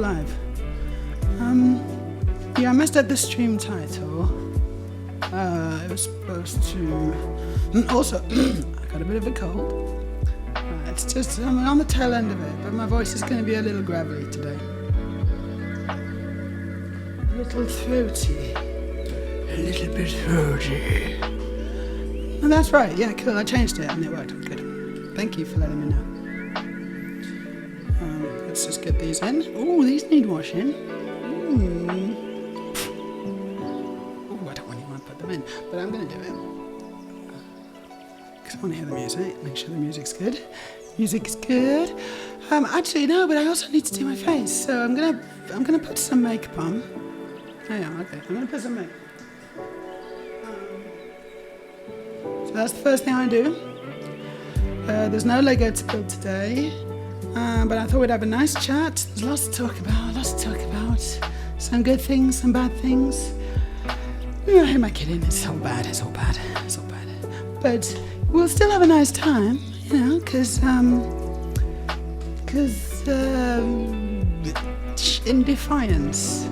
live. Yeah, I messed up the stream title. It was supposed to... Also, I got a bit of a cold. It's just, I'm on the tail end of it, but my voice is going to be a little gravelly today. A little throaty. A little bit throaty. And that's right, yeah, cool, I changed it and it worked. Good. Thank you for letting me know. Let's just get these in. Oh, these need washing. Oh, I don't really want to put them in, but I'm going to do it. Because I want to hear the music, make sure the music's good. Music is good. Actually, no, but I also need to do my face, so I'm gonna put some makeup on. Oh yeah, okay, I'm going to put some makeup. So that's the first thing I do. There's no Lego to build today. But I thought we'd have a nice chat. There's lots to talk about. Some good things, some bad things. Who am I kidding? It's all bad. But we'll still have a nice time, you know, because in defiance,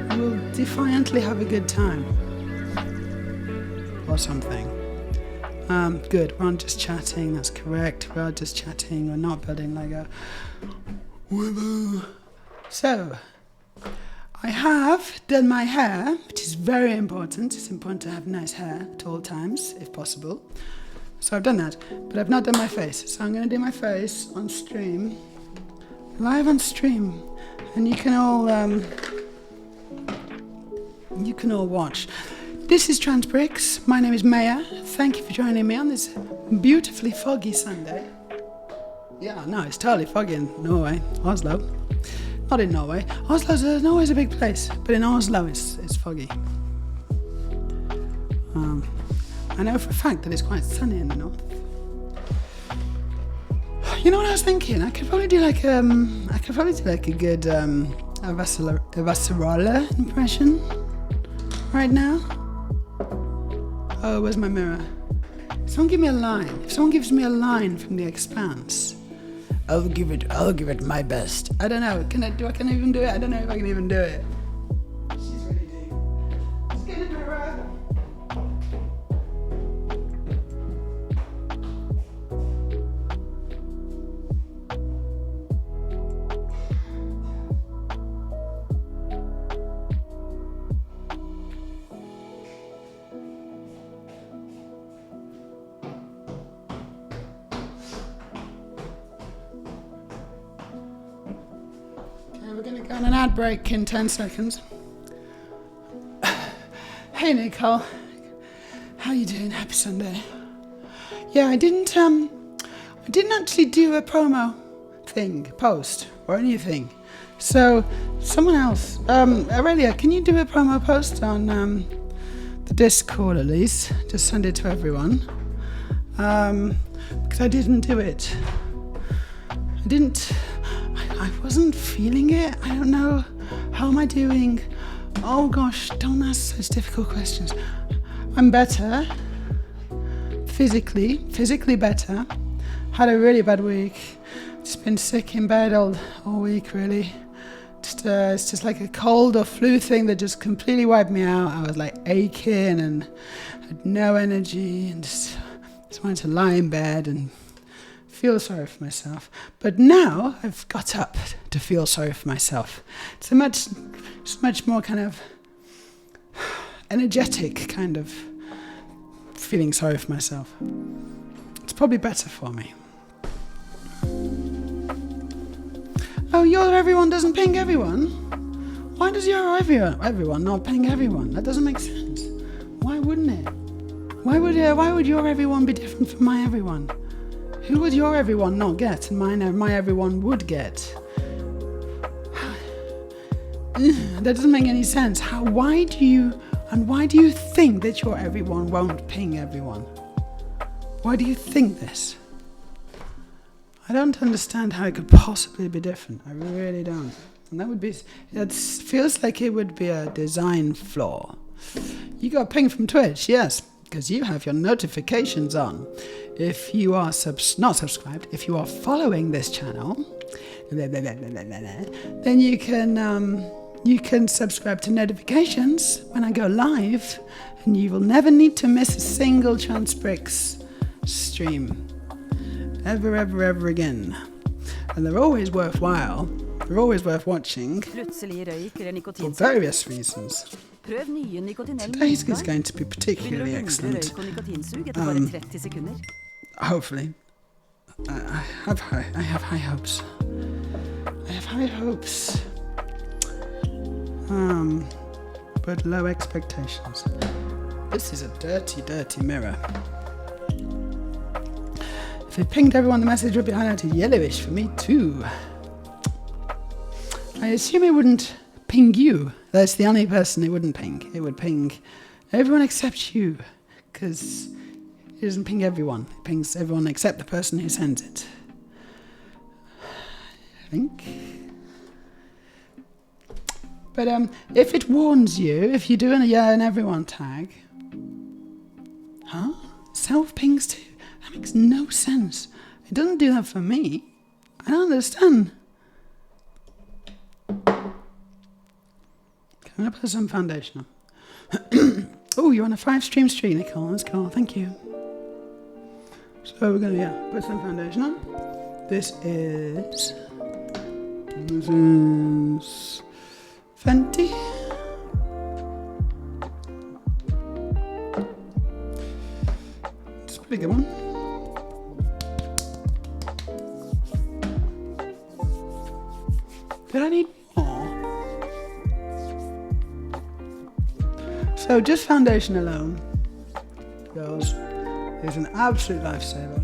we'll defiantly have a good time. Or something. Good, we're not just chatting, that's correct. We are just chatting, we're not building Lego. Woo-hoo. So, I have done my hair, which is very important. It's important to have nice hair at all times, if possible. So I've done that, but I've not done my face. So I'm going to do my face on stream, live on stream, and you can all watch. This is Transbricks. My name is Meja. Thank you for joining me on this beautifully foggy Sunday. Yeah, no, it's totally foggy in Norway, Oslo. Not in Norway. Norway's a big place, but in Oslo it's foggy. I know for a fact that it's quite sunny in the north. You know what I was thinking? I could probably do like a good Vasarala impression right now. Oh, where's my mirror? Someone give me a line. If someone gives me a line from The Expanse, I'll give it my best. I don't know. Can I even do it? I don't know if I can even do it. She's really deep. Let's get a mirror. We're going to go on an ad break in 10 seconds. Hey Nicole, how you doing? Happy Sunday. Yeah, I didn't actually do a promo post or anything. So someone else, Aurelia, can you do a promo post on the Discord at least? Just send it to everyone. Because I didn't do it. I wasn't feeling it. I don't know. How am I doing? Oh gosh, don't ask such difficult questions. I'm better. Physically better. Had a really bad week. Just been sick in bed all week, really. It's just like a cold or flu thing that just completely wiped me out. I was like aching and had no energy and just wanted to lie in bed and feel sorry for myself. But now I've got up to feel sorry for myself. It's much more kind of energetic kind of feeling sorry for myself. It's probably better for me. Oh, your everyone doesn't ping everyone? Why does your everyone not ping everyone? That doesn't make sense. Why wouldn't it? Why would your everyone be different from my everyone? Who would your everyone not get and my everyone would get? That doesn't make any sense. Why do you think that your everyone won't ping everyone? Why do you think this? I don't understand how it could possibly be different. I really don't. And that feels like it would be a design flaw. You got pinged from Twitch, yes, because you have your notifications on. If you are not subscribed, if you are following this channel, then you can subscribe to notifications when I go live, and you will never need to miss a single Transbricks stream. Ever again. And they're always worthwhile. They're always worth watching for various reasons. Today's is going to be particularly excellent. Hopefully. I have high hopes. But low expectations. This is a dirty mirror. If it pinged everyone, the message would be highlighted yellowish for me too. I assume it wouldn't ping you. That's the only person it wouldn't ping. It would ping everyone except you, because it doesn't ping everyone. It pings everyone except the person who sends it. I think. But if it warns you, if you're doing a yeah and everyone tag, self pings too. That makes no sense. It doesn't do that for me. I don't understand. I'm gonna put some foundation on. Oh, you're on a 5-stream stream, Nicole. That's cool. Thank you. So we're gonna put some foundation on. This is Fenty. It's a pretty good one. Did I need more? So just foundation alone, girls, is an absolute lifesaver.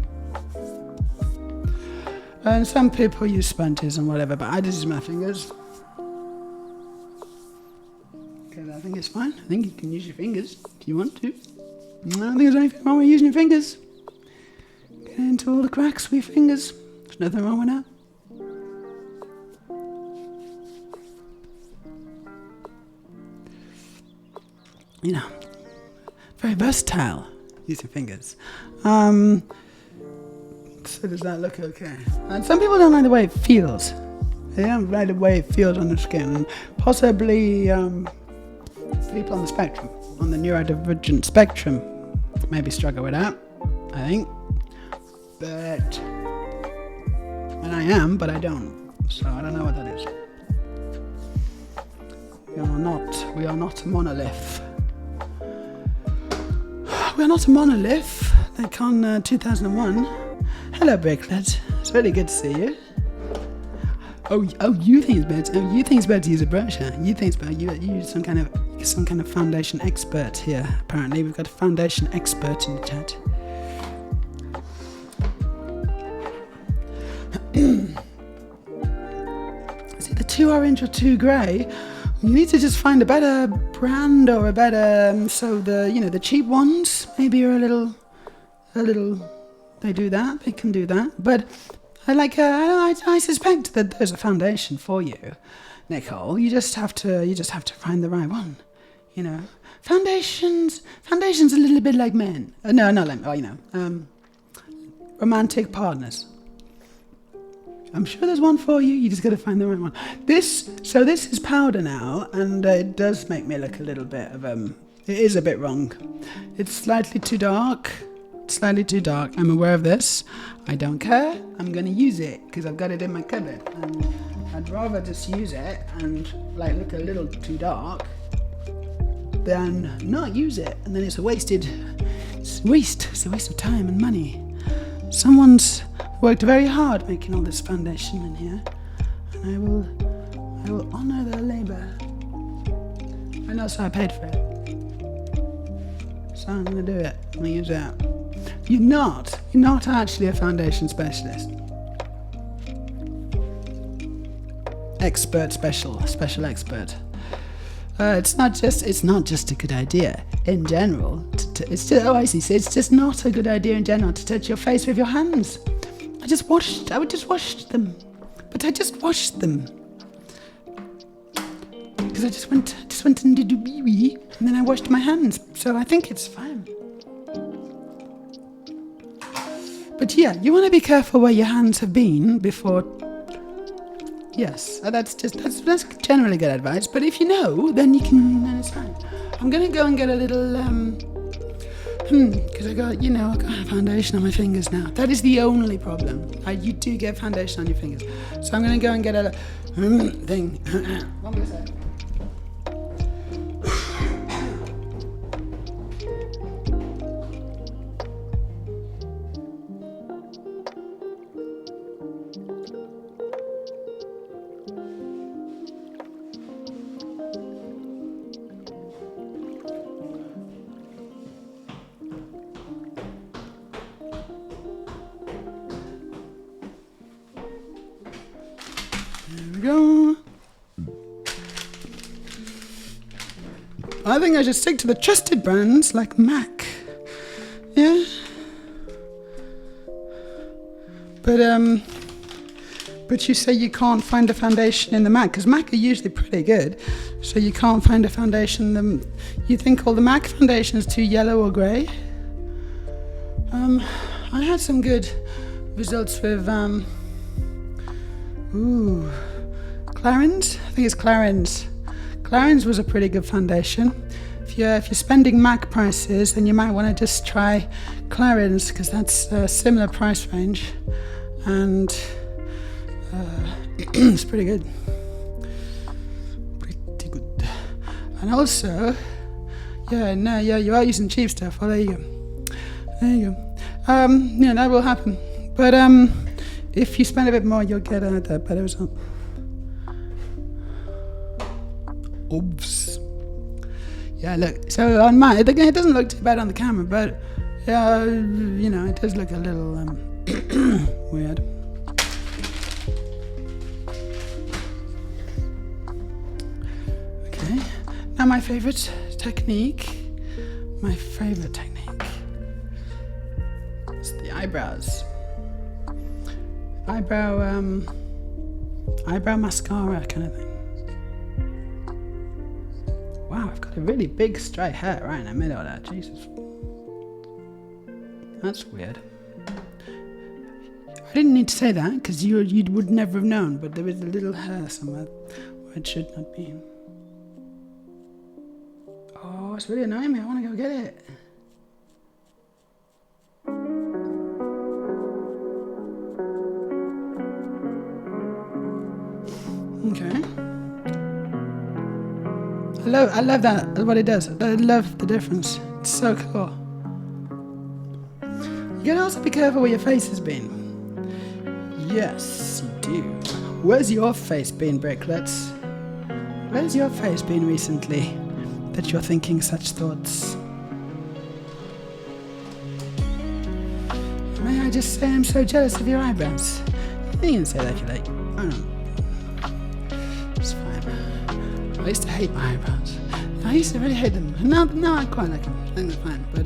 And some people use sponges and whatever, but I just use my fingers. Because I think it's fine. I think you can use your fingers if you want to. I don't think there's anything wrong with using your fingers. Get into all the cracks with your fingers. There's nothing wrong with that. You know, very versatile, using fingers. So does that look okay? And some people don't like the way it feels. They don't like the way it feels on the skin. And possibly people on the spectrum, on the neurodivergent spectrum, maybe struggle with that, I think. But, and I am, but I don't. So I don't know what that is. We are not a monolith. We are not a monolith, like on 2001. Hello, Bricklet. It's really good to see you. Oh, you think it's better? Oh, you think it's better to use a brush? Huh? You think it's better? You're some kind of foundation expert here. Apparently, we've got a foundation expert in the chat. Is it the too orange or too grey? You need to just find a better brand or a better. So the cheap ones maybe are a little. They do that. They can do that. But I suspect that there's a foundation for you, Nicole. You just have to find the right one. You know, foundations a little bit like men. No, not like romantic partners. I'm sure there's one for you. You just got to find the right one. This is powder now, and it does make me look a little bit of It is a bit wrong. It's slightly too dark. I'm aware of this. I don't care. I'm gonna use it because I've got it in my cupboard, and I'd rather just use it and look a little too dark than not use it, and then it's a waste of time and money. Someone's worked very hard making all this foundation in here, and I will honour their labour. And also I paid for it, so I'm gonna do it. I'm gonna use it. You're not actually a foundation specialist. Expert, special expert. It's not just a good idea in general. It's just not a good idea in general to touch your face with your hands. I would just wash them. But I just washed them. Because I just went and did a wee, and then I washed my hands. So I think it's fine. But yeah, you want to be careful where your hands have been before Yes, that's generally good advice. But if you know, then it's fine. I'm gonna go and get a little because I got foundation on my fingers now. That is the only problem. You do get foundation on your fingers, so I'm gonna go and get a thing. One more second. Go. I think I should stick to the trusted brands like MAC. Yeah. But you say you can't find a foundation in the MAC, because MAC are usually pretty good. So you can't find a foundation. You think all the MAC foundation is too yellow or grey? I had some good results with Clarins. I think it's Clarins. Clarins was a pretty good foundation. If you're spending MAC prices, then you might want to just try Clarins, because that's a similar price range, and it's pretty good. Pretty good. And also, you are using cheap stuff. Well, there you go. There you go. That will happen. But if you spend a bit more, you'll get a better result. Oops. Yeah, look. So on mine, it doesn't look too bad on the camera, but it does look a little weird. Okay. Now my favorite technique. Is the eyebrows. Eyebrow mascara kind of thing. Wow, I've got a really big straight hair right in the middle of that. Jesus. That's weird. I didn't need to say that, because you would never have known, but there is a little hair somewhere where it should not be. Oh, it's really annoying me. I want to go get it. Okay. I love that, what it does. I love the difference. It's so cool. You gotta also be careful where your face has been. Yes, you do. Where's your face been, Bricklets? Where's your face been recently that you're thinking such thoughts? May I just say I'm so jealous of your eyebrows? You can say that if you like. I don't know. It's fine. I used to hate my eyebrows. I used to really hate them. Now I quite like them. I think they're fine. But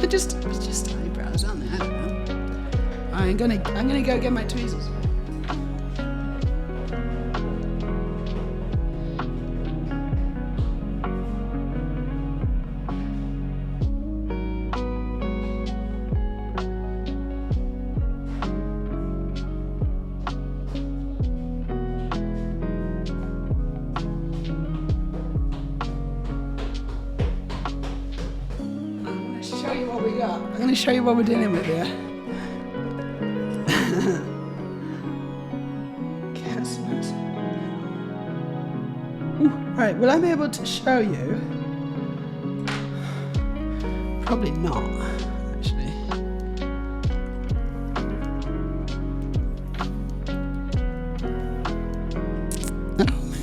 they're just eyebrows, aren't they? I don't know. I'm gonna go get my tweezers. I'm going to show you what we're dealing with here. Right, will I be able to show you? Probably not, actually.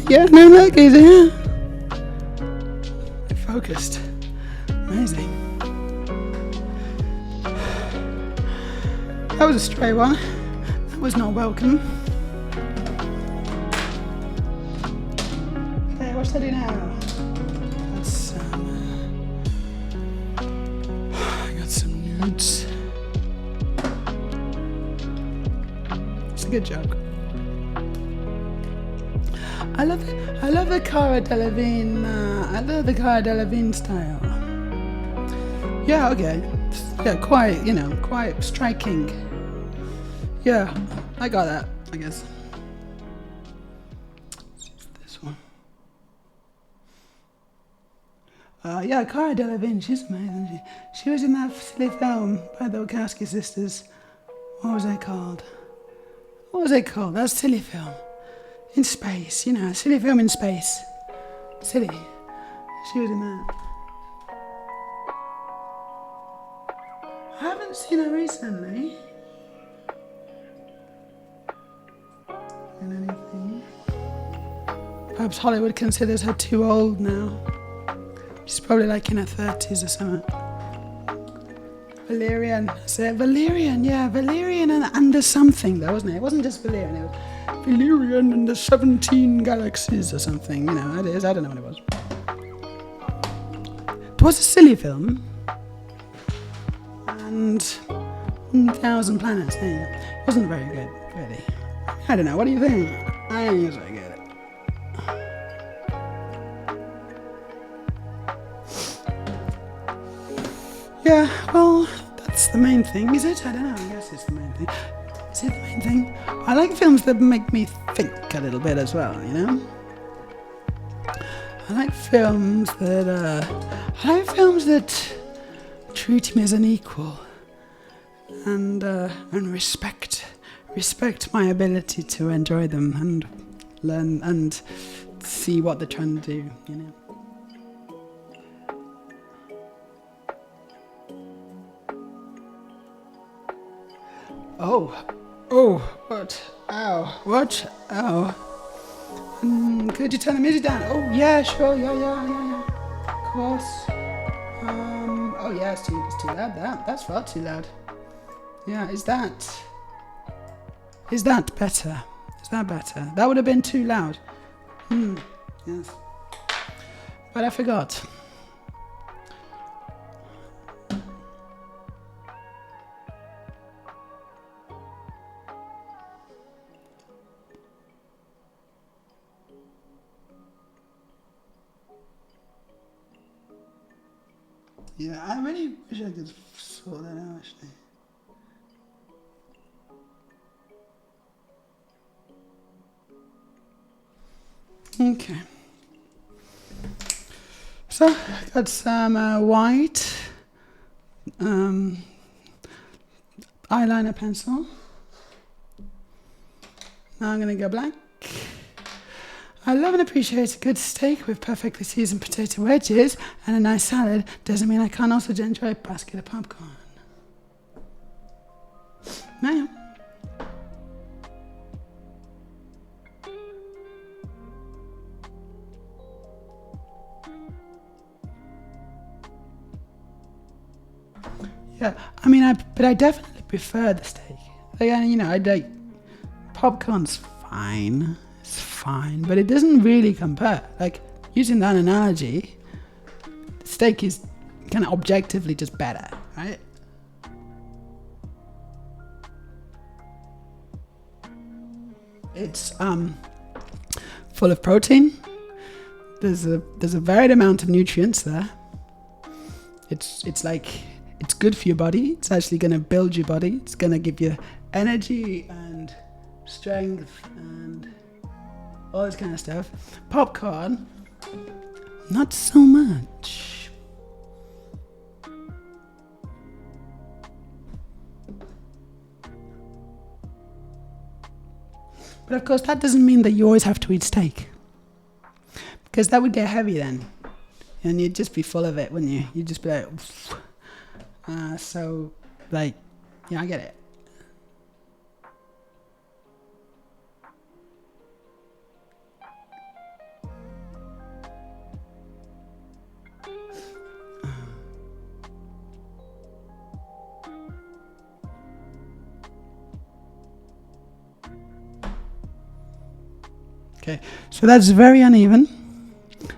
Yeah, no, look, he's here. Focused. Amazing. That was a stray one. That was not welcome. Okay, what should I do now? I got some nudes. It's a good joke. I love the Cara Delevingne. I love the Cara Delevingne style. Yeah, okay. Yeah, quite striking. Yeah, I got that. I guess. This one. Yeah, Cara Delevingne, she's amazing. She was in that silly film by the Wachowski sisters. What was it called? That silly film. In space, you know, a silly film in space. Silly. She was in that. I haven't seen her recently. In anything. Perhaps Hollywood considers her too old now. She's probably like in her 30s or something. Valerian. Valerian, yeah. Valerian and under something though, wasn't it? It wasn't just Valerian. It was Valerian and the 17 galaxies or something. You know, it is. I don't know what it was. It was a silly film. And 1,000 Planets. Yeah. It wasn't very good, really. I don't know. What do you think? I think it's very good. Yeah, well, that's the main thing, is it? I don't know, I guess it's the main thing. Is it the main thing? I like films that make me think a little bit as well, you know? I like films that treat me as an equal and respect my ability to enjoy them and learn and see what they're trying to do, you know? Oh, what? Ow, what? Ow. Could you turn the music down? Oh, yeah, sure, yeah. Of course. Oh yeah, it's too loud, that's far too loud. Yeah, is that better? Is that better? That would have been too loud. Yes. But I forgot. Yeah, I really wish I could sort that out, actually. Okay. So, I got some white eyeliner pencil. Now I'm going to go black. I love and appreciate a good steak with perfectly seasoned potato wedges and a nice salad. Doesn't mean I can't also enjoy a basket of popcorn. Meja. Yeah, I mean, I definitely prefer the steak. Like, you know, I like popcorn's fine. It's fine, but it doesn't really compare. Like, using that analogy, steak is kind of objectively just better, right? It's full of protein. There's a varied amount of nutrients there. It's like, it's good for your body. It's actually going to build your body. It's going to give you energy and strength and all this kind of stuff. Popcorn, not so much. But of course, that doesn't mean that you always have to eat steak. Because that would get heavy then. And you'd just be full of it, wouldn't you? You'd just be like, so, like, yeah, I get it. Okay, so that's very uneven.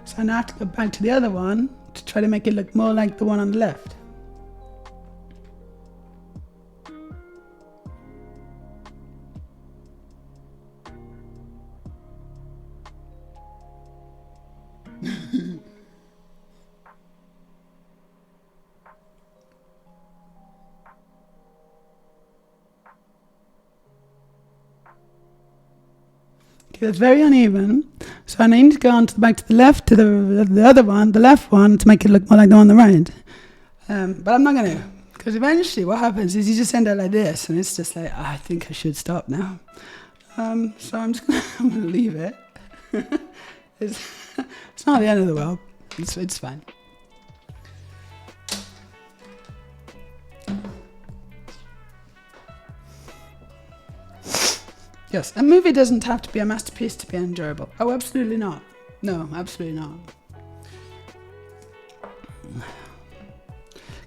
So now I have to go back to the other one to try to make it look more like the one on the left. it's very uneven. So I need to go on to back to the left, to the other one, the left one, to make it look more like the one on the right. But I'm not going to, because eventually what happens is you just end up like this, and it's just like, I think I should stop now. So I'm just going to leave it. It's not the end of the world. It's fine. Yes, a movie doesn't have to be a masterpiece to be enjoyable. Oh, absolutely not. No, absolutely not.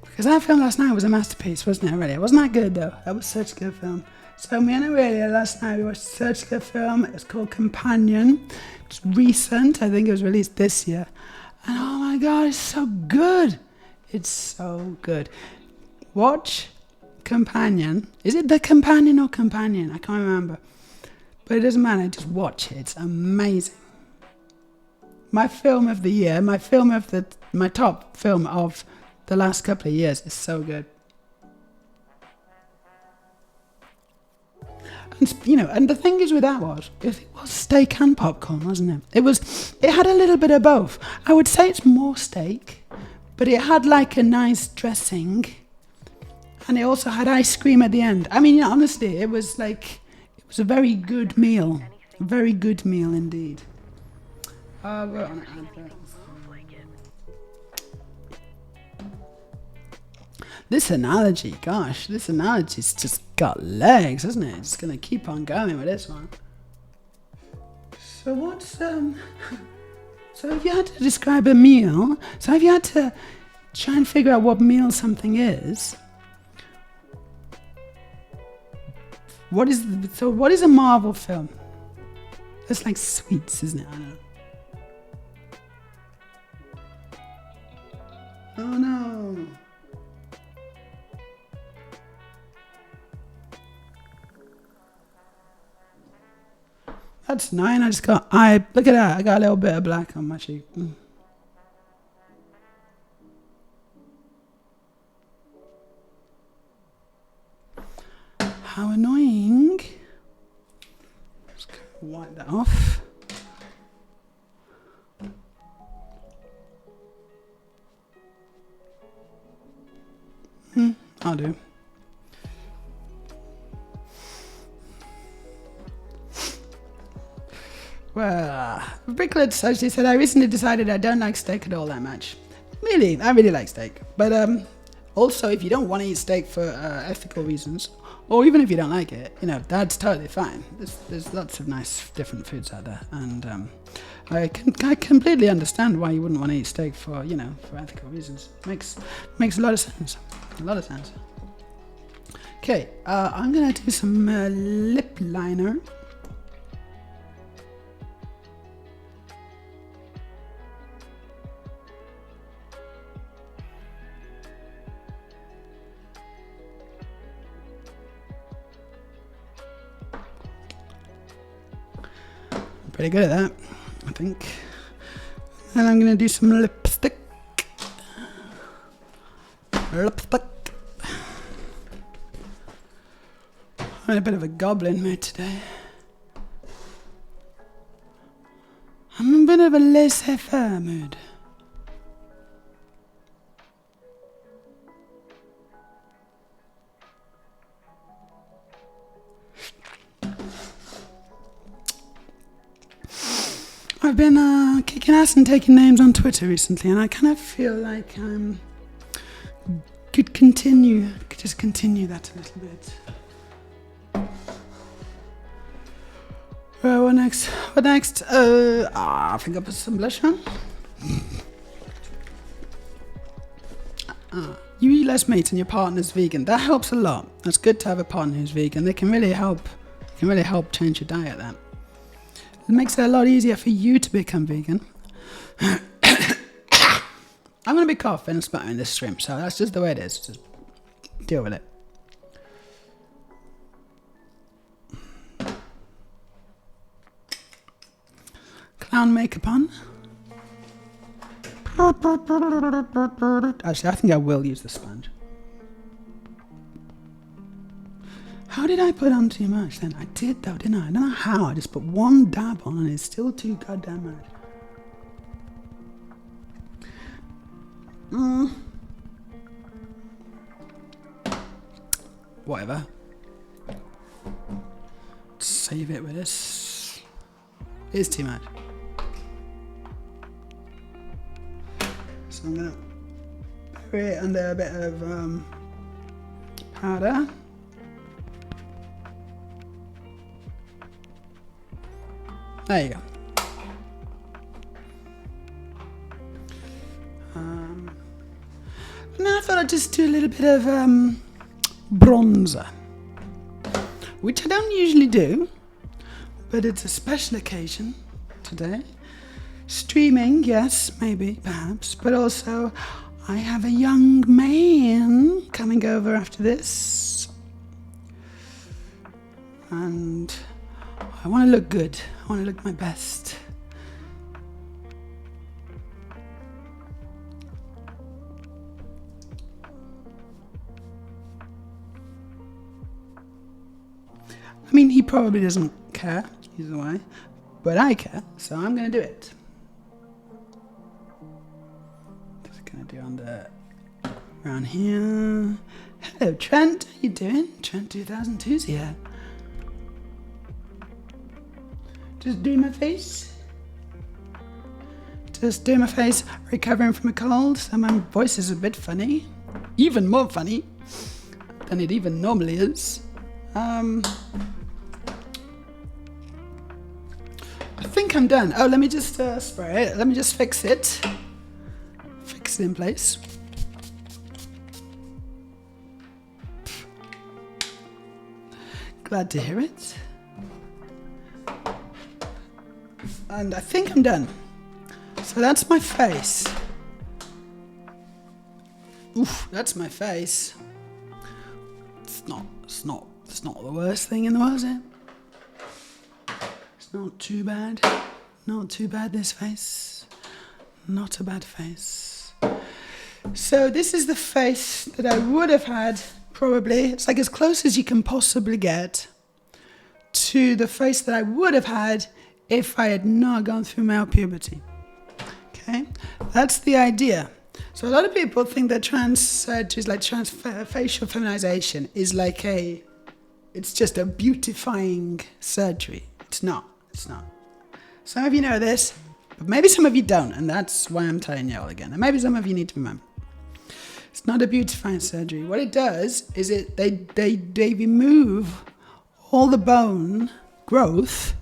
Because that film last night was a masterpiece, wasn't it, really? It wasn't that good, though. That was such a good film. So me and Aurelia last night, we watched such a good film. It's called Companion. It's recent. I think it was released this year. And oh my God, it's so good. It's so good. Watch Companion. Is it The Companion or Companion? I can't remember. But it doesn't matter, just watch it. It's amazing. My film of the year, my top film of the last couple of years is so good. And, and the thing is with that it was steak and popcorn, wasn't it? It had a little bit of both. I would say it's more steak, but it had like a nice dressing. And it also had ice cream at the end. I mean, honestly, it was a very good meal. A very good meal indeed. We're on adverts. This analogy's just got legs, hasn't it? It's going to keep on going with this one. So so if you had to describe a meal, so if you had to try and figure out what meal something is, what is a Marvel film? It's like sweets, isn't it? I know. Oh no. That's 9. Look at that. I got a little bit of black on my cheek. How annoying. Just wipe that off. I'll do. Well, Bricklets actually said, I recently decided I don't like steak at all that much. Really, I really like steak. But also, if you don't want to eat steak for ethical reasons, or even if you don't like it, that's totally fine. There's lots of nice different foods out there. And I completely understand why you wouldn't want to eat steak for, for ethical reasons. Makes a lot of sense. A lot of sense. Okay, I'm going to do some lip liner. Pretty good at that, I think. And I'm going to do some lipstick. I'm in a bit of a goblin mood today. I'm in a bit of a laissez-faire mood. I've been kicking ass and taking names on Twitter recently, and I kind of feel like I could just continue that a little bit. What next? I think I'll put some blush on. You eat less meat and your partner's vegan. That helps a lot. That's good to have a partner who's vegan. They can really help change your diet then. It makes it a lot easier for you to become vegan. I'm going to be coughing and sputtering this stream, so that's just the way it is. Just deal with it. Clown makeup on. Actually, I think I will use the sponge. How did I put on too much then? I did though, didn't I? I don't know how. I just put one dab on and it's still too goddamn much. Whatever. Save it with this. It's too much. So I'm gonna bury it under a bit of powder. There you go. Now I thought I'd just do a little bit of bronzer, which I don't usually do, but it's a special occasion today. Streaming, yes, maybe, perhaps, but also I have a young man coming over after this, and I want to look good. I want to look my best. I mean, he probably doesn't care either way, but I care, so I'm going to do it. Just going to do around here. Hello, Trent. How you doing? Trent 2002's here. Just doing my face. Just doing my face, recovering from a cold, so my voice is a bit funny. Even more funny than it even normally is. I think I'm done. Oh, let me just spray it. Let me just fix it. Fix it in place. Glad to hear it. And I think I'm done. So that's my face. Oof, that's my face. It's not the worst thing in the world, is it? It's not too bad. Not too bad, this face. Not a bad face. So this is the face that I would have had, probably. It's like as close as you can possibly get to the face that I would have had if I had not gone through male puberty. Okay? That's the idea. So a lot of people think that trans surgery is like facial feminization is like it's just a beautifying surgery. It's not. Some of you know this, but maybe some of you don't, and that's why I'm telling you all again. And maybe some of you need to remember. It's not a beautifying surgery. What it does is they remove all the bone growth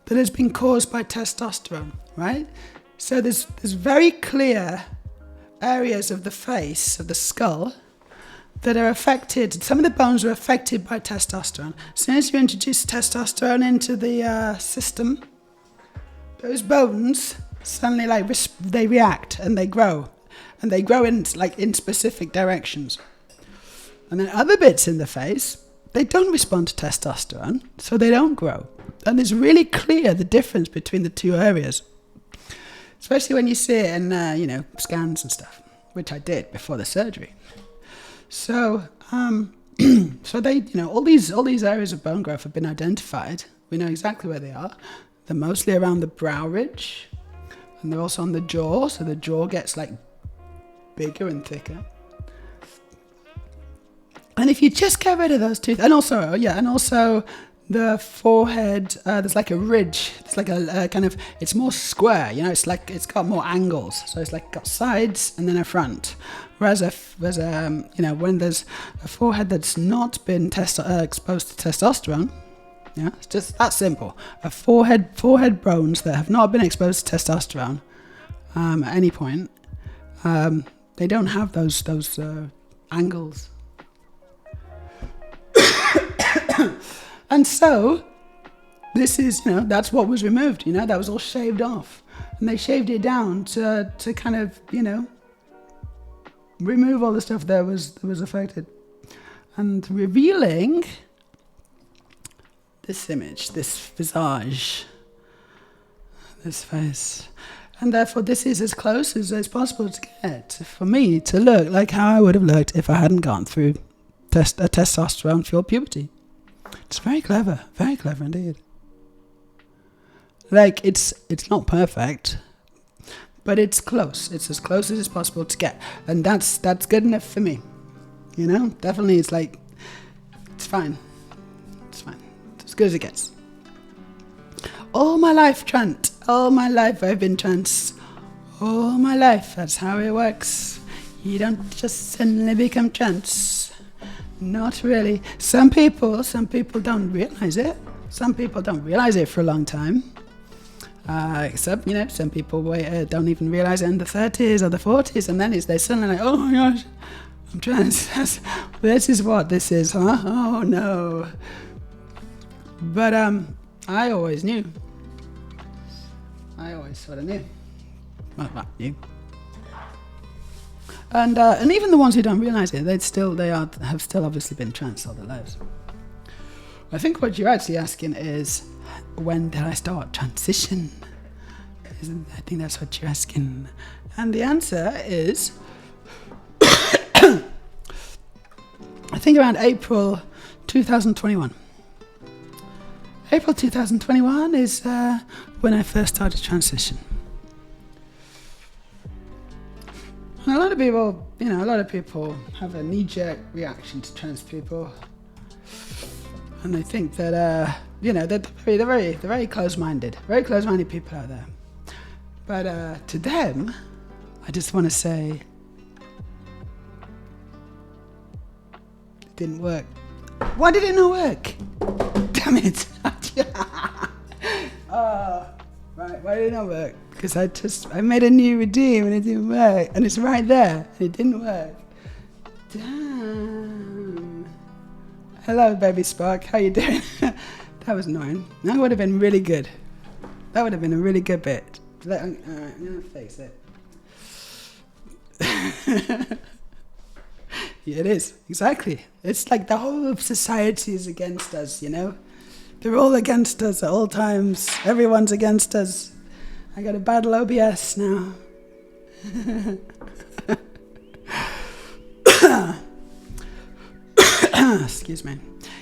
that has been caused by testosterone, right? So there's very clear areas of the face, of the skull, that are affected. Some of the bones are affected by testosterone. As soon as you introduce testosterone into the system, those bones suddenly they react and they grow in specific directions. And then other bits in the face, they don't respond to testosterone, so they don't grow. And it's really clear the difference between the two areas, especially when you see it in scans and stuff, which I did before the surgery. So, so they, all these areas of bone growth have been identified. We know exactly where they are. They're mostly around the brow ridge, and they're also on the jaw. So the jaw gets bigger and thicker. And if you just get rid of those two, and also the forehead, there's like a ridge. It's like a kind of, it's more square. It's got more angles. So it's got sides and then a front. Whereas when there's a forehead that's not been exposed to testosterone, it's just that simple. A forehead bones that have not been exposed to testosterone at any point, they don't have those angles. And so this is, that's what was removed. That was all shaved off, and they shaved it down to kind of, remove all the stuff that was affected, and revealing this image, this visage, this face. And therefore this is as close as it's possible to get for me to look like how I would have looked if I hadn't gone through a testosterone fueled puberty. It's very clever indeed. Like, it's not perfect, but it's close. It's as close as it's possible to get. And that's good enough for me. You know? Definitely, it's like, it's fine. It's fine. It's as good as it gets. All my life, Trent. All my life I've been trans. All my life, that's how it works. You don't just suddenly become trans. Not really. Some people don't realize it. Some people don't realize it for a long time. Except, you know, some people don't even realize it in the 30s or the 40s, and then they're suddenly like, oh my gosh, I'm trans. This is what this is, huh? Oh no. But I always knew. I always sort of knew. Well, not knew. And even the ones who don't realize it, have still obviously been trans all their lives. I think what you're actually asking is, when did I start transition? I think that's what you're asking. And the answer is, I think around April 2021. April 2021 is when I first started transition. And a lot of people have a knee-jerk reaction to trans people. And they think that, they're very close-minded. Very close-minded people out there. But to them, I just want to say, it didn't work. Why did it not work? Damn it. Right, why did it not work? Because I made a new redeem and it didn't work. And it's right there and it didn't work. Damn. Hello, baby Spark. How you doing? That was annoying. That would have been really good. That would have been a really good bit. Alright, I'm going to fix it. Yeah, it is. Exactly. It's like the whole of society is against us, you know? They're all against us at all times. Everyone's against us. I got to battle OBS now. Excuse me.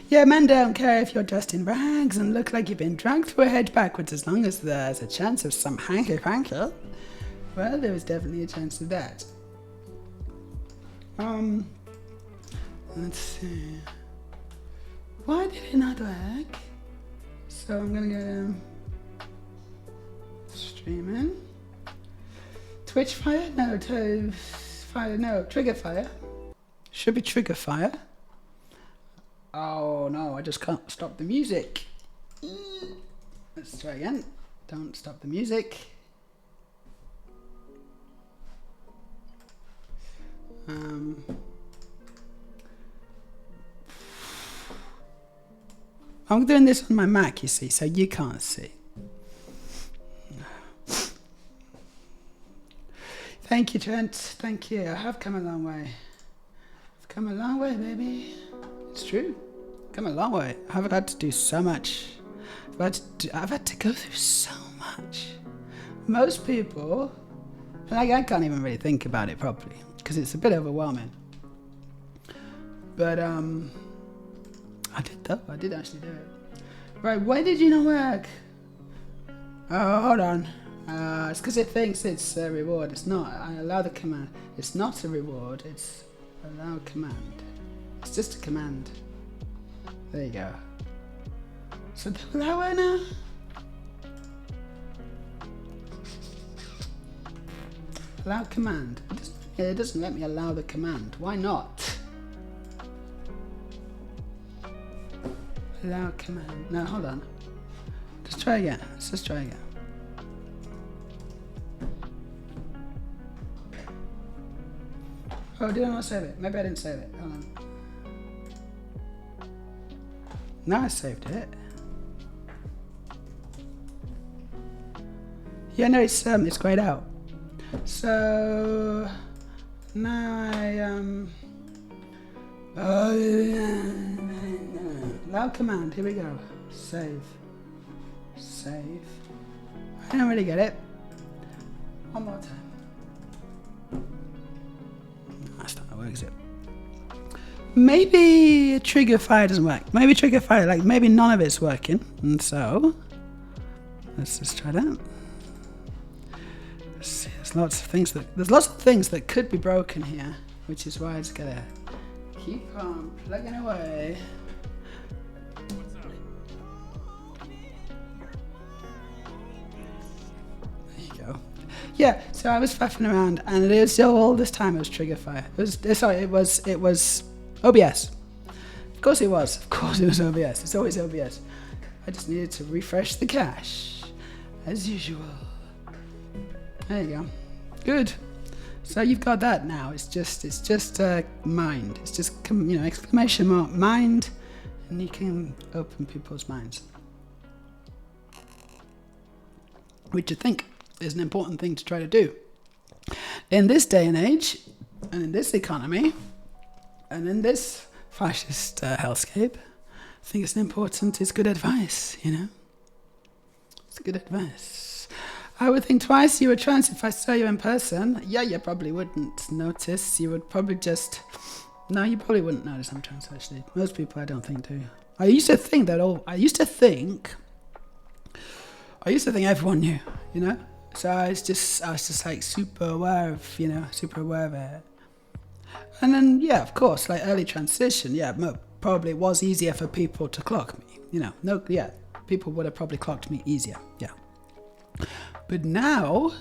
Yeah, men don't care if you're dressed in rags and look like you've been dragged through a hedge backwards, as long as there's a chance of some hanky-panky. Well, there was definitely a chance of that. Let's see. Why did it not work? So I'm gonna go streaming. Twitch fire? No, fire. No, trigger fire. Should be trigger fire. Oh no, I just can't stop the music. Let's try again. Don't stop the music. I'm doing this on my Mac, you see, so you can't see. Thank you, Trent. Thank you. I have come a long way. I've come a long way, baby. It's true. Come a long way. I've had to do so much. I've had to go through so much. Most people, like, I can't even really think about it properly because it's a bit overwhelming. But I did though. I did actually do it. Right, why did you not work? Oh, hold on. It's because it thinks it's a reward. It's not. I allow the command. It's not a reward. It's allow command. It's just a command. There you go. So allow it now. Allow command. It doesn't let me allow the command. Why not? Allow command. No, hold on. Let's try again. Let's just try again. Oh, did I not save it? Maybe I didn't save it. Hold on. Now I saved it. Yeah, no, it's grayed out. So now allow command. Here we go. Save. Save. I don't really get it. One more time. That's not how it works, it. maybe trigger fire doesn't work. Maybe trigger fire, like maybe none of it's working. And so, let's just try that. Let's see, there's lots of things that could be broken here, which is why I just gotta keep on plugging away. Yeah, so I was faffing around, and it was still all this time it was trigger fire. It was OBS. Of course it was. Of course it was OBS. It's always OBS. I just needed to refresh the cache, as usual. There you go. Good. So you've got that now. It's just mind. It's just exclamation mark mind, and you can open people's minds, which I think is an important thing to try to do in this day and age, and in this economy, and in this fascist hellscape. I think it's good advice, It's good advice. I would think twice you were trans if I saw you in person. Yeah, you probably wouldn't notice. You would probably you probably wouldn't notice I'm trans, actually. Most people I don't think do. I used to think everyone knew, So I was just like super aware of it. And then, yeah, of course, like early transition, probably was easier for people to clock me, people would have probably clocked me easier, yeah. But now,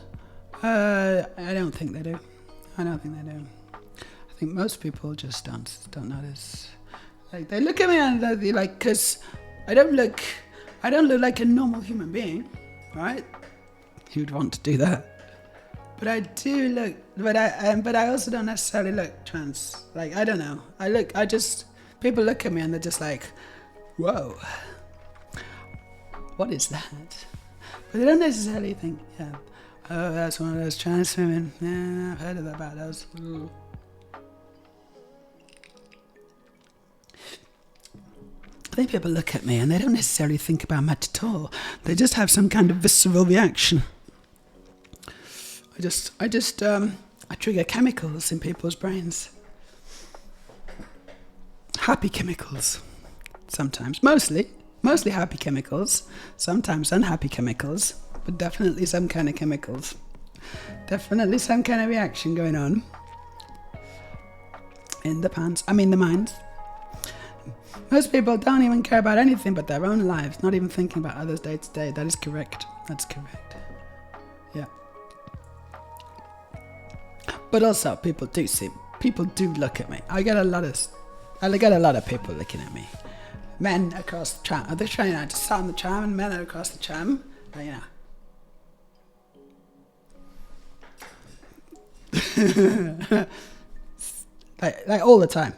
I don't think they do. I think most people just don't notice. Like, they look at me and they're like, because I don't look like a normal human being, right? Who'd want to do that? But I do look, but I also don't necessarily look trans. Like, I don't know. People look at me and they're just like, whoa, what is that? But they don't necessarily think, oh, that's one of those trans women. Yeah, I've heard about those. Ooh. I think people look at me and they don't necessarily think about much at all. They just have some kind of visceral reaction. I trigger chemicals in people's brains. Happy chemicals. Sometimes. Mostly happy chemicals. Sometimes unhappy chemicals. But definitely some kind of chemicals. Definitely some kind of reaction going on. In the minds. Most people don't even care about anything but their own lives, not even thinking about others day to day. That is correct. That's correct. Yeah. But also, people do look at me. I get a lot of people looking at me. Men across the tram. They're trying to sat on the tram, and men are across the tram. like all the time.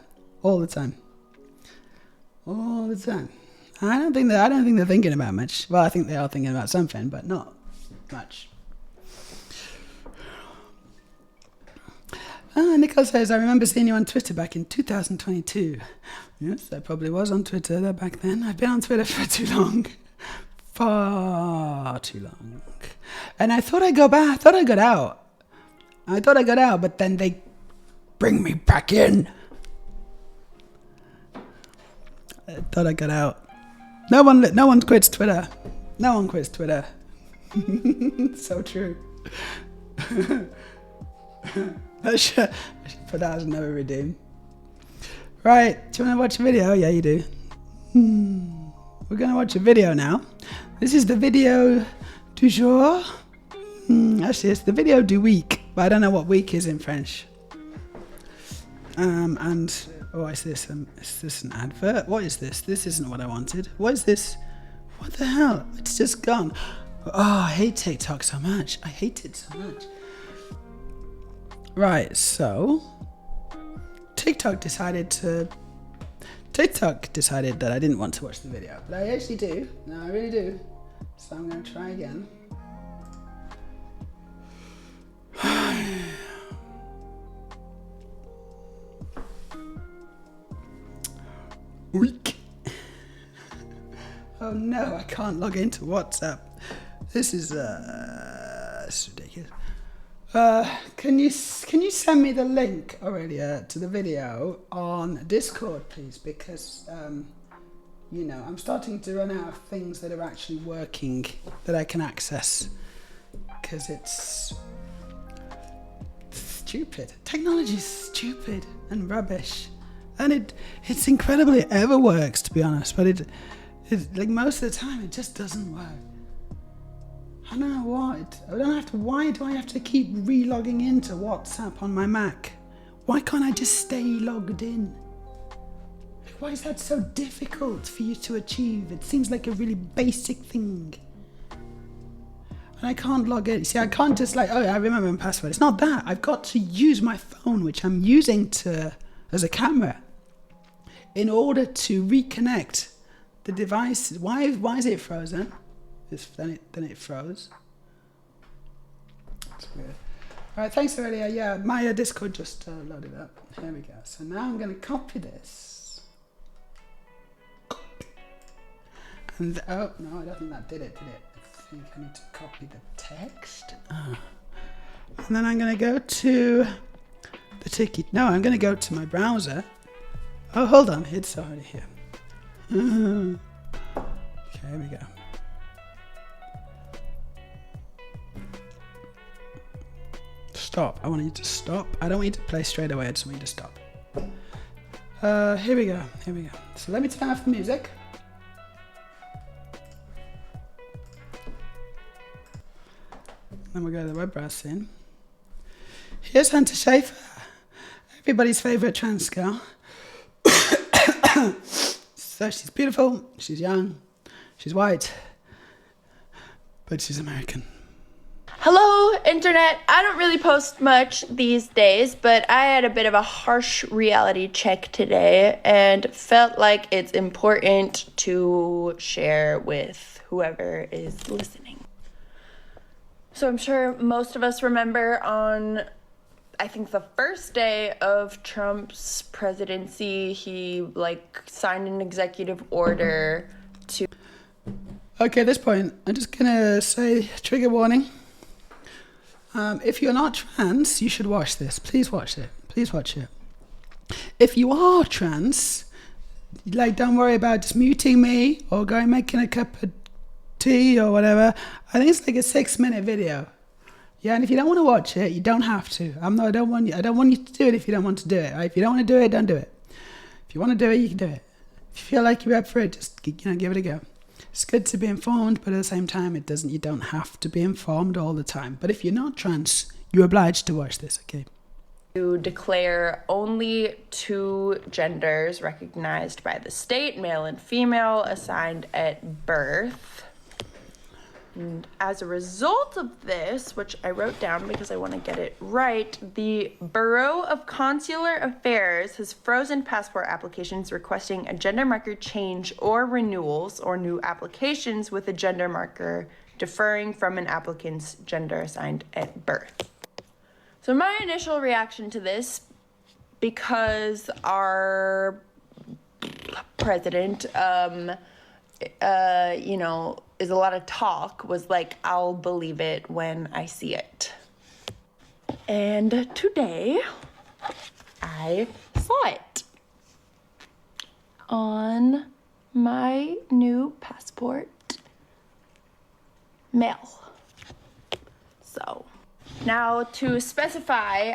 I don't think they're thinking about much. Well, I think they are thinking about something, but not much. Nicole says, I remember seeing you on Twitter back in 2022. Yes, I probably was on Twitter back then. I've been on Twitter for too long. Far too long. And I thought I'd go back. I thought I got out, but then they bring me back in. I thought I got out. No one quits Twitter. No one quits Twitter. So true. I should put that as never redeem. Right, do you want to watch a video? Yeah, you do. We're going to watch a video now. This is the video du jour. Actually, it's the video du week, but I don't know what week is in French. Oh, is this an advert? What is this? This isn't what I wanted. What is this? What the hell? It's just gone. Oh, I hate TikTok so much. I hate it so much. Right, so TikTok decided that I didn't want to watch the video, but I actually do. No, I really do. So I'm going to try again. Weak. Oh no, I can't log into WhatsApp. This is ridiculous. Can you send me the link, Aurelia, to the video on Discord, please? Because you know, I'm starting to run out of things that are actually working that I can access. Because it's stupid. Technology is stupid and rubbish, and it's incredible it ever works, to be honest. But it like most of the time, it just doesn't work. I don't know what. Why do I have to keep re-logging into WhatsApp on my Mac? Why can't I just stay logged in? Why is that so difficult for you to achieve? It seems like a really basic thing. And I can't log in. See, I can't just like, oh, I remember my password. It's not that. I've got to use my phone, which I'm using as a camera, in order to reconnect the device. Why is it frozen? Then it froze. That's weird. All right, thanks, Aurelia. Yeah, my Discord just loaded up. Here we go. So now I'm going to copy this. And oh no, I don't think that did it. I think I need to copy the text. Oh. And then I'm going to go to the ticket. No, I'm going to go to my browser. Oh, hold on, it's already here. Okay, here we go. Stop. I want you to stop. I don't want you to play straight away. I just want you to stop. Here we go. So let me turn off the music. Then we'll go to the web browsing. Here's Hunter Schafer, everybody's favourite trans girl. So she's beautiful, she's young, she's white, but she's American. Hello, Internet. I don't really post much these days, but I had a bit of a harsh reality check today and felt like it's important to share with whoever is listening. So I'm sure most of us remember on, I think, the first day of Trump's presidency, he signed an executive order to... Okay, at this point, I'm just gonna say trigger warning. If you're not trans, you should watch this. Please watch it. Please watch it. If you are trans, don't worry about just muting me or going making a cup of tea or whatever. I think it's like a 6-minute video. Yeah, and if you don't want to watch it, you don't have to. I don't want you to do it if you don't want to do it. Right? If you don't want to do it, don't do it. If you want to do it, you can do it. If you feel like you're up for it, just give it a go. It's good to be informed, but at the same time, you don't have to be informed all the time. But if you're not trans, you're obliged to watch this, okay? To declare only 2 genders recognized by the state, male and female, assigned at birth. And as a result of this, which I wrote down because I want to get it right, the Bureau of Consular Affairs has frozen passport applications requesting a gender marker change or renewals or new applications with a gender marker differing from an applicant's gender assigned at birth. So my initial reaction to this, because our president, is a lot of talk, was like, I'll believe it when I see it. And today, I saw it on my new passport, male. So, now to specify,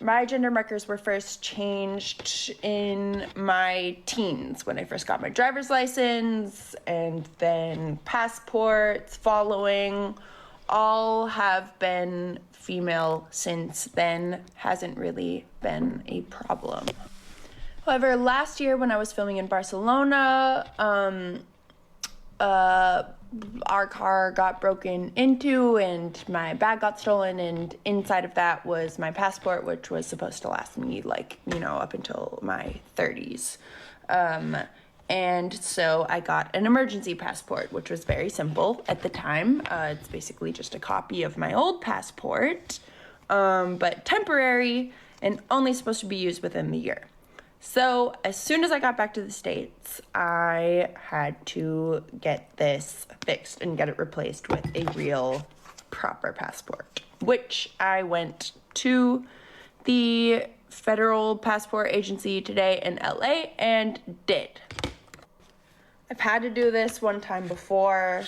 my gender markers were first changed in my teens when I first got my driver's license, and then passports following. All have been female since then. Hasn't really been a problem. However, last year when I was filming in Barcelona, our car got broken into and my bag got stolen, and inside of that was my passport, which was supposed to last me up until my 30s. And so I got an emergency passport, which was very simple at the time. It's basically just a copy of my old passport, but temporary and only supposed to be used within the year. So as soon as I got back to the States, I had to get this fixed and get it replaced with a real proper passport, which I went to the Federal Passport Agency today in LA and did. I've had to do this one time before.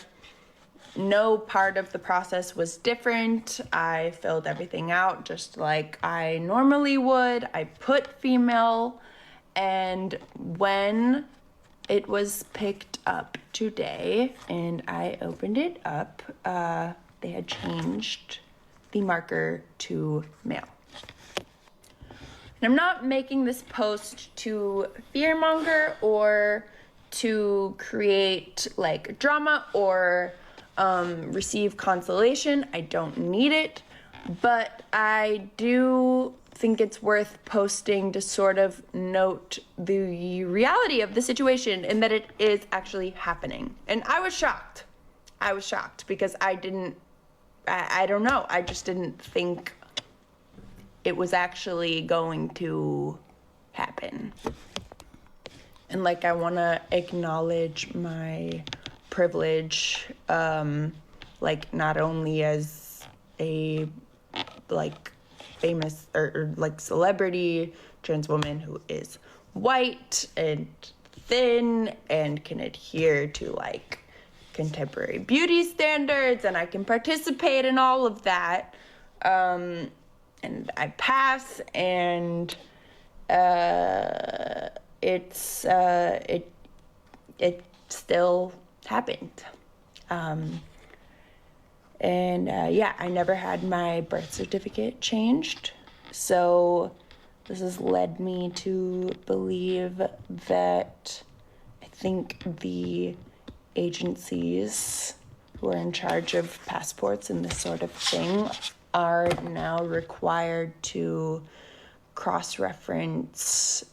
No part of the process was different. I filled everything out just like I normally would. I put female, and when it was picked up today and I opened it up, they had changed the marker to male. And I'm not making this post to fearmonger or to create like drama or receive consolation. I don't need it, but I do think it's worth posting to sort of note the reality of the situation and that it is actually happening. And I was shocked. Because I don't know. I just didn't think it was actually going to happen. And like, I want to acknowledge my privilege, like not only as a like famous or like celebrity trans woman who is white and thin and can adhere to like contemporary beauty standards, and I can participate in all of that, and I pass, and it still happened. Yeah, I never had my birth certificate changed, so this has led me to believe that I think the agencies who are in charge of passports and this sort of thing are now required to cross-reference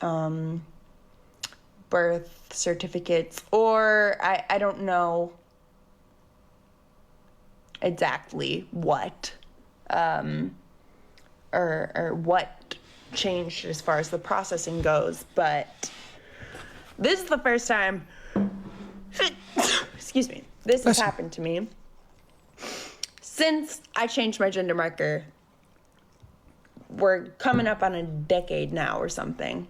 birth certificates, or I don't know exactly what, or what changed as far as the processing goes, but this is the first time, excuse me, this has happened to me since I changed my gender marker. We're coming up on a decade now or something.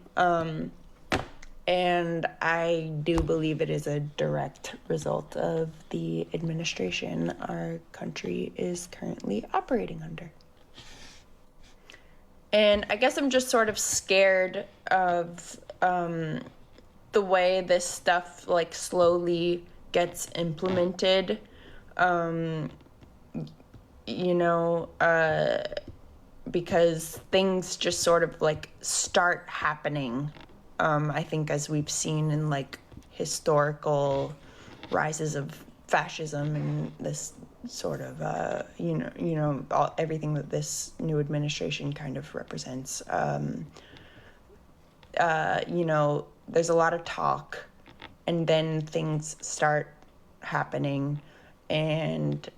And I do believe it is a direct result of the administration our country is currently operating under. And I guess I'm just sort of scared of the way this stuff like slowly gets implemented. Because things just sort of like start happening. I think as we've seen in like historical rises of fascism and this sort of, everything that this new administration kind of represents. There's a lot of talk, and then things start happening, and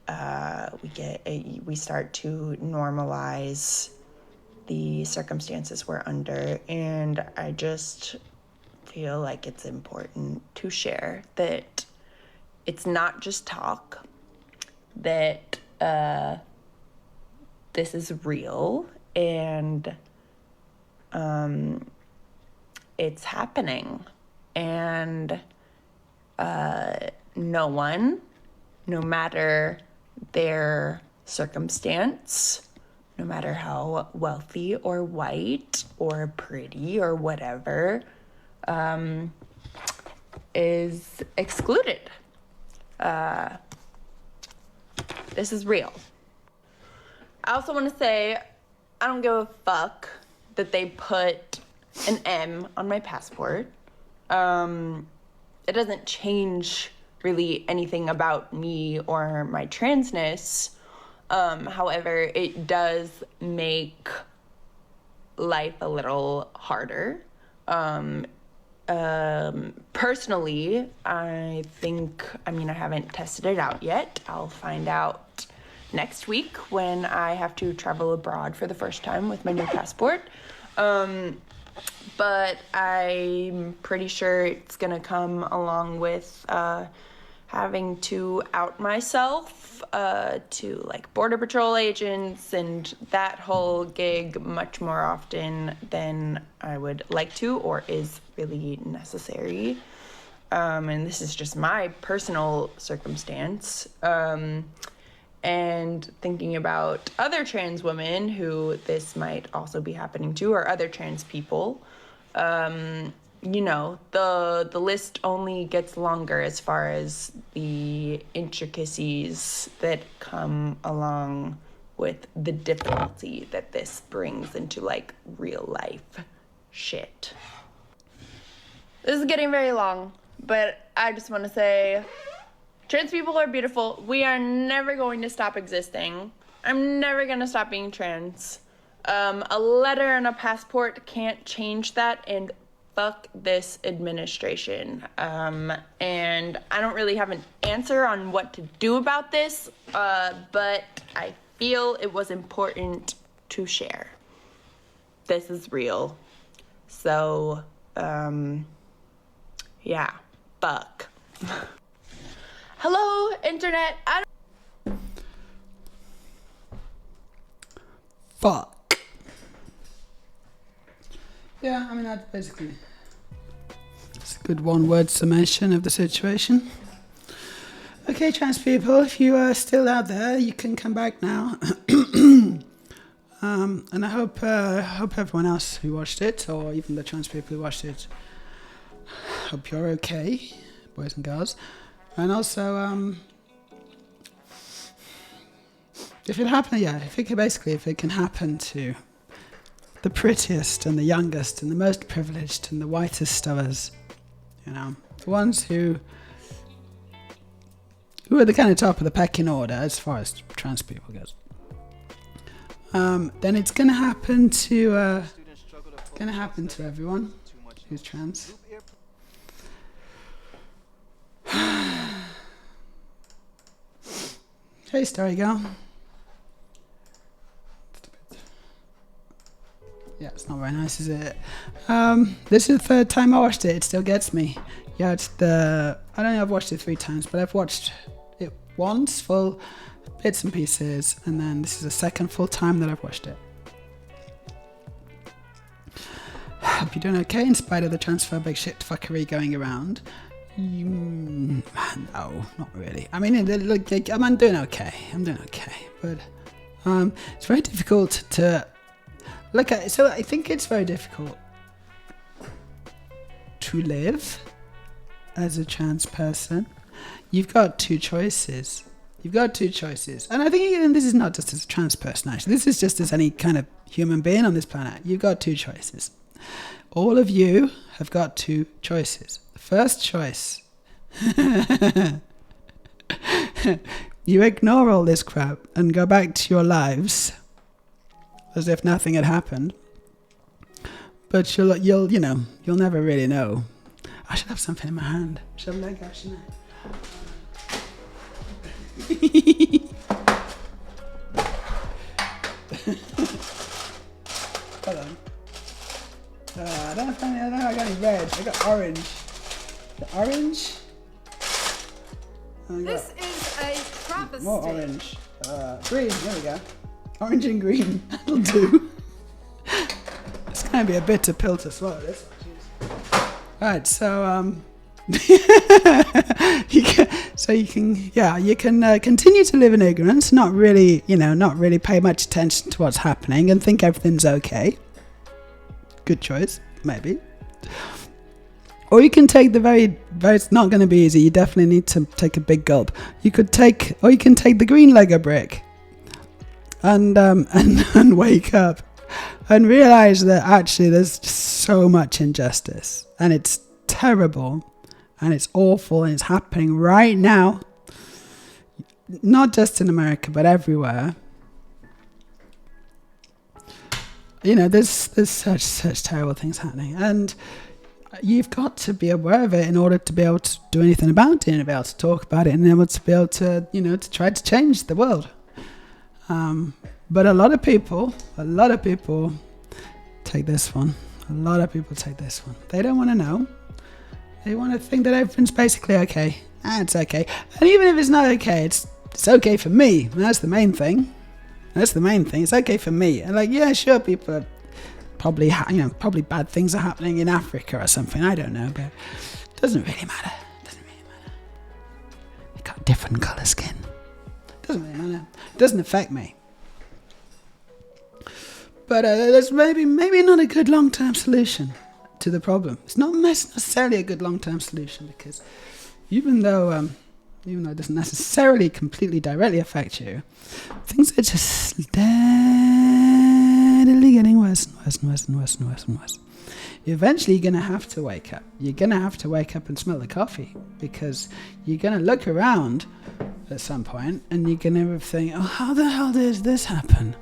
we start to normalize the circumstances we're under, and I just feel like it's important to share that it's not just talk, that this is real, and it's happening, and no one, no matter their circumstance, no matter how wealthy or white or pretty or whatever, is excluded. This is real. I also want to say, I don't give a fuck that they put an M on my passport. It doesn't change really anything about me or my transness. However, it does make life a little harder. Personally, I haven't tested it out yet. I'll find out next week when I have to travel abroad for the first time with my new passport. But I'm pretty sure it's gonna come along with having to out myself to like Border Patrol agents and that whole gig much more often than I would like to or is really necessary. And this is just my personal circumstance. And thinking about other trans women who this might also be happening to, or other trans people, you know, the list only gets longer as far as the intricacies that come along with the difficulty that this brings into like real life shit. This is getting very long, but I just want to say, trans people are beautiful. We are never going to stop existing. I'm never going to stop being trans. A letter and a passport can't change that, and fuck this administration. And I don't really have an answer on what to do about this, but I feel it was important to share. This is real. So, yeah, fuck. Hello, internet. Fuck. Yeah, I mean, that's basically... It's a good one-word summation of the situation. Okay, trans people, if you are still out there, you can come back now. And I hope everyone else who watched it, or even the trans people who watched it, hope you're okay, boys and girls. And also, if it can happen to the prettiest and the youngest and the most privileged and the whitest of us, you know, the ones who are the kind of top of the pecking order as far as trans people goes, then it's gonna happen to everyone who's trans. Hey, Starry Girl. Yeah, it's not very nice, is it? This is the third time I watched it. It still gets me. Yeah, I don't know, I've watched it 3 times, but I've watched it once, full bits and pieces, and then this is the second full time that I've watched it. Hope you're doing okay in spite of the transphobic shit fuckery going around. No, not really. I mean, look, I'm doing okay. But it's very difficult to look at. So I think it's very difficult to live as a trans person. You've got two choices. And I think this is not just as a trans person, actually. This is just as any kind of human being on this planet. You've got two choices. All of you have got two choices. First choice. You ignore all this crap and go back to your lives as if nothing had happened. But you'll never really know. I should have something in my hand. Should I let go, shouldn't I? Hold on. I don't know if I got any red. I got orange. The orange? This is a travesty. More orange. Green, there we go. Orange and green. That'll do. It's going to be a bitter pill to swallow, this. Right, so, you can continue to live in ignorance, not really pay much attention to what's happening and think everything's okay. Good choice, maybe. Or you can take the very, it's not going to be easy. You definitely need to take a big gulp. You can take the green Lego brick and wake up and realize that actually there's just so much injustice and it's terrible and it's awful and it's happening right now, not just in America but everywhere. You know, there's such terrible things happening, and you've got to be aware of it in order to be able to do anything about it, and be able to talk about it, and able to be able to, to try to change the world. But a lot of people take this one. They don't want to know. They want to think that everything's basically okay. It's okay. And even if it's not okay, it's okay for me. That's the main thing. It's okay for me. And like, yeah, sure, people are probably, probably bad things are happening in Africa or something. I don't know, but it doesn't really matter. They got different colour skin. Doesn't really matter. It doesn't affect me. But there's maybe not a good long-term solution to the problem. It's not necessarily a good long-term solution, because even though it doesn't necessarily completely directly affect you, things are just steadily getting worse and worse and worse and worse and worse and worse. Eventually, you're going to have to wake up. You're going to have to wake up and smell the coffee, because you're going to look around at some point and you're going to think, oh, how the hell did this happen?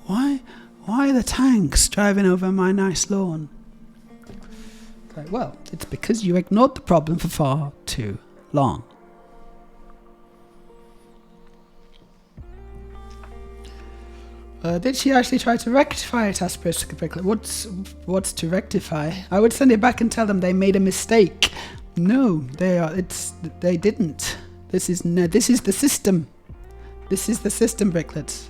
Why are the tanks driving over my nice lawn? Like, well, it's because you ignored the problem for far too long. Did she actually try to rectify it? Asked Bricklet. What's to rectify? I would send it back and tell them they made a mistake. No, they didn't. This is the system. This is the system, Bricklets.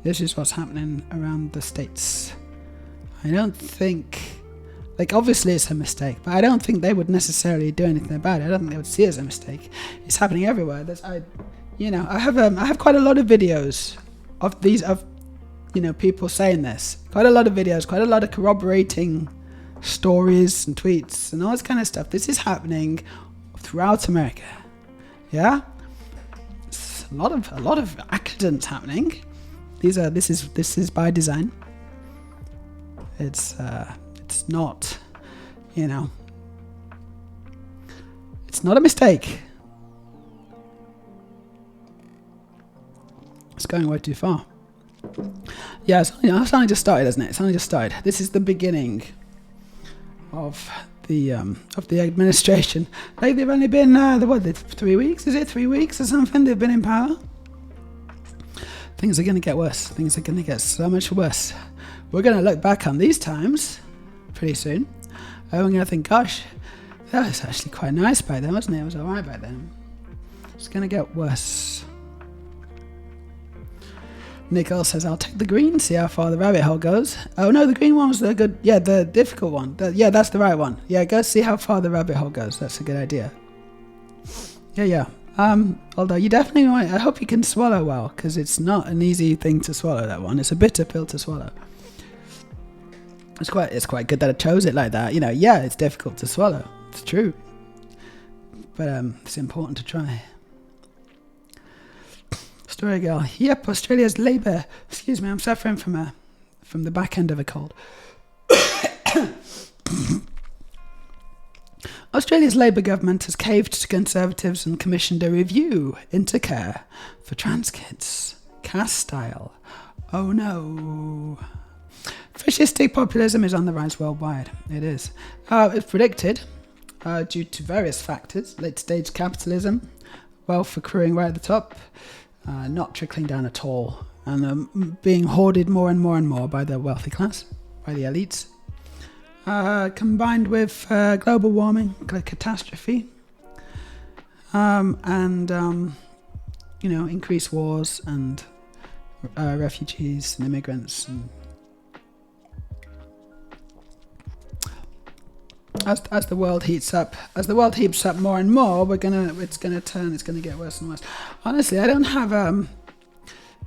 This is what's happening around the States. I don't think, obviously it's a mistake, but I don't think they would necessarily do anything about it. I don't think they would see it as a mistake. It's happening everywhere. I have quite a lot of videos of people saying this. Quite a lot of videos, quite a lot of corroborating stories and tweets and all this kind of stuff. This is happening throughout America. Yeah? It's a lot of accidents happening. This is by design. It's not, it's not a mistake. It's going way too far. Yeah, it's only just started, isn't it? It's only just started. This is the beginning of the administration. They've only been 3 weeks? Is it 3 weeks or something? They've been in power. Things are going to get worse. Things are going to get so much worse. We're going to look back on these times pretty soon. And we're going to think, gosh, that was actually quite nice back then, wasn't it? It was alright back then. It's going to get worse. Nicole says, I'll take the green, see how far the rabbit hole goes. Oh no, the green one was the good, the difficult one. That's the right one. Yeah, go see how far the rabbit hole goes. That's a good idea. Yeah. Although you definitely might, I hope you can swallow well, because it's not an easy thing to swallow, that one. It's a bitter pill to swallow. It's quite good that I chose it like that. It's difficult to swallow. It's true. But it's important to try. Story girl. Yep, Australia's Labour. Excuse me, I'm suffering from the back end of a cold. Australia's Labour government has caved to Conservatives and commissioned a review into care for trans kids. Caste style. Oh no. Fascistic populism is on the rise worldwide. It is. It's predicted, due to various factors. Late-stage capitalism, wealth accruing right at the top, not trickling down at all, and being hoarded more and more and more by the wealthy class, by the elites. Combined with global warming, catastrophe, and increased wars and refugees and immigrants. And as the world heats up more and more, it's gonna get worse and worse. Honestly, I don't have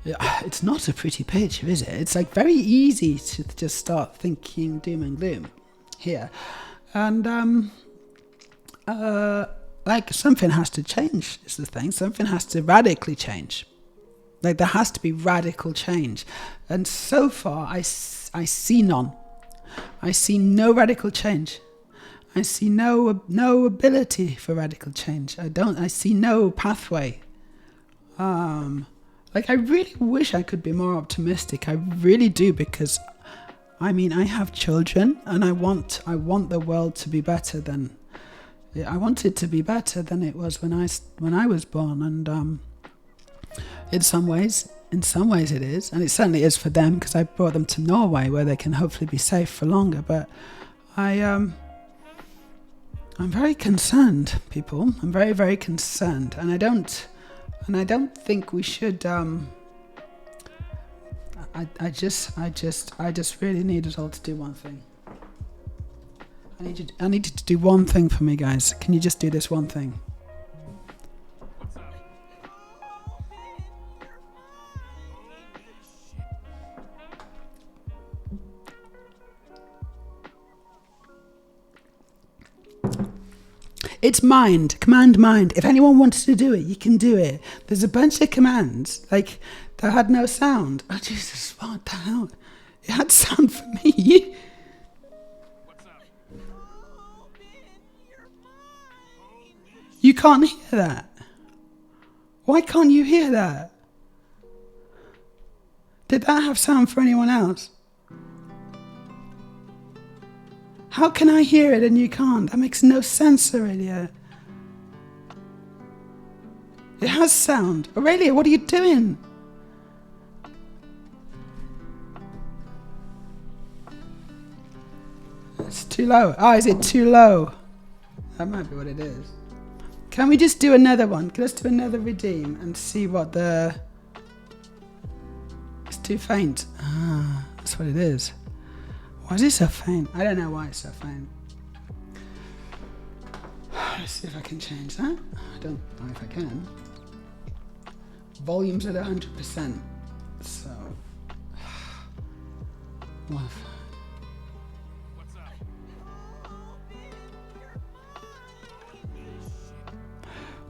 it's not a pretty picture, is it? It's very easy to just start thinking doom and gloom here, and something has to change is the thing. Something has to radically change. There has to be radical change, and so far I see none. I see no radical change. I see no ability for radical change. I see no pathway. I really wish I could be more optimistic. I really do, because I have children, and I want the world to be better than I want it to be better than it was when I was born, and in some ways it is, and it certainly is for them, because I brought them to Norway where they can hopefully be safe for longer. But I'm very concerned, people. I'm very, very concerned, and I don't think we should. I just really need us all to do one thing. I need you to do one thing for me, guys. Can you just do this one thing? It's mind, command mind. If anyone wants to do it, you can do it. There's a bunch of commands, like, that had no sound. Oh, Jesus, what the hell? It had sound for me. You can't hear that. Why can't you hear that? Did that have sound for anyone else? How can I hear it and you can't? That makes no sense, Aurelia. It has sound. Aurelia, what are you doing? It's too low. Oh, is it too low? That might be what it is. Can we just do another one? Let's do another redeem and see what the... It's too faint. Ah, that's what it is. Why is it so faint? I don't know why it's so faint. Let's see if I can change that. I don't know if I can. Volume's at 100%. So... Well,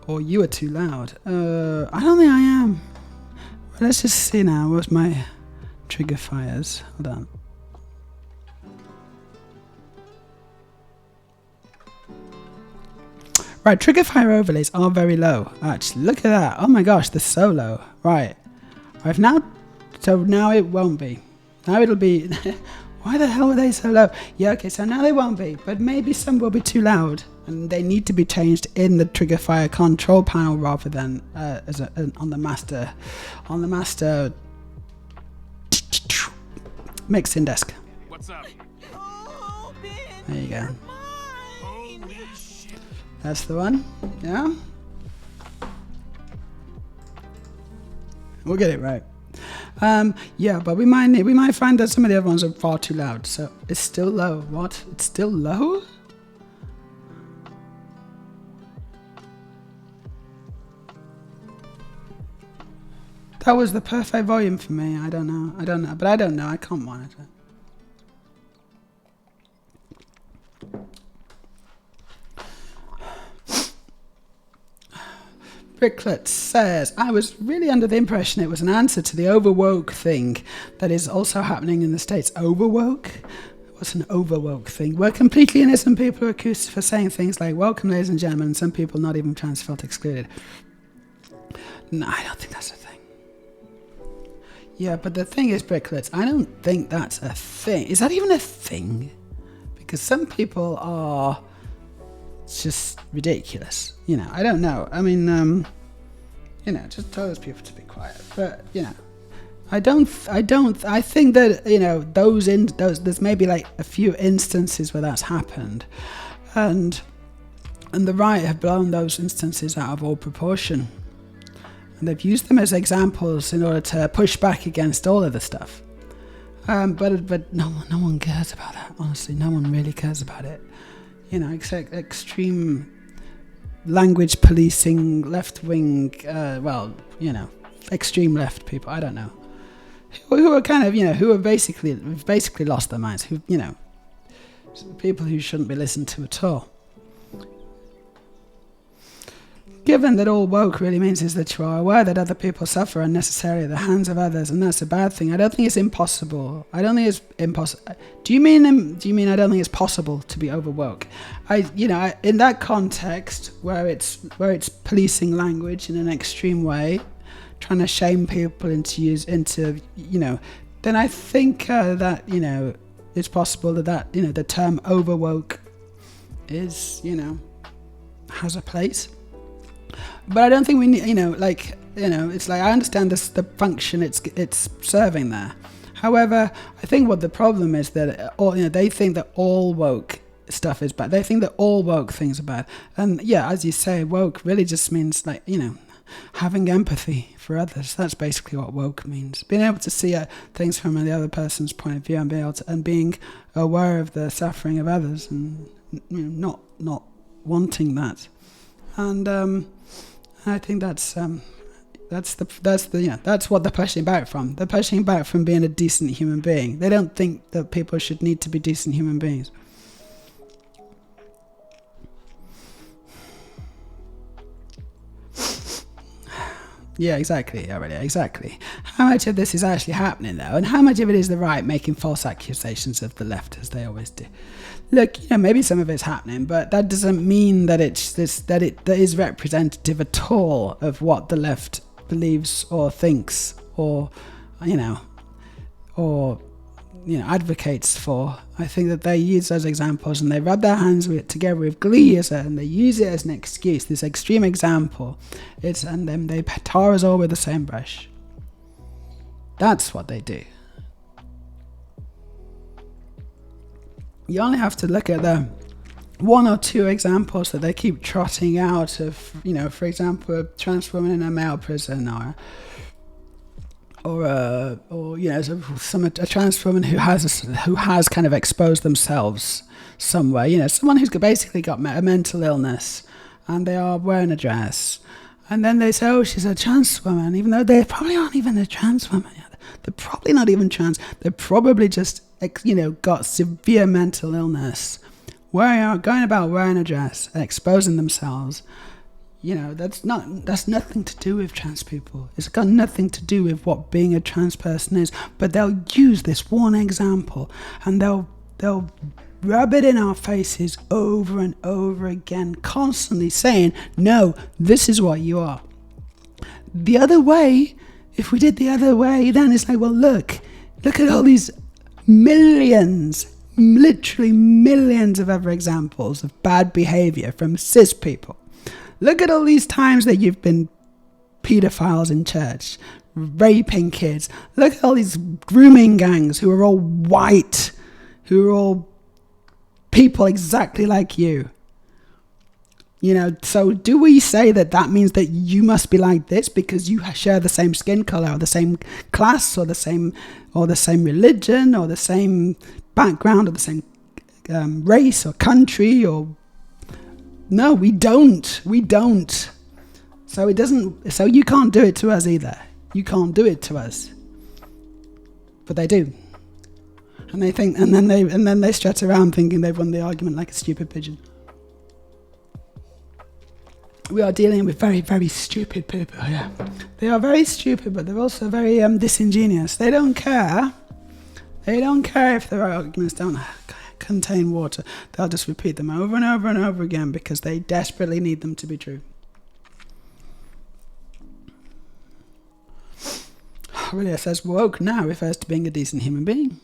or you are too loud. I don't think I am. Well, let's just see now. What's my trigger fires? Hold on. Right, trigger fire overlays are very low. Actually, look at that. Oh my gosh, they're so low. Right. I've now... So now it won't be. Now it'll be... Why the hell are they so low? Yeah, okay, so now they won't be. But maybe some will be too loud. And they need to be changed in the trigger fire control panel rather than on the master mixing desk. What's up? There you go. That's the one. Yeah. We'll get it right. Yeah, but we might find that some of the other ones are far too loud. So it's still low. What? It's still low? That was the perfect volume for me. I don't know. But I don't know. I can't monitor. Bricklets says, I was really under the impression it was an answer to the overwoke thing that is also happening in the States. Overwoke? What's an overwoke thing? Where completely innocent people are accused for saying things like, welcome ladies and gentlemen, and some people not even trans felt excluded. No, I don't think that's a thing. Yeah, but the thing is, Bricklets, I don't think that's a thing. Is that even a thing? Because some people are just ridiculous. You know, I don't know. I mean, you know, just tell those people to be quiet. But, you know, I think that, you know, there's maybe like a few instances where that's happened. And the right have blown those instances out of all proportion. And they've used them as examples in order to push back against all of the stuff. But no one cares about that. Honestly, no one really cares about it. You know, except extreme language policing, left-wing, well, you know, extreme left people. I don't know, who are kind of, you know, who are basically lost their minds. Who, you know, people who shouldn't be listened to at all. Given that all woke really means is that you are aware that other people suffer unnecessarily at the hands of others, and that's a bad thing. I don't think it's impossible. I don't think it's impossible. Do you mean I don't think it's possible to be overwoke? In that context where it's policing language in an extreme way, trying to shame people into you know, then I think that, you know, it's possible that you know, the term overwoke is, you know, has a place. But I don't think we need, you know, like, you know, it's like, I understand the function it's serving there. However, I think what the problem is that all, you know, they think that all woke stuff is bad. They think that all woke things are bad. And yeah, as you say, woke really just means like, having empathy for others. That's basically what woke means. Being able to see things from the other person's point of view and being aware of the suffering of others and not wanting that. And I think that's what they're pushing back from. They're pushing back from being a decent human being. They don't think that people should need to be decent human beings. Yeah, exactly, Aurelia, exactly. How much of this is actually happening, though, and how much of it is the right making false accusations of the left, as they always do? Look, maybe some of it's happening, but that doesn't mean that that is representative at all of what the left believes or thinks or advocates for. I think that they use those examples and they rub their hands together with glee, and they use it as an excuse, this extreme example. And then they tar us all with the same brush. That's what they do. You only have to look at the one or two examples that they keep trotting out of, for example, a trans woman in a male prison, or a trans woman who has kind of exposed themselves somewhere. Someone who's basically got a mental illness, and they are wearing a dress, and then they say, "Oh, she's a trans woman," even though they probably aren't even a trans woman. They're probably not even trans. They're probably just got severe mental illness. Going about wearing a dress and exposing themselves. That's nothing to do with trans people. It's got nothing to do with what being a trans person is. But they'll use this one example and they'll rub it in our faces over and over again, constantly saying, "No, this is what you are." The other way, if we did the other way, then it's like, well, look at all these millions, literally millions of other examples of bad behavior from cis people. Look at all these times that you've been pedophiles in church, raping kids. Look at all these grooming gangs who are all white, who are all people exactly like you. So do we say that means that you must be like this because you share the same skin color or the same class or the same religion or the same background or the same race or country or... No, we don't. So you can't do it to us either. You can't do it to us. But they do. And they think, and then they strut around thinking they've won the argument like a stupid pigeon. We are dealing with very, very stupid people, yeah. They are very stupid, but they're also very disingenuous. They don't care. They don't care if their arguments don't contain water. They'll just repeat them over and over and over again because they desperately need them to be true. Really, says woke now refers to being a decent human being.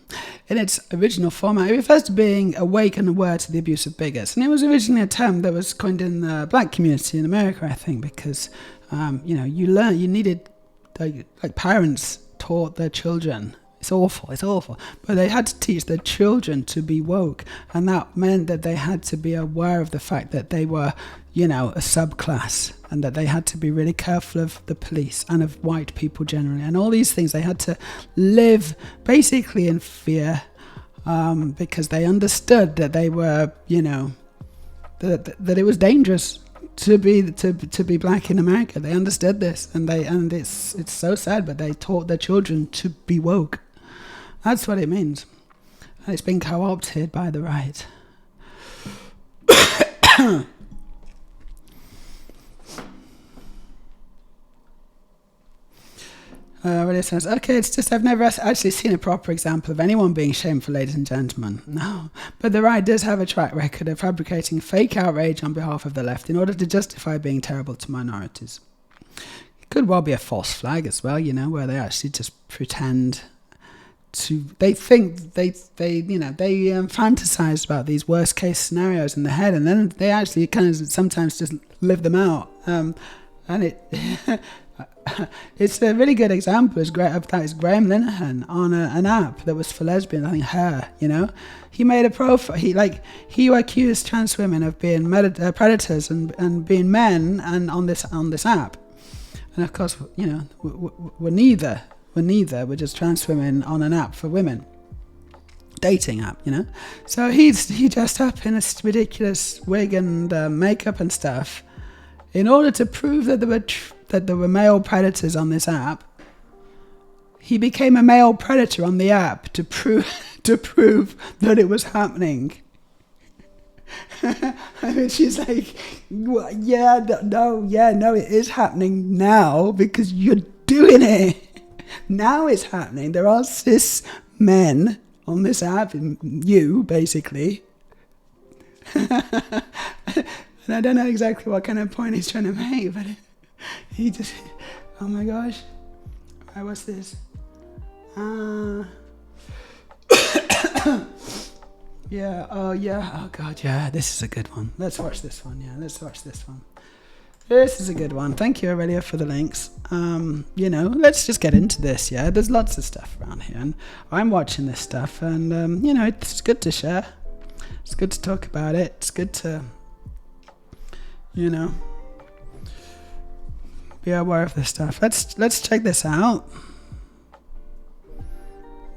In its original format, it refers to being awake and aware to the abuse of bigots. And it was originally a term that was coined in the black community in America, I think, because you needed, like parents taught their children. It's awful. But they had to teach their children to be woke. And that meant that they had to be aware of the fact that they were, a subclass. And that they had to be really careful of the police and of white people generally. And all these things, they had to live basically in fear because they understood that they were, that it was dangerous to be black in America. They understood this, and it's so sad, but they taught their children to be woke. That's what it means, and it's been co-opted by the right. Really says, okay, it's just I've never actually seen a proper example of anyone being shameful, ladies and gentlemen. No, but the right does have a track record of fabricating fake outrage on behalf of the left in order to justify being terrible to minorities. It could well be a false flag as well, where they actually just pretend to. They think they fantasize about these worst case scenarios in their head, and then they actually kind of sometimes just live them out. And it. It's a really good example of that is Graham Linehan on an app that was for lesbians. I think Her, you know, he made a profile. He accused trans women of being predators and being men, and on this app. And of course, you know, we're neither. We're just trans women on an app for women, dating app, you know. So he dressed up in a ridiculous wig and makeup and stuff, in order to prove that there were male predators on this app. He became a male predator on the app to prove that it was happening. I mean, she's like, no, it is happening now because you're doing it. Now it's happening. There are cis men on this app, you basically. And I don't know exactly what kind of point he's trying to make, but he just, oh my gosh. Alright, what's this? Yeah, oh god, yeah, this is a good one. Let's watch this one, This is a good one. Thank you, Aurelia, for the links. You know, let's just get into this, yeah? There's lots of stuff around here, and I'm watching this stuff, and, you know, it's good to share. It's good to talk about it. It's good to, you know, be aware of this stuff. Let's check this out.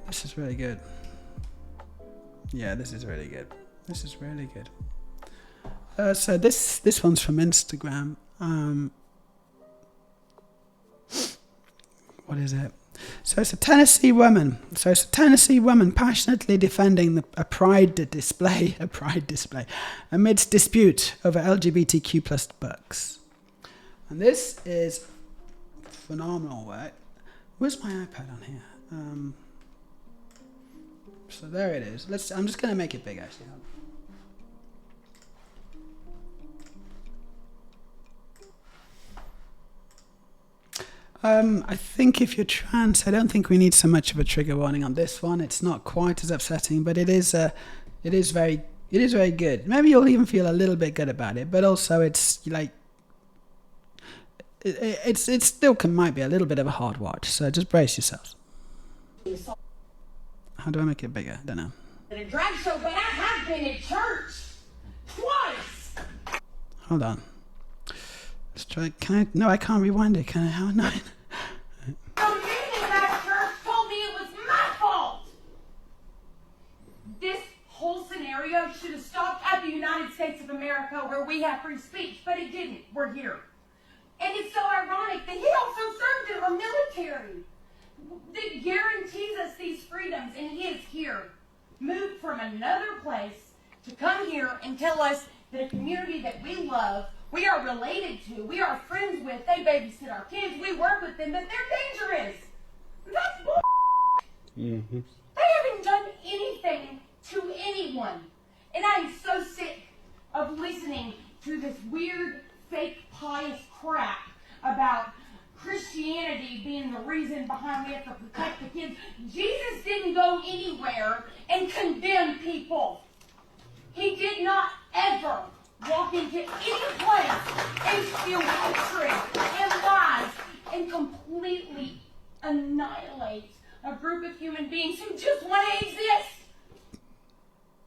This is really good. Yeah, this is really good. So this one's from Instagram. What is it? So it's a Tennessee woman passionately defending a pride display amidst dispute over LGBTQ plus books. And this is phenomenal work. Where's my iPad on here? So there it is. I'm just gonna make it big actually. I think if you're trans, I don't think we need so much of a trigger warning on this one. It's not quite as upsetting, but it is very good. Maybe you'll even feel a little bit good about it, but also it's like it still might be a little bit of a hard watch. So just brace yourselves. How do I make it bigger? I don't know. At a drag show, but I have been at church twice. Hold on. Let's try. Can I? No, I can't rewind it. Can I? How no. The meeting at church told me it was my fault. This whole scenario should have stopped at the United States of America, where we have free speech, but it didn't. We're here. And it's so ironic that he also served in the military that guarantees us these freedoms, and he is here, moved from another place to come here and tell us that a community that we love, we are related to, we are friends with, they babysit our kids, we work with them, but they're dangerous. That's bull. Mm-hmm. They haven't done anything to anyone. And I am so sick of listening to this weird, fake, pious crap about Christianity being the reason behind we have to protect the kids. Jesus didn't go anywhere and condemn people. He did not ever walk into any place and spew hatred and lies and completely annihilate a group of human beings who just want to exist.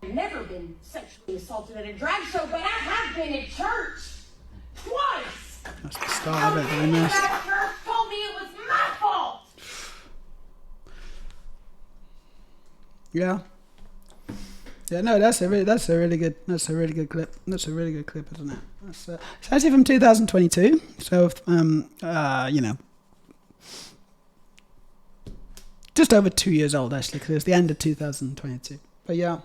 I've never been sexually assaulted at a drag show, but I have been at church twice. That's the start of it, I missed. That church told me it was my fault. Yeah. Yeah, no, that's a really good clip. That's a really good clip, isn't it? It's actually from 2022. So, you know, just over 2 years old actually, because it was the end of 2022. But yeah,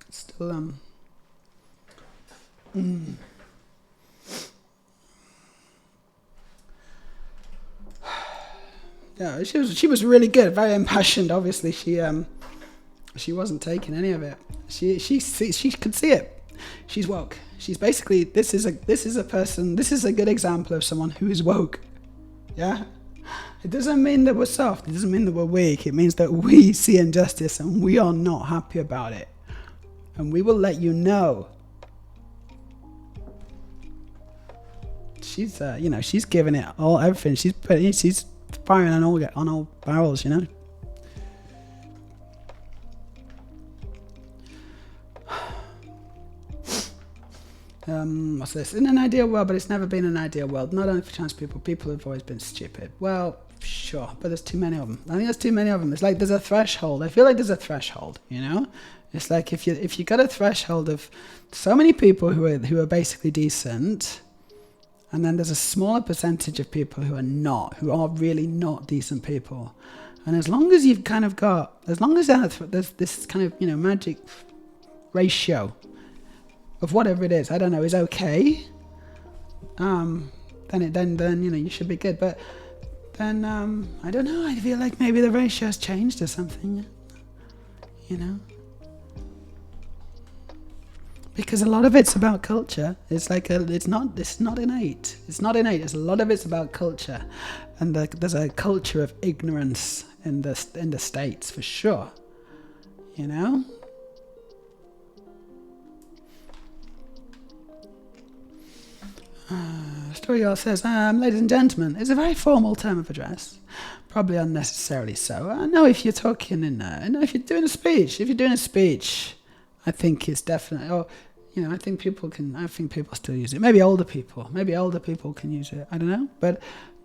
still Yeah, she was really good, very impassioned. Obviously, she wasn't taking any of it. She could see it. She's woke. She's basically this is a good example of someone who is woke. Yeah, it doesn't mean that we're soft. It doesn't mean that we're weak. It means that we see injustice and we are not happy about it, and we will let you know. she's giving it all, everything. She's firing on all barrels, you know. What's this? In an ideal world, but it's never been an ideal world. Not only for trans people have always been stupid. Well, sure, but there's too many of them. I think there's too many of them. It's like there's a threshold. I feel like there's a threshold, you know? It's like if you got a threshold of so many people who are basically decent, and then there's a smaller percentage of people who are really not decent people. And as long as you've kind of got, as long as there's this kind of, you know, magic ratio of whatever it is, I don't know, is okay, then you know, you should be good. But then I don't know, I feel like maybe the ratio's changed or something, you know, because a lot of it's about culture. It's like it's not innate. It's not innate. It's a lot of it's about culture, and there's a culture of ignorance in the States for sure, you know. Story Girl says, ladies and gentlemen, is a very formal term of address. Probably unnecessarily so. I know if you're talking if you're doing a speech, I think it's definitely, I think people still use it. Maybe older people can use it. I don't know. But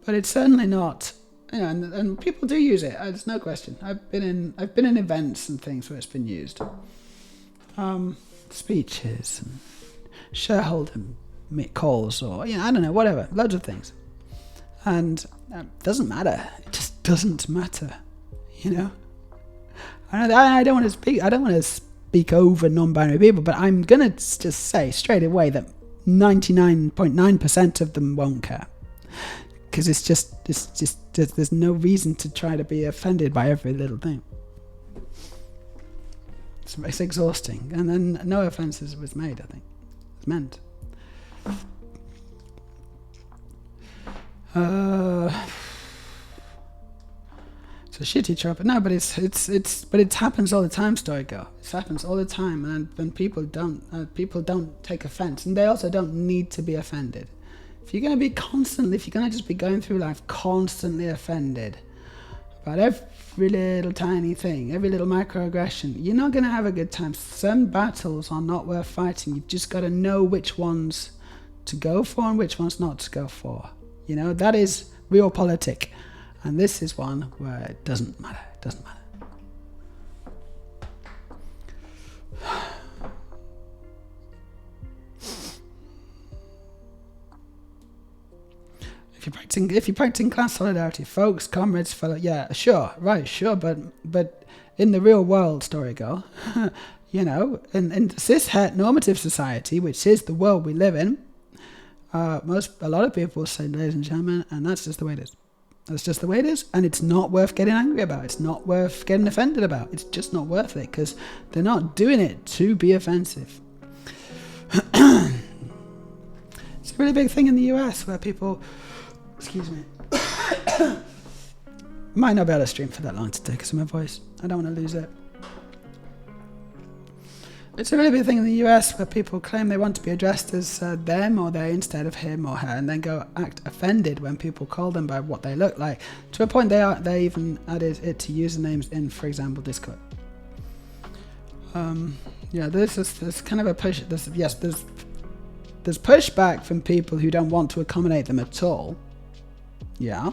it's certainly not, and people do use it. There's no question. I've been in events and things where it's been used. Speeches and shareholder calls, or I don't know, whatever, loads of things, and doesn't matter. It just doesn't matter, you know. I don't want to speak over non-binary people, but I'm gonna just say straight away that 99.9% of them won't care, because it's just there's no reason to try to be offended by every little thing. It's exhausting, and then no offences was made. I think it's meant. It's a shitty trope. No, but it happens all the time, Story Girl. It happens all the time, and people don't take offense, and they also don't need to be offended. If you're going to just be going through life constantly offended about every little tiny thing, every little microaggression, you're not going to have a good time. Some battles are not worth fighting. You've just got to know which ones to go for and which ones not to go for. You know, that is realpolitik. And this is one where it doesn't matter. It doesn't matter. If you're practicing class solidarity, folks, comrades, fellow, yeah, sure, but in the real world, Story Girl, in the cis-het normative society, which is the world we live in, a lot of people say, ladies and gentlemen, and that's just the way it is. That's just the way it is, and it's not worth getting angry about. It's not worth getting offended about. It's just not worth it, because they're not doing it to be offensive. It's a really big thing in the US where people, excuse me, might not be able to stream for that long today because of my voice. I don't want to lose it. It's a really big thing in the US where people claim they want to be addressed as them or they instead of him or her, and then go act offended when people call them by what they look like. To a point they even added it to usernames in, for example, Discord. There's kind of a push. There's pushback from people who don't want to accommodate them at all. Yeah,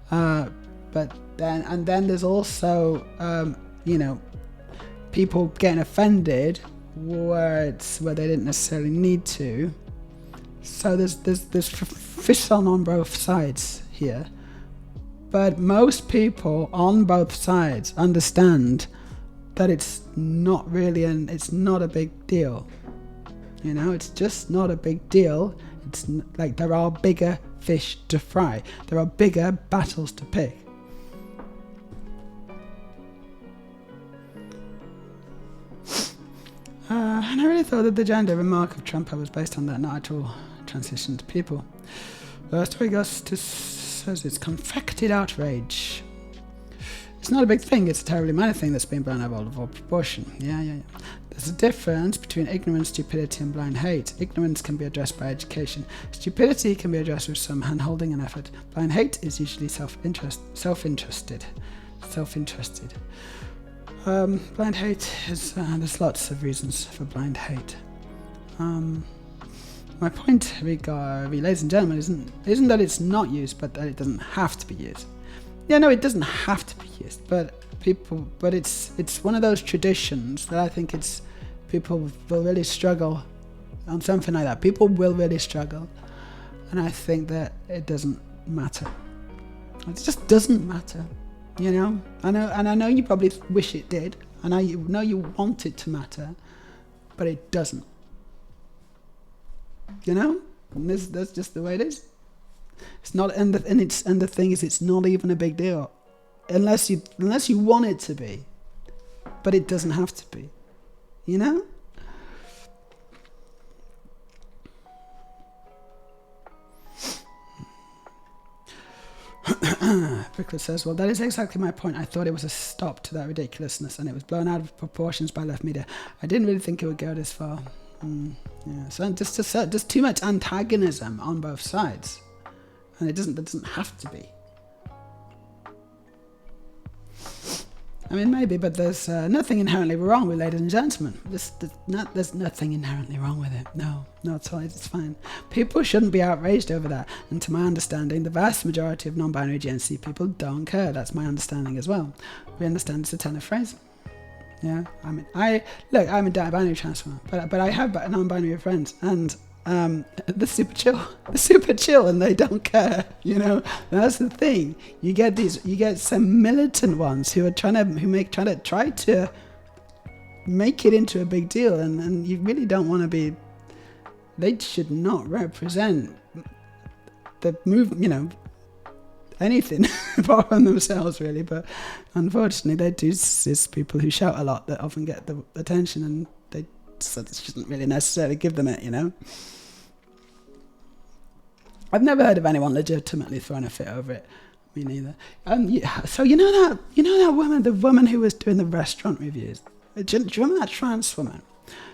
but then there's also people getting offended where they didn't necessarily need to. So there's fish on both sides here, but most people on both sides understand that it's not a big deal. It's just not a big deal. It's like there are bigger fish to fry. There are bigger battles to pick. And I really thought that the gender remark of Trump was based on that natural transition to people. Story goes to says it's confected outrage. It's not a big thing, it's a terribly minor thing that's been blown out of all proportion. Yeah. There's a difference between ignorance, stupidity, and blind hate. Ignorance can be addressed by education. Stupidity can be addressed with some hand-holding and effort. Blind hate is usually self-interested. Blind hate is, there's lots of reasons for blind hate. My point, ladies and gentlemen, isn't that it's not used, but that it doesn't have to be used. Yeah, no, it doesn't have to be used, but it's one of those traditions that I think people will really struggle on something like that. People will really struggle, and I think that it doesn't matter. It just doesn't matter, you know. I know you probably wish it did, and I know you want it to matter, but it doesn't. You know, and that's just the way it is. It's not, and the thing is, it's not even a big deal, unless you want it to be, but it doesn't have to be. You know. Bricklets says, well, that is exactly my point. I thought it was a stop to that ridiculousness, and it was blown out of proportions by left media. I didn't really think it would go this far. Yeah, so just too much antagonism on both sides, and that doesn't have to be. I mean, maybe, but there's nothing inherently wrong with ladies and gentlemen. There's nothing inherently wrong with it. No, at all. It's fine. People shouldn't be outraged over that. And to my understanding, the vast majority of non-binary Gen Z people don't care. That's my understanding as well. We understand it's a turn of phrase. Yeah, I mean, I'm a binary transformer, but I have non-binary friends, and they're super chill, and they don't care. You know, that's the thing. You get some militant ones who are trying to make it into a big deal, and you really don't want to be. They should not represent the move. You know, anything apart from themselves, really. But unfortunately, they do. It's people who shout a lot that often get the attention, and they shouldn't really necessarily give them it. You know. I've never heard of anyone legitimately throwing a fit over it. Me neither. Yeah, so you know that woman, the woman who was doing the restaurant reviews. Do you remember that trans woman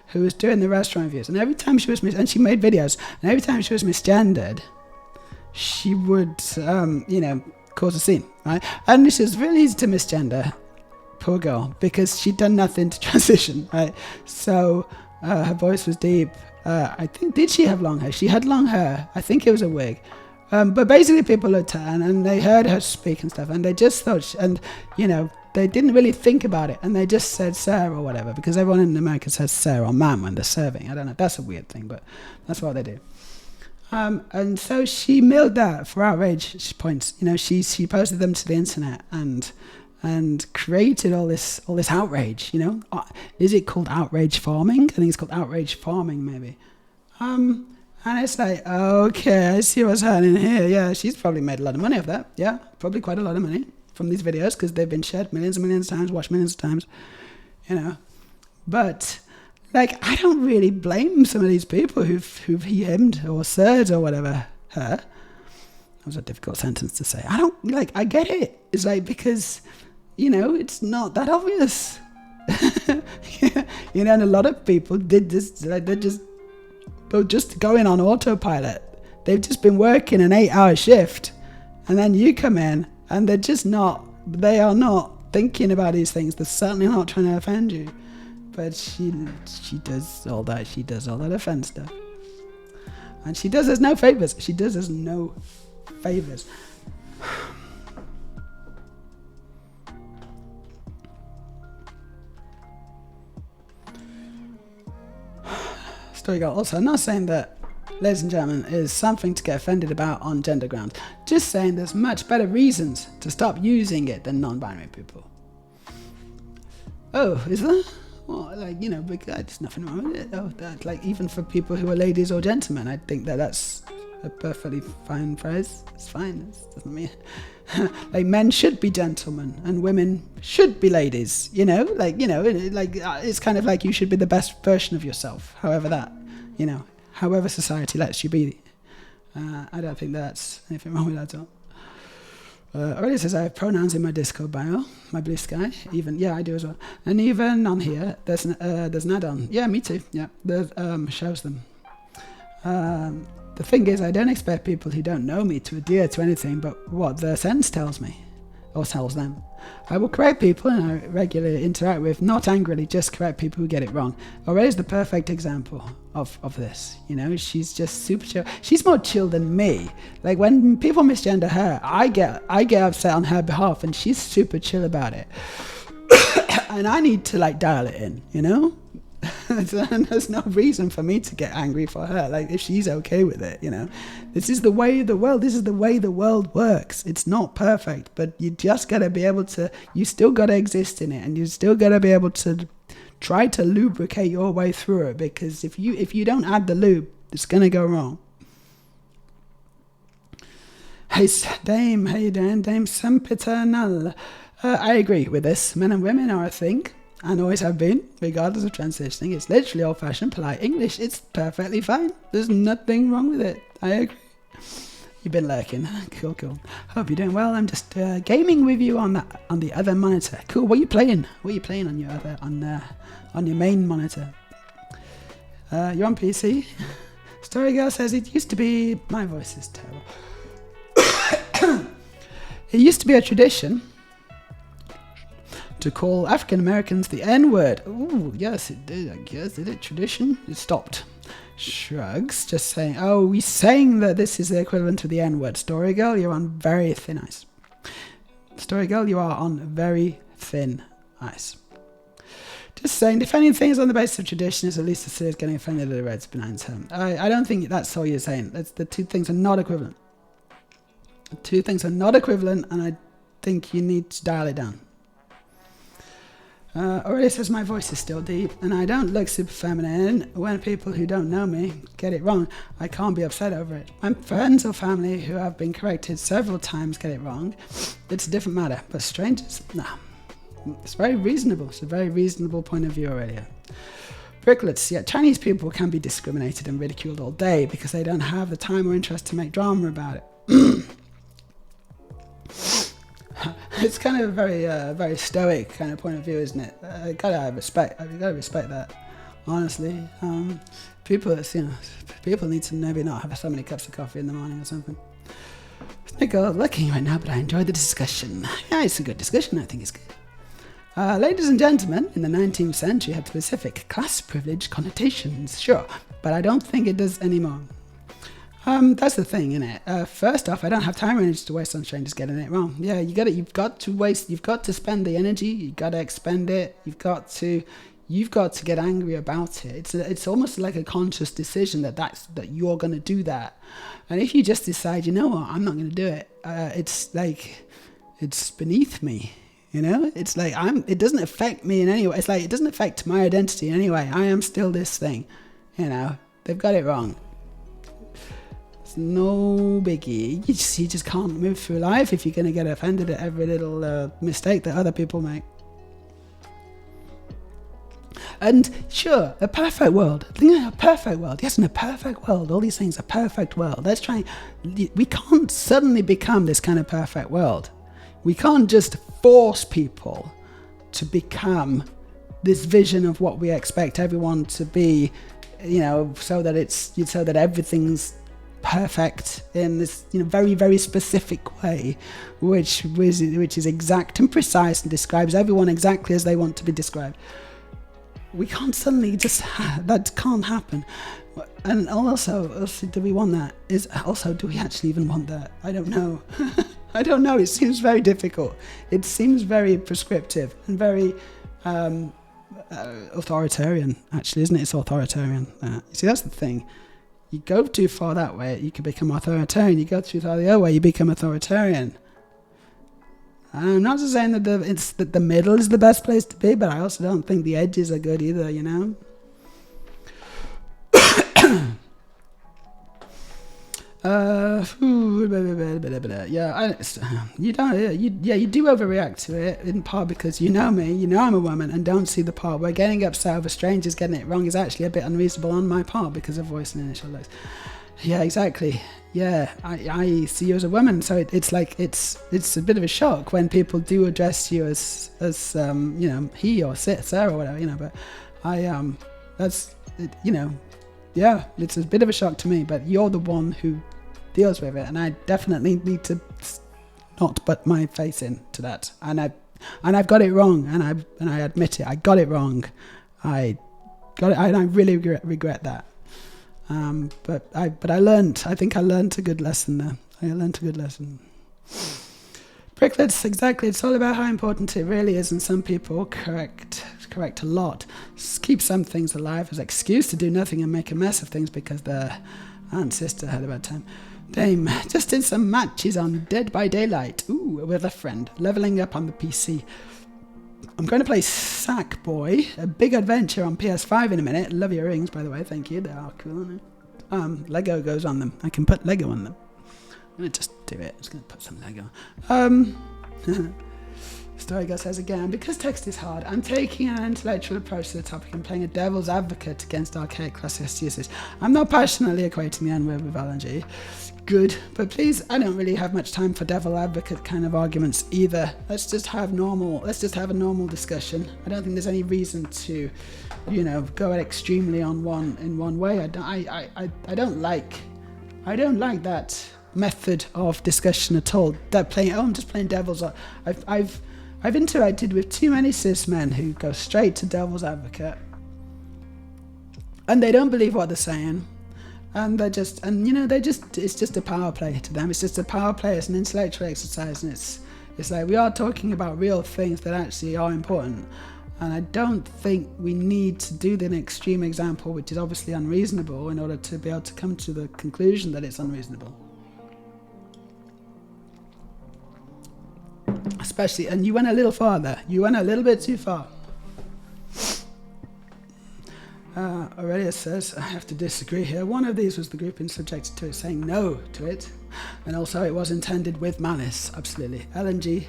who was doing the restaurant reviews? And every time she was and she made videos, and every time she was misgendered, she would, cause a scene, right? And this is really easy to misgender, poor girl, because she'd done nothing to transition, right? So her voice was deep. I think, did she have long hair? She had long hair. I think it was a wig. But basically people looked at her and they heard her speak and stuff, and they just thought, they didn't really think about it, and they just said sir or whatever, because everyone in America says sir or ma'am when they're serving. I don't know, that's a weird thing, but that's what they do. And so she milled that for outrage points. You know, she posted them to the internet and created all this outrage, you know. Is it called outrage farming? I think it's called outrage farming, maybe. And it's like, okay, I see what's happening here. Yeah, she's probably made a lot of money off that. Yeah, probably quite a lot of money from these videos, because they've been shared millions and millions of times, watched millions of times, you know. But I don't really blame some of these people who've hemmed or said or whatever her. That was a difficult sentence to say. I get it. It's because, it's not that obvious. And a lot of people did this, they're just going on autopilot. They've just been working an 8-hour shift, and then you come in and they are not thinking about these things. They're certainly not trying to offend you. But she does all that. She does all that offend stuff. And she does us no favors. She does us no favors. Story girl. Also, I'm not saying that, ladies and gentlemen, is something to get offended about on gender grounds. Just saying there's much better reasons to stop using it than non-binary people. Oh, is there? Well, there's nothing wrong with it. Oh, that, even for people who are ladies or gentlemen, I think that's a perfectly fine phrase. It's fine. It doesn't mean men should be gentlemen and women should be ladies. It's kind of like you should be the best version of yourself. However society lets you be. I don't think that's anything wrong with that at all. Already says I have pronouns in my Discord bio, my blue sky. Even I do as well. And even on here, there's an add-on. Yeah, me too. Yeah, that shows them. The thing is, I don't expect people who don't know me to adhere to anything but what their sense tells me, or tells them. I will correct people and I regularly interact with, not angrily, just correct people who get it wrong. Aurelia the perfect example of this. You know, she's just super chill. She's more chill than me. Like when people misgender her, I get upset on her behalf, and she's super chill about it. And I need to like dial it in, you know? There's no reason for me to get angry for her. Like if she's okay with it, you know, this is the way the world works. It's not perfect, but you just gotta be able to. You still gotta exist in it, and you still gotta be able to try to lubricate your way through it. Because if you don't add the lube, it's gonna go wrong. Hey Dame Sempiternal. I agree with this. Men and women are a thing. And always have been, regardless of transitioning. It's literally old-fashioned, polite English. It's perfectly fine. There's nothing wrong with it. I agree. You've been lurking. Cool. Hope you're doing well. I'm just gaming with you on the other monitor. Cool. What are you playing? What are you playing on your on your main monitor? You're on PC. Story Girl says it used to be. My voice is terrible. It used to be a tradition to call African Americans the N-word. Ooh, yes, it did, I guess. Is it tradition? It stopped. Shrugs, just saying, oh, we're saying that this is the equivalent to the N-word. Story Girl, you're on very thin ice. Story Girl, you are on very thin ice. Just saying, defending things on the basis of tradition is at least as serious as getting offended at a red's benign term. I don't think that's all you're saying. The two things are not equivalent. The two things are not equivalent, and I think you need to dial it down. Aurelia says my voice is still deep and I don't look super feminine. When people who don't know me get it wrong, I can't be upset over it. When friends or family who have been corrected several times get it wrong, it's a different matter. But strangers, nah. It's very reasonable. It's a very reasonable point of view, Aurelia. Bricklets, yeah, Chinese people can be discriminated and ridiculed all day because they don't have the time or interest to make drama about it. It's kind of a very stoic kind of point of view, isn't it? I gotta respect that. Honestly, people need to maybe not have so many cups of coffee in the morning or something. It's not good looking right now, but I enjoyed the discussion. Yeah, it's a good discussion. I think it's good. Ladies and gentlemen, in the 19th century had specific class privilege connotations, sure, but I don't think it does anymore. That's the thing, innit? First off, I don't have time or energy to waste on strangers getting it wrong. Yeah, you've got to spend the energy, you've got to expend it, you've got to get angry about it. It's almost like a conscious decision that you're going to do that. And if you just decide, you know what, I'm not going to do it, it's like, it's beneath me, you know? It's like, it doesn't affect me in any way. It's like, it doesn't affect my identity in any way. I am still this thing, you know? They've got it wrong. No biggie. You just can't move through life if you're going to get offended at every little mistake that other people make. And sure, a perfect world. A perfect world. Yes, in a perfect world, all these things, a perfect world. Let's try. We can't suddenly become this kind of perfect world. We can't just force people to become this vision of what we expect everyone to be, you know, so that everything's perfect in this, you know, very, very specific way, which is exact and precise and describes everyone exactly as they want to be described. We can't suddenly just that can't happen. And also, do we want that? Do we actually even want that? I don't know. I don't know. It seems very difficult. It seems very prescriptive and very authoritarian. Actually, isn't it? It's authoritarian. You see, that's the thing. You go too far that way, you can become authoritarian. You go too far the other way, you become authoritarian. I'm not just saying that the middle is the best place to be, but I also don't think the edges are good either, you know? You do overreact to it, in part because you know me, you know I'm a woman, and don't see the part where getting upset over strangers getting it wrong is actually a bit unreasonable on my part because of voice and initial looks. Yeah, exactly. Yeah, I see you as a woman, so it's like it's a bit of a shock when people do address you as you know, he or sir or whatever, you know. But that's you know, yeah, it's a bit of a shock to me. But you're the one who deals with it, and I definitely need to not put my face into that. And I've got it wrong, and I admit it. I got it wrong. I got it, and I really regret that. But I learned. I think I learned a good lesson there. I learned a good lesson. Bricklets, exactly. It's all about how important it really is, and some people correct a lot. Keep some things alive as excuse to do nothing and make a mess of things because their aunt sister had a bad time. Dame just did some matches on Dead by Daylight. Ooh, with a friend, leveling up on the PC. I'm going to play Sackboy, a big adventure on PS5 in a minute. Love your rings, by the way. Thank you. They are cool. Lego goes on them. I can put Lego on them. I'm going to just do it. I'm just going to put some Lego. Story Girl says again, because text is hard, I'm taking an intellectual approach to the topic and playing a devil's advocate against archaic classist uses. I'm not passionately equating the N-word with LNG. Good, but please, I don't really have much time for devil advocate kind of arguments either. Let's just have a normal discussion. I don't think there's any reason to, you know, go extremely in one way. I don't like that method of discussion at all. I'm just playing devil's. I've interacted with too many cis men who go straight to devil's advocate, and they don't believe what they're saying. And it's just a power play to them. It's just a power play. It's an intellectual exercise, and it's like we are talking about real things that actually are important. And I don't think we need to do the extreme example, which is obviously unreasonable, in order to be able to come to the conclusion that it's unreasonable. Especially, and you went a little farther. You went a little bit too far. Aurelia says, I have to disagree here. One of these was the grouping subjected to it saying no to it. And also it was intended with malice. Absolutely. LNG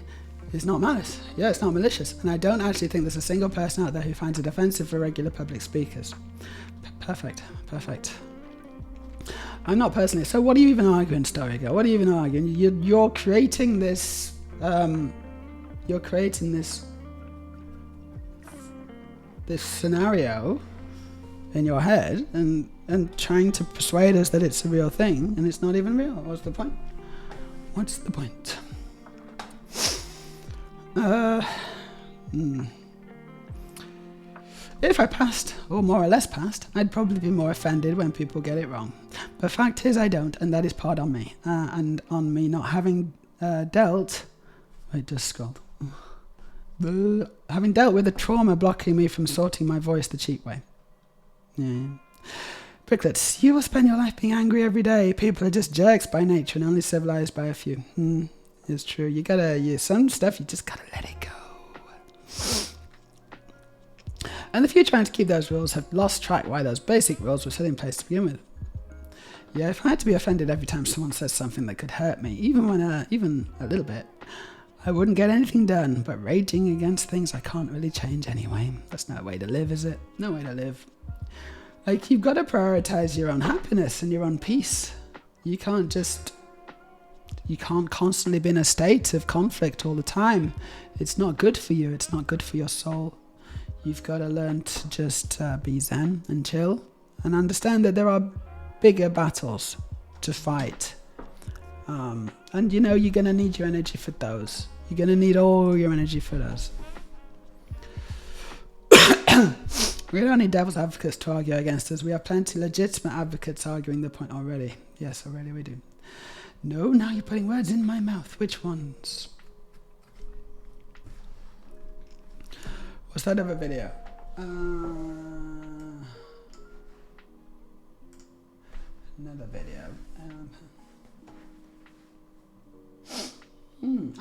is not malice. Yeah, it's not malicious. And I don't actually think there's a single person out there who finds it offensive for regular public speakers. Perfect. I'm not personally. So what are you even arguing, Story Girl? What are you even arguing? You're creating this... this scenario in your head and trying to persuade us that it's a real thing, and it's not even real. What's the point? If I passed, or more or less passed, I'd probably be more offended when people get it wrong. But fact is I don't, and that is part on me. And on me not having dealt... Wait, just scrolled. Having dealt with the trauma blocking me from sorting my voice the cheap way. Yeah. Bricklets, you will spend your life being angry every day. People are just jerks by nature and only civilized by a few. It's true. Some stuff you just gotta let it go. And if you're trying to keep those rules, have lost track why those basic rules were set in place to begin with. Yeah, if I had to be offended every time someone says something that could hurt me, even a little bit, I wouldn't get anything done. But raging against things I can't really change anyway. That's no way to live, is it? No way to live. Like, you've got to prioritize your own happiness and your own peace. You can't constantly be in a state of conflict all the time. It's not good for you. It's not good for your soul. You've got to learn to just be zen and chill and understand that there are bigger battles to fight. And you know, you're going to need your energy for those. You're going to need all your energy for those. We don't need devil's advocates to argue against us. We have plenty legitimate advocates arguing the point already. Yes, already we do. No, now you're putting words in my mouth. Which ones? What's that other video? Another video. I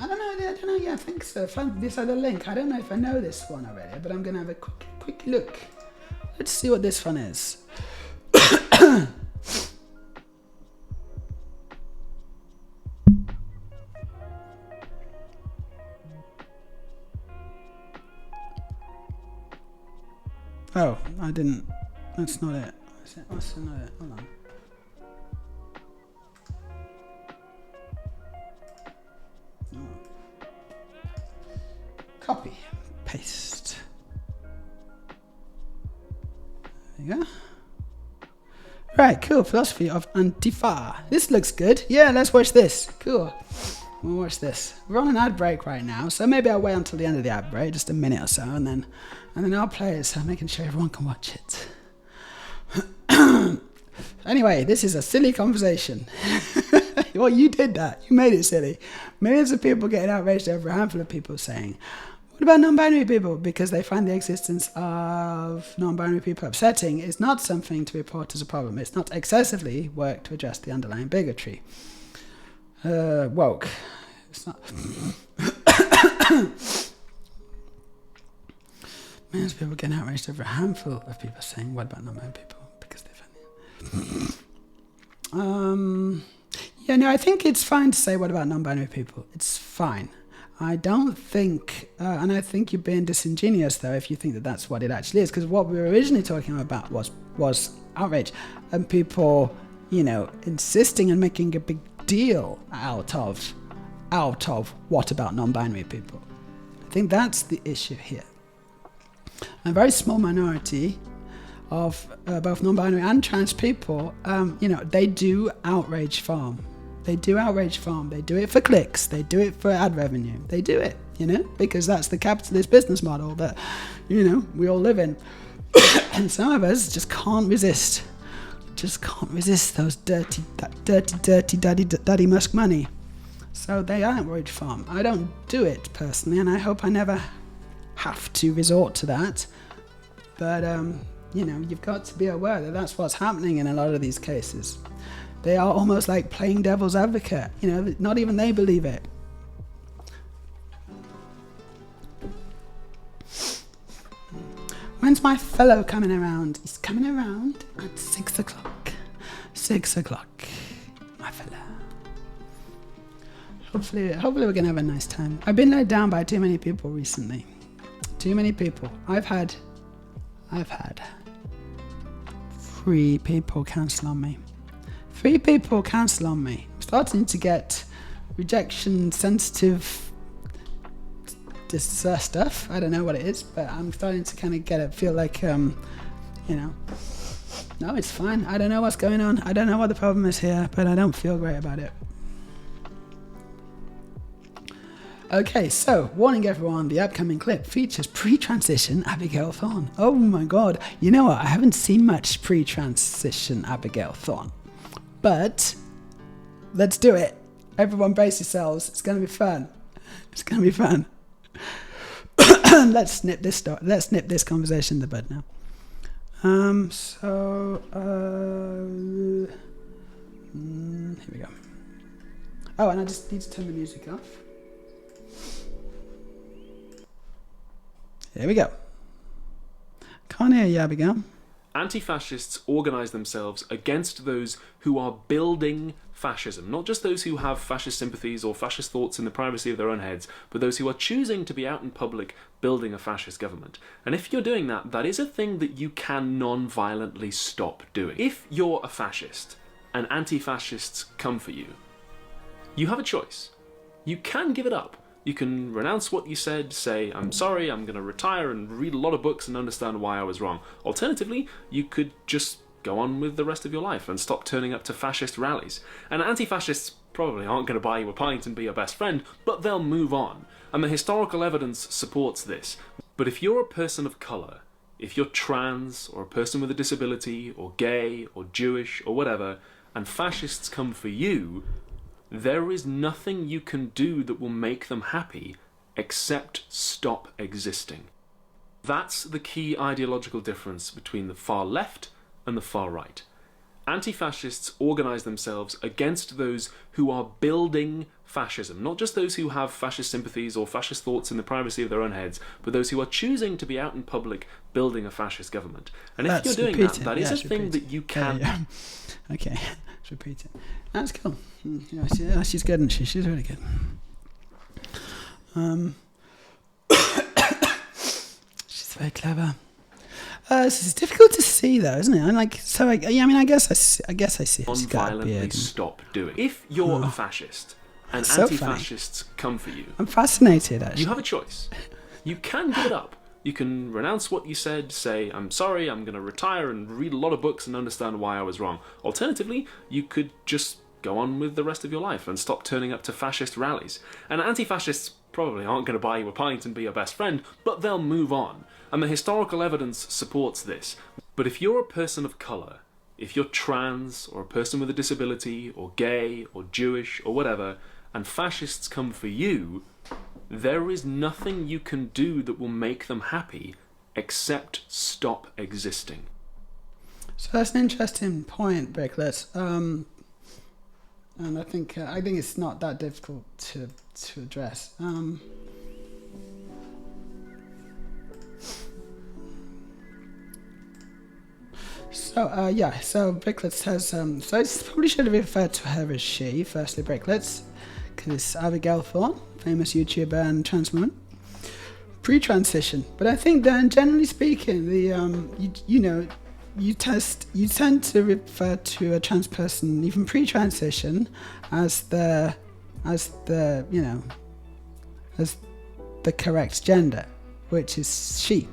don't know. Yeah, I think so. I found this other link. I don't know if I know this one already, but I'm going to have a quick look. Let's see what this one is. Oh, I didn't. That's not it. That's not it. Hold on. Right, cool. Philosophy of Antifa. This looks good. Yeah, let's watch this. Cool. We'll watch this. We're on an ad break right now, so maybe I'll wait until the end of the ad break, just a minute or so, and then I'll play it, so I'm making sure everyone can watch it. Anyway, this is a silly conversation. Well, you did that. You made it silly. Millions of people getting outraged over a handful of people saying, what about non-binary people? Because they find the existence of non-binary people upsetting is not something to report as a problem. It's not excessively work to address the underlying bigotry. Woke. It's not. Millions of people getting outraged over a handful of people saying, what about non-binary people? Because they find yeah, no, I think it's fine to say, what about non-binary people? It's fine. I don't think, and I think you're being disingenuous though if you think that that's what it actually is, because what we were originally talking about was outrage and people, insisting and making a big deal out of what about non-binary people. I think that's the issue here. A very small minority of both non-binary and trans people, they do outrage farm. They do outrage farm. They do it for clicks. They do it for ad revenue. They do it, because that's the capitalist business model that, we all live in. And some of us just can't resist. Just can't resist those dirty daddy Musk money. So they outrage farm. I don't do it personally, and I hope I never have to resort to that. But, you've got to be aware that that's what's happening in a lot of these cases. They are almost like playing devil's advocate. Not even they believe it. When's my fellow coming around? He's coming around at 6 o'clock. 6 o'clock, my fellow. Hopefully we're going to have a nice time. I've been let down by too many people recently. Too many people. I've had 3 people cancel on me. 3 people cancel on me. I'm starting to get rejection sensitive stuff. I don't know what it is, but I'm starting to kind of feel like, no, it's fine. I don't know what's going on. I don't know what the problem is here, but I don't feel great about it. Okay, so, warning everyone, the upcoming clip features pre-transition Abigail Thorne. Oh my god. You know what? I haven't seen much pre-transition Abigail Thorne. But, let's do it. Everyone brace yourselves. It's going to be fun. It's going to be fun. Let's snip this conversation in the bud now. Here we go. Oh, and I just need to turn the music off. Here we go. Can't hear you, Abigail. Anti-fascists organise themselves against those who are building fascism, not just those who have fascist sympathies or fascist thoughts in the privacy of their own heads, but those who are choosing to be out in public building a fascist government. And if you're doing that, that is a thing that you can non-violently stop doing. If you're a fascist and anti-fascists come for you, you have a choice. You can give it up. You can renounce what you said, say, I'm sorry, I'm going to retire and read a lot of books and understand why I was wrong. Alternatively, you could just go on with the rest of your life and stop turning up to fascist rallies. And anti-fascists probably aren't going to buy you a pint and be your best friend, but they'll move on. And the historical evidence supports this. But if you're a person of colour, if you're trans, or a person with a disability, or gay, or Jewish, or whatever, and fascists come for you, there is nothing you can do that will make them happy except stop existing. That's the key ideological difference between the far left and the far right. Anti-fascists organise themselves against those who are building fascism, not just those who have fascist sympathies or fascist thoughts in the privacy of their own heads, but those who are choosing to be out in public building a fascist government. And if you're doing that, that is a thing that you can... Yeah. Okay, let's repeat it. That's cool. Yeah, she's good, isn't she? She's really good. She's very clever. This is difficult to see, though, isn't it? I'm like, so. I guess I see. She's got a beard. Stop doing. If you're a fascist and so anti-fascists come for you, I'm fascinated. Actually, you have a choice. You can give it up. You can renounce what you said, say, I'm sorry, I'm going to retire and read a lot of books and understand why I was wrong. Alternatively, you could just go on with the rest of your life and stop turning up to fascist rallies. And anti-fascists probably aren't going to buy you a pint and be your best friend, but they'll move on. And the historical evidence supports this. But if you're a person of colour, if you're trans, or a person with a disability, or gay, or Jewish, or whatever, and fascists come for you, there is nothing you can do that will make them happy except stop existing. So that's an interesting point, Bricklets. And I think it's not that difficult to address. So Bricklets says, so it probably should have referred to her as she, firstly, Bricklets, because it's Abigail Thorne, famous YouTuber and trans woman, pre-transition. But I think then, generally speaking, you tend to refer to a trans person, even pre-transition, as the correct gender, which is she,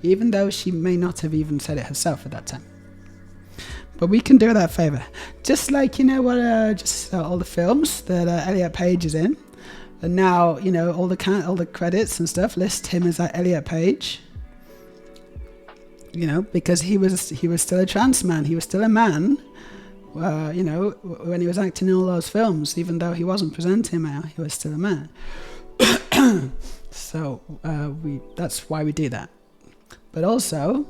even though she may not have even said it herself at that time. But we can do that favour, just like all the films that Elliot Page is in, and now all the credits and stuff list him as Elliot Page. Because he was still a trans man, he was still a man. When he was acting in all those films, even though he wasn't presenting male, he was still a man. So that's why we do that. But also,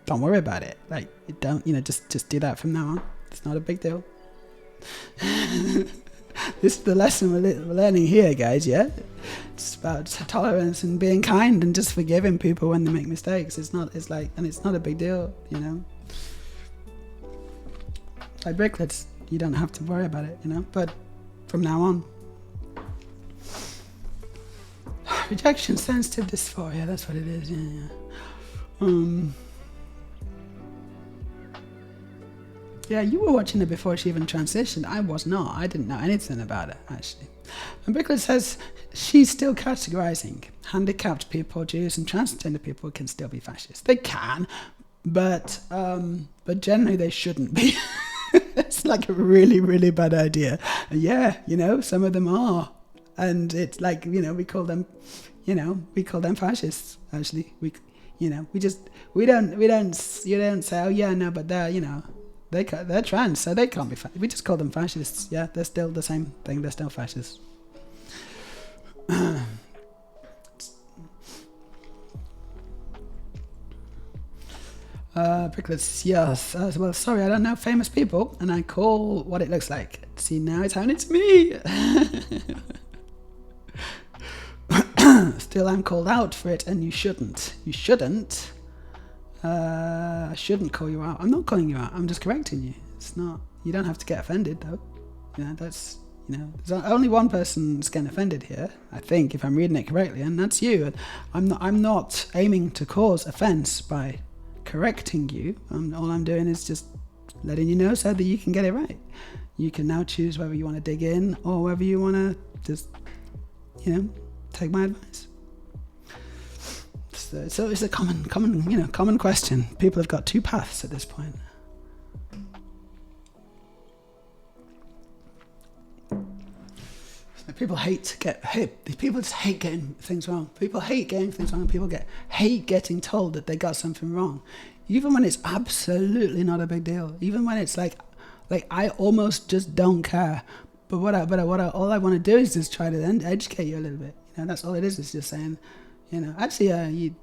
don't worry about it. Like, just do that from now on. It's not a big deal. This is the lesson we're learning here, guys, yeah? It's about tolerance and being kind and just forgiving people when they make mistakes. It's not a big deal, Like Bricklets, you don't have to worry about it, but from now on. Rejection, sensitive dysphoria, that's what it is, yeah. Yeah, you were watching it before she even transitioned. I was not. I didn't know anything about it, actually. And Bricklets says she's still categorizing. Handicapped people, Jews, and transgender people can still be fascist. They can, but generally they shouldn't be. It's like a really, really bad idea. And yeah, some of them are. And it's like, we call them fascists, actually. You don't say, oh yeah, no, but they're trans, so they can't be fascists. We just call them fascists. Yeah, they're still the same thing. They're still fascists. Bricklets, yes. Well, sorry, I don't know famous people, and I call what it looks like. See, now it's happening to me. Still, I'm called out for it, and you shouldn't. You shouldn't. I shouldn't call you out. I'm not calling you out. I'm just correcting you. It's not. You don't have to get offended, though. That's. There's only one person that's getting offended here, I think, if I'm reading it correctly, and that's you. And I'm not aiming to cause offence by correcting you. All I'm doing is just letting you know so that you can get it right. You can now choose whether you want to dig in or whether you want to just, take my advice. So it's a common question. People have got two paths at this point. People people just hate getting things wrong. People hate getting things wrong. People hate getting told that they got something wrong, even when it's absolutely not a big deal. Even when it's like I almost just don't care. But all I want to do is just try to educate you a little bit. That's all it is. It's just saying, actually,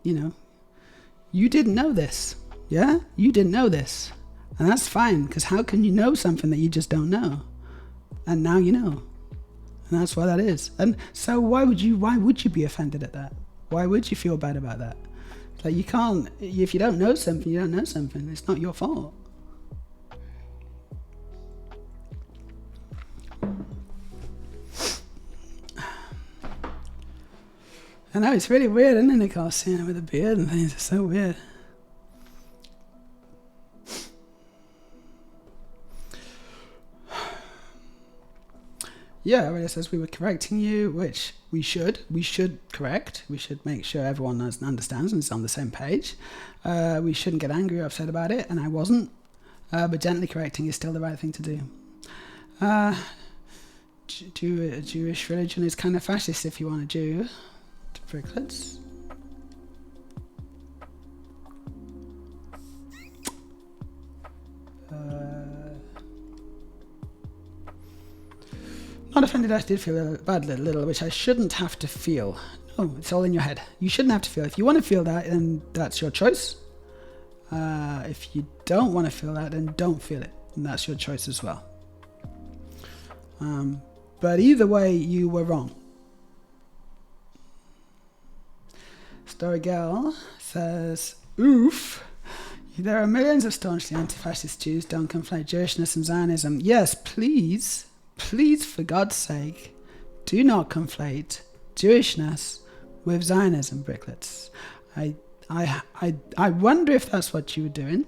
you didn't know this. Yeah, you didn't know this, and that's fine. Because how can you know something that you just don't know? And now you know. And that's what that is. And so why would you be offended at that? Why would you feel bad about that? Like, you can't, if you don't know something, you don't know something. It's not your fault. I know, it's really weird, isn't it, Nicholas? With a beard and things, it's so weird. Yeah, where it says we were correcting you, which we should correct. We should make sure everyone understands and is on the same page. We shouldn't get angry or upset about it, and I wasn't. But gently correcting is still the right thing to do. Jewish religion is kind of fascist if you want a Jew. Bricklets. Not offended, I did feel bad a little, which I shouldn't have to feel. No, it's all in your head. You shouldn't have to feel. If you want to feel that, then that's your choice. If you don't want to feel that, then don't feel it. And that's your choice as well. But either way, you were wrong. Story Girl says, oof. There are millions of staunchly anti-fascist Jews. Don't conflate Jewishness and Zionism. Yes, please, for God's sake, do not conflate Jewishness with Zionism, Bricklets. I wonder if that's what you were doing.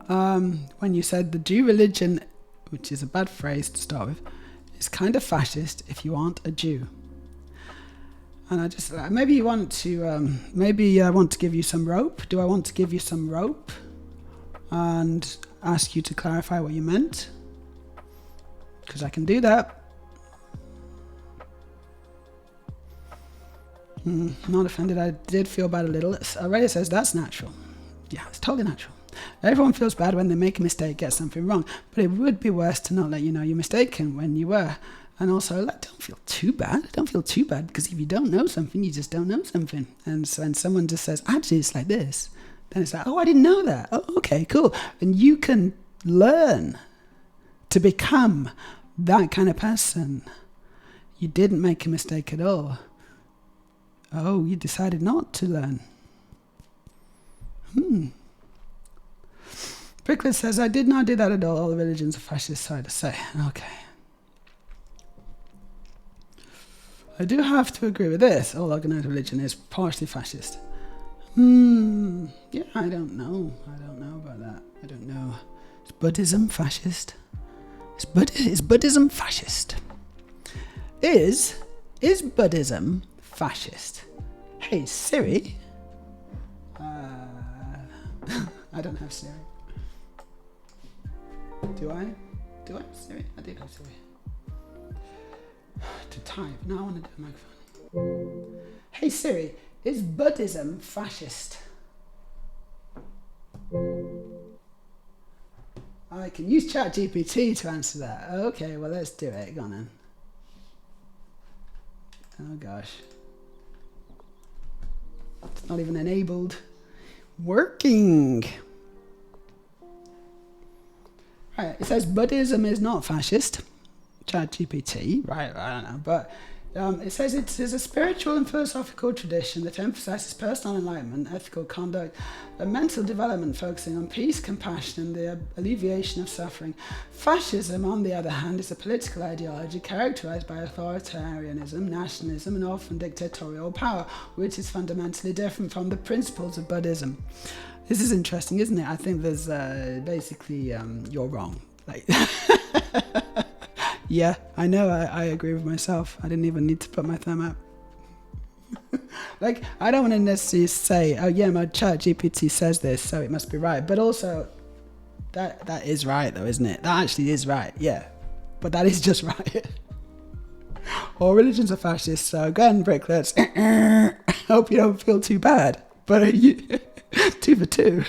When you said the Jew religion, which is a bad phrase to start with, is kind of fascist if you aren't a Jew. And I just, maybe you want to, maybe I want to give you some rope. Do I want to give you some rope and ask you to clarify what you meant? Because I can do that. Not offended, I did feel bad a little. Aurelia says that's natural. Yeah, it's totally natural. Everyone feels bad when they make a mistake, get something wrong. But it would be worse to not let you know you're mistaken when you were. And also, don't feel too bad. Don't feel too bad, because if you don't know something, you just don't know something. And so when someone just says, actually, it's like this, then it's like, oh, I didn't know that. Oh, okay, cool. And you can learn to become that kind of person. You didn't make a mistake at all. Oh, you decided not to learn. Bricklets says, I did not do that at all. All the religions are fascist, sorry to say. Okay. I do have to agree with this. All organized religion is partially fascist. Yeah, I don't know. I don't know about that. I don't know. Is Buddhism fascist? Is Buddhism fascist? Is Buddhism fascist? Hey, Siri. I don't have Siri. Do I? Do I have Siri? I do have Siri. To type. No, I want to do a microphone. Hey Siri, is Buddhism fascist? I can use ChatGPT to answer that. Okay, well let's do it. Go on then. Oh gosh. It's not even enabled. Working. Right, it says Buddhism is not fascist. ChatGPT, right, I don't know, but it says it is a spiritual and philosophical tradition that emphasizes personal enlightenment, ethical conduct, and mental development focusing on peace, compassion, and the alleviation of suffering. Fascism, on the other hand, is a political ideology characterized by authoritarianism, nationalism, and often dictatorial power, which is fundamentally different from the principles of Buddhism. This is interesting, isn't it? I think there's basically, you're wrong. Like... Yeah, I know, I agree with myself. I didn't even need to put my thumb up. Like, I don't want to necessarily say, oh yeah, my ChatGPT says this, so it must be right. But also, that is right though, isn't it? That actually is right, yeah. But that is just right. All religions are fascist, so again, Bricklets, hope you don't feel too bad. But you, 2 for 2.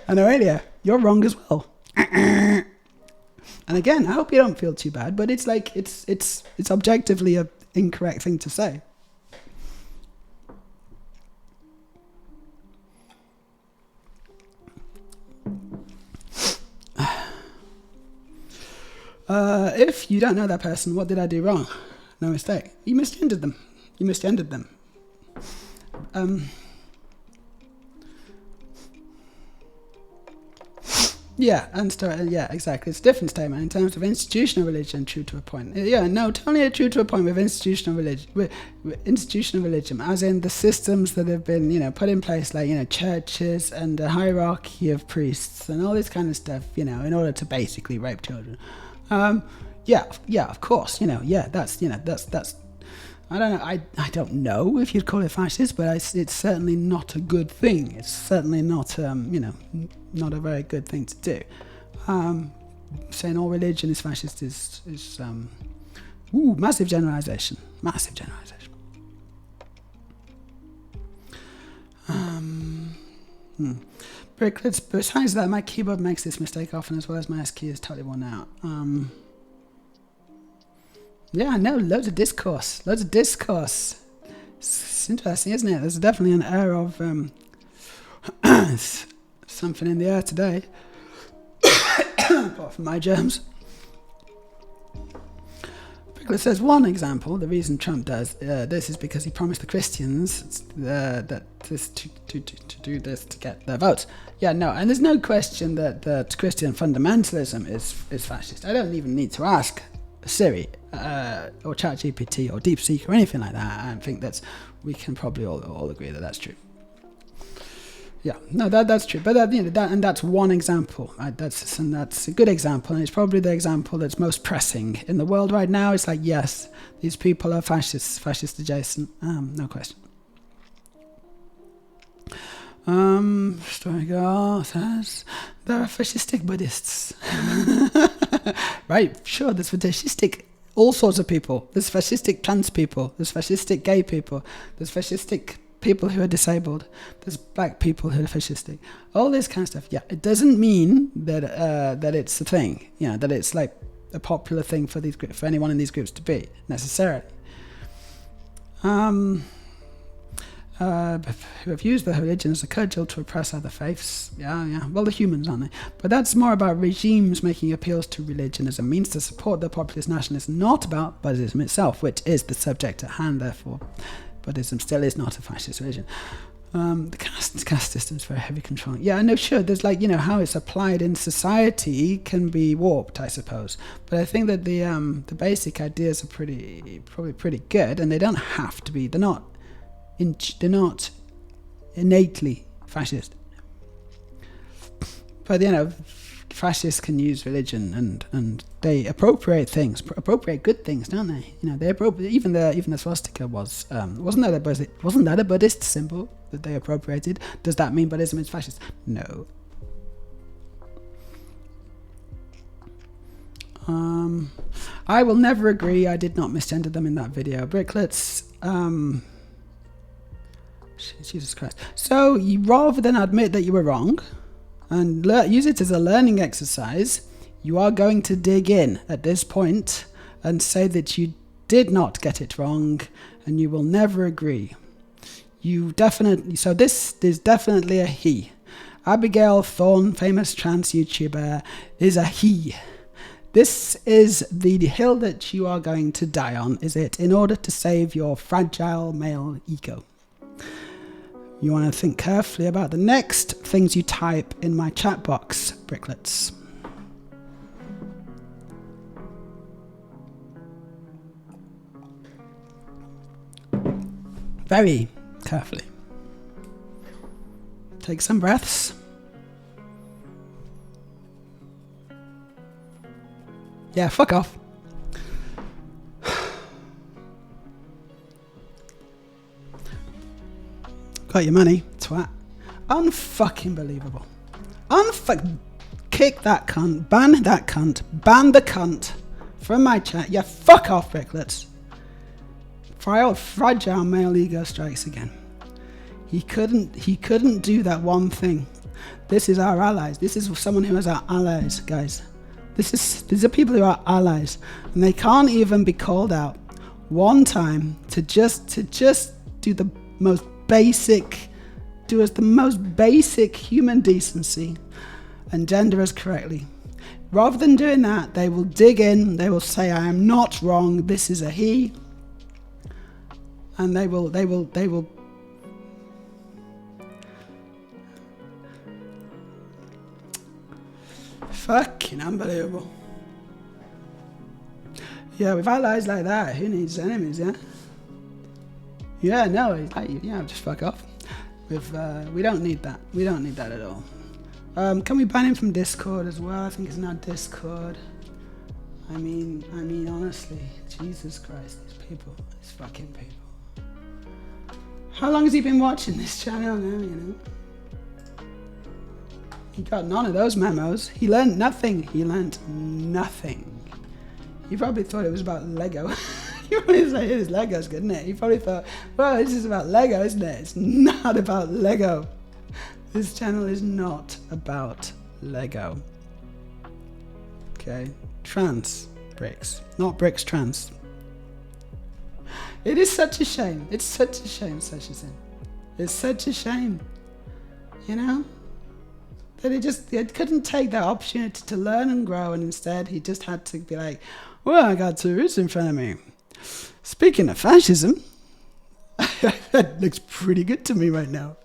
And Aurelia, you're wrong as well. And again, I hope you don't feel too bad, but it's like, it's objectively an incorrect thing to say. If you don't know that person, what did I do wrong? No mistake. You misgendered them. You misgendered them. Yeah, yeah, exactly. It's a different statement in terms of institutional religion, true to a point. Yeah, no, totally true to a point with institutional religion. With institutional religion, as in the systems that have been, put in place, like, churches and a hierarchy of priests and all this kind of stuff, in order to basically rape children. Yeah, of course, that's. I don't know. I don't know if you'd call it fascist, but it's certainly not a good thing. It's certainly not, not a very good thing to do. Saying all religion is fascist is massive generalization. Massive generalization. Bricklets. Besides that, my keyboard makes this mistake often, as well as my S key is totally worn out. Yeah, no, loads of discourse. It's interesting, isn't it? There's definitely an air of something in the air today. Apart from my germs. Bricklet says, one example, the reason Trump does this is because he promised the Christians that this to do this to get their votes. Yeah, no, and there's no question that Christian fundamentalism is fascist. I don't even need to ask Siri or ChatGPT or DeepSeek or anything like that. I think we can probably all agree that that's true. Yeah, no, that's true. But that's one example. Right? That's a good example, and it's probably the example that's most pressing in the world right now. It's like, yes, these people are fascist adjacent, no question. Story Girl says there are fascistic Buddhists. Right, sure, there's fascistic all sorts of people. There's fascistic trans people, there's fascistic gay people, there's fascistic people who are disabled, there's black people who are fascistic. All this kind of stuff. Yeah, it doesn't mean that it's a thing, that it's like a popular thing for anyone in these groups to be, necessarily. Who have used their religion as a cudgel to oppress other faiths. Yeah. Well, the humans, aren't they? But that's more about regimes making appeals to religion as a means to support their populist nationalism, not about Buddhism itself, which is the subject at hand, therefore. Buddhism still is not a fascist religion. The caste system is very heavy control. Yeah, I know, sure, there's how it's applied in society can be warped, I suppose. But I think that the basic ideas are probably pretty good, and they don't have to be. They're not innately fascist, but fascists can use religion and they appropriate good things, don't they? They appropriate even the swastika wasn't that a Buddhist symbol that they appropriated? Does that mean Buddhism is fascist? No. I will never agree. I did not misgender them in that video. Bricklets. Jesus Christ. So, rather than admit that you were wrong and use it as a learning exercise, you are going to dig in at this point and say that you did not get it wrong and you will never agree. So this is definitely a he. Abigail Thorne, famous trans YouTuber, is a he. This is the hill that you are going to die on, is it, in order to save your fragile male ego. You want to think carefully about the next things you type in my chat box, Bricklets. Very carefully. Take some breaths. Yeah, fuck off. Got your money, twat. Unfucking believable. Kick that cunt. Ban that cunt. Ban the cunt from my chat. Yeah, fuck off, Bricklets. Fragile male ego strikes again. He couldn't do that one thing. This is our allies. This is someone who is our allies, guys. These are people who are allies, and they can't even be called out one time to just do the most basic, human decency and gender us correctly. Rather than doing that, they will dig in, they will say, I am not wrong, this is a he, and they will Fucking unbelievable. Yeah, with allies like that, who needs enemies, yeah? Yeah, no, yeah, just fuck off. We don't need that. We don't need that at all. Can we ban him from Discord as well? I think it's not Discord. I mean, honestly, Jesus Christ, these fucking people. How long has he been watching this channel now, you know? He got none of those memos. He learned nothing. He learned nothing. He probably thought it was about Lego. He probably was like, it's Legos, isn't it? He probably thought, well, this is about Lego, isn't it? It's not about Lego. This channel is not about Lego. Okay? Trans bricks. Not bricks trans. It is such a shame. It's such a shame, such a sin. It's such a shame. You know? That he couldn't take that opportunity to learn and grow, and instead he just had to be like, well, I got two roots in front of me. Speaking of fascism, that looks pretty good to me right now.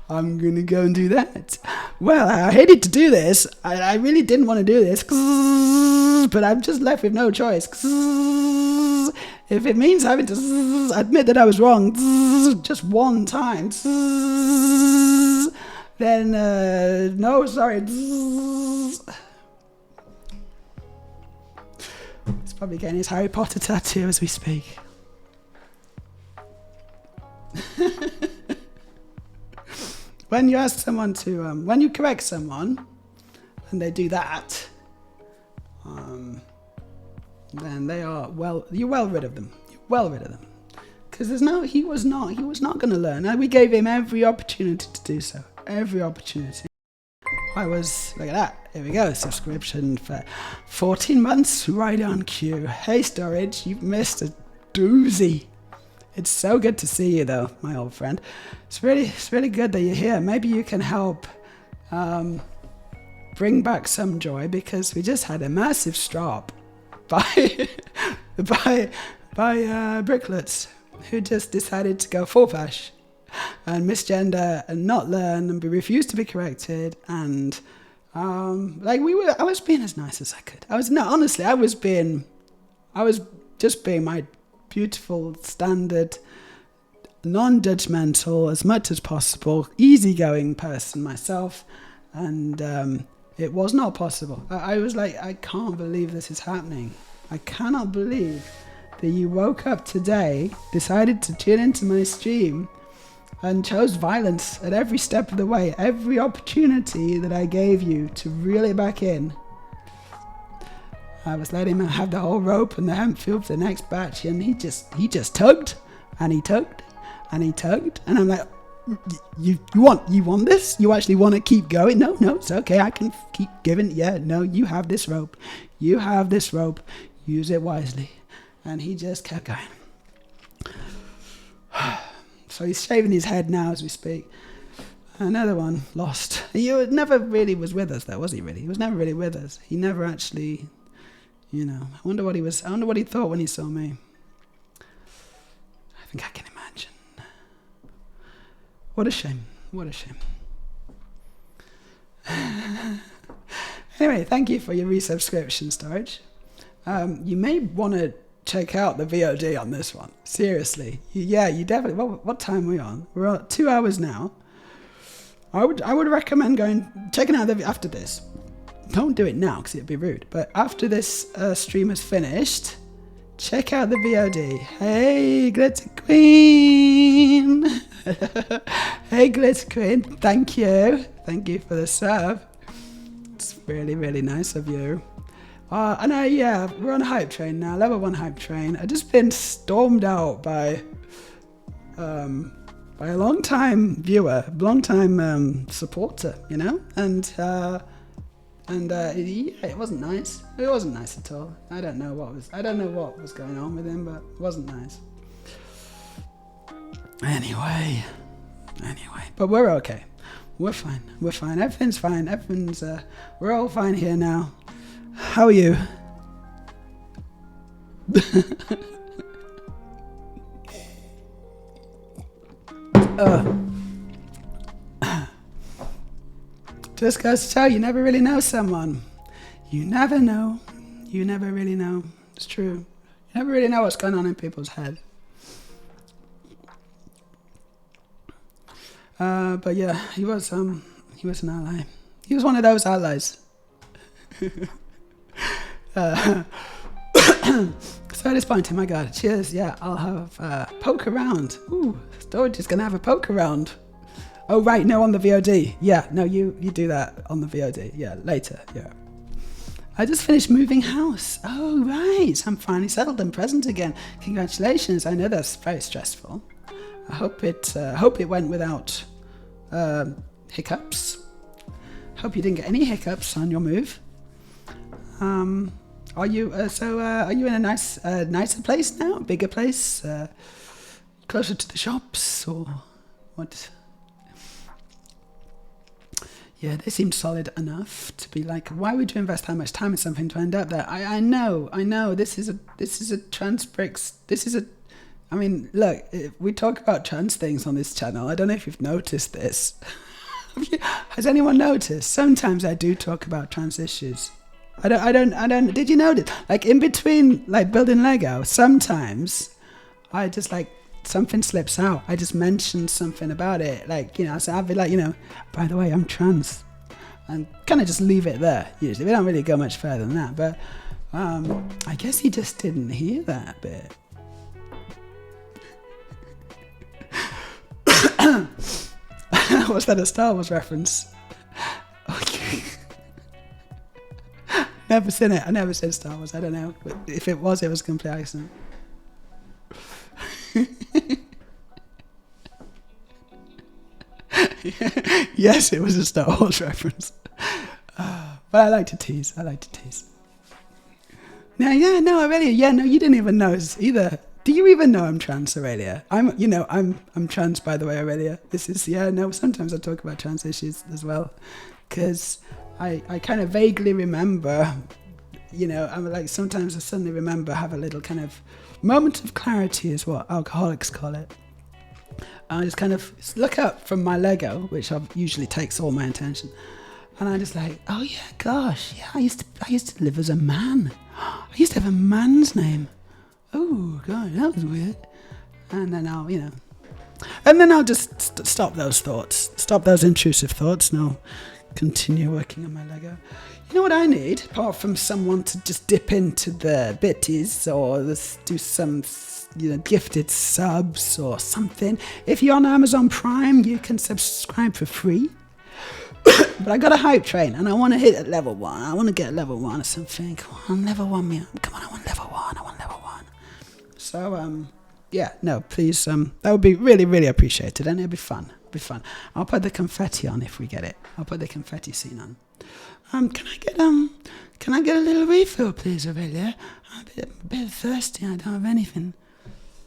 I'm gonna go and do that. Well, I hated to do this. I really didn't want to do this, but I'm just left with no choice. If it means having to admit that I was wrong just one time, then no, sorry. He's probably getting his Harry Potter tattoo as we speak. When you ask someone to, when you correct someone, and they do that, then they are you're well rid of them. You're well rid of them, because he was not going to learn. And we gave him every opportunity to do so. Every opportunity. Look at that. Here we go. Subscription for 14 months, right on cue. Hey, Storage, you've missed a doozy. It's so good to see you, though, my old friend. It's really good that you're here. Maybe you can help bring back some joy, because we just had a massive strop by Bricklets, who just decided to go full fash and misgender and not learn and refuse to be corrected. And I was being as nice as I could. I was just being my beautiful, standard, non-judgmental, as much as possible, easygoing person myself, and it was not possible. I was like, I can't believe this is happening. I cannot believe that you woke up today, decided to tune into my stream, and chose violence at every step of the way. Every opportunity that I gave you to reel it back in, I was letting him have the whole rope and the hemp field for the next batch, and he just tugged, and he tugged, and he tugged, and I'm like, you want this? You actually want to keep going? No, it's okay. I can keep giving. Yeah, no, you have this rope. You have this rope. Use it wisely. And he just kept going. So he's shaving his head now as we speak. Another one lost. He never really was with us, though, was he? Really, he was never really with us. He never actually. I wonder what he thought when he saw me. I think I can imagine. What a shame. What a shame. Anyway, thank you for your resubscription, Storage. You may want to check out the VOD on this one. Seriously. Yeah, you definitely. What time are we on? We're at 2 hours now. I would recommend checking out after this. Don't do it now because it'd be rude. But after this stream is finished, check out the VOD. Hey, Glitter Queen. Hey, Glitter Queen. Thank you. Thank you for the sub. It's really, really nice of you. And we're on a hype train now. Level 1 hype train. I've just been stormed out by a long-time viewer, long-time supporter, and it wasn't nice. It wasn't nice at all. I don't know what was going on with him, but it wasn't nice. Anyway, but we're okay. We're fine. Everything's fine. We're all fine here now. How are you? Just goes to tell you never really know someone You never know. You never really know. It's true. You never really know what's going on in people's head. But yeah, he was an ally. He was one of those allies. So disappointing, my God. Cheers. Yeah, I'll have poke around. Ooh, Storage is going to have a poke around. Oh, right. No, on the VOD. Yeah, no, you do that on the VOD. Yeah, later. Yeah. I just finished moving house. Oh, right. I'm finally settled and present again. Congratulations. I know that's very stressful. I hope it went without hiccups. Hope you didn't get any hiccups on your move. Are you in a nicer place now? A bigger place? Closer to the shops or what? Yeah, they seem solid enough to be like, why would you invest that much time in something to end up there? I know. This is a trans bricks. I mean, look, we talk about trans things on this channel. I don't know if you've noticed this. Has anyone noticed? Sometimes I do talk about trans issues. I don't. Did you notice? Like in between, like building Lego, sometimes I just like something slips out. I just mention something about it, like so I'll be like, by the way, I'm trans, and kind of just leave it there. Usually, we don't really go much further than that. But I guess he just didn't hear that bit. Was that a Star Wars reference? Okay. Never seen it. I never said Star Wars. I don't know. But if it was a complete accident. Yes, it was a Star Wars reference. But I like to tease. No, Aurelia. Yeah, no, you didn't even know either. Do you even know I'm trans, Aurelia? I'm trans, by the way, Aurelia. Sometimes I talk about trans issues as well. Because I kind of vaguely remember, I'm like, sometimes I suddenly remember, have a little kind of moment of clarity is what alcoholics call it. I just kind of look up from my Lego, which usually takes all my attention. And I just like, oh yeah, gosh, yeah, I used to live as a man. I used to have a man's name. Oh, God, that was weird. And then I'll just stop those thoughts, stop those intrusive thoughts, and I'll continue working on my Lego. You know what I need, apart from someone to just dip into the bitties or do some, gifted subs or something. If you're on Amazon Prime, you can subscribe for free. But I got a hype train and I want to hit at level 1. I want to get level 1 or something. Come on, level 1 me up. Come on, I want level 1. So, please, that would be really, really appreciated, and it'll be fun. I'll put the confetti on if we get it. I'll put the confetti scene on. Can I get a little refill, please, Aurelia? I'm a bit thirsty. I don't have anything.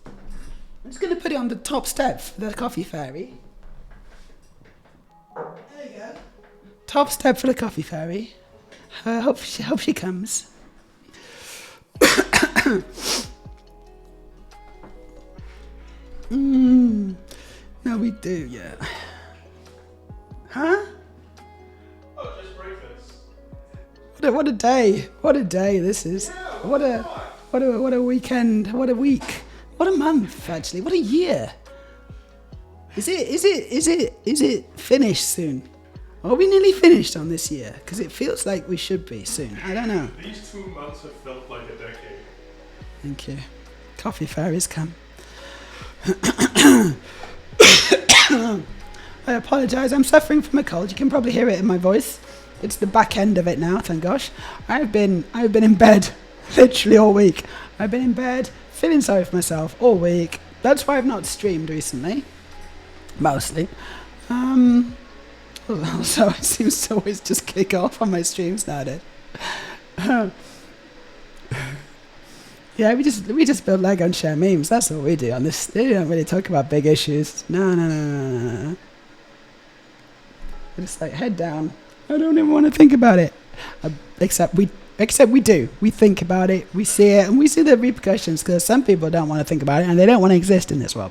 I'm just going to put it on the top step for the coffee fairy. There you go. Top step for the coffee fairy. Hope she comes. No, we do, yeah. Huh? Oh, just breakfast. What a day! What a day this is! Yeah, what a weekend! What a week! What a month! Actually, what a year! Is it finished soon? Are we nearly finished on this year? Because it feels like we should be soon. I don't know. These 2 months have felt like a decade. Thank you. Coffee fairies come. I apologise, I'm suffering from a cold. You can probably hear it in my voice. It's the back end of it now, thank gosh. I've been in bed literally all week. I've been in bed feeling sorry for myself all week. That's why I've not streamed recently. Mostly. Also, it seems to always just kick off on my streams nowadays. Yeah, we just build Lego and share memes. That's what we do on this. We don't really talk about big issues. No. We just like head down. I don't even want to think about it. Except we do. We think about it. We see it, and we see the repercussions. Because some people don't want to think about it, and they don't want to exist in this world.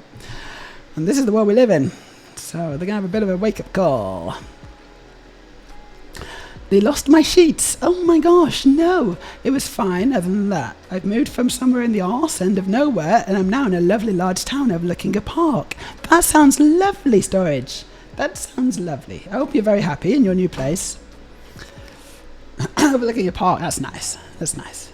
And this is the world we live in. So they're gonna have a bit of a wake-up call. They lost my sheets. Oh my gosh, no. It was fine other than that. I've moved from somewhere in the arse end of nowhere and I'm now in a lovely large town overlooking a park. That sounds lovely, Storage. That sounds lovely. I hope you're very happy in your new place. Overlooking a park, that's nice. That's nice.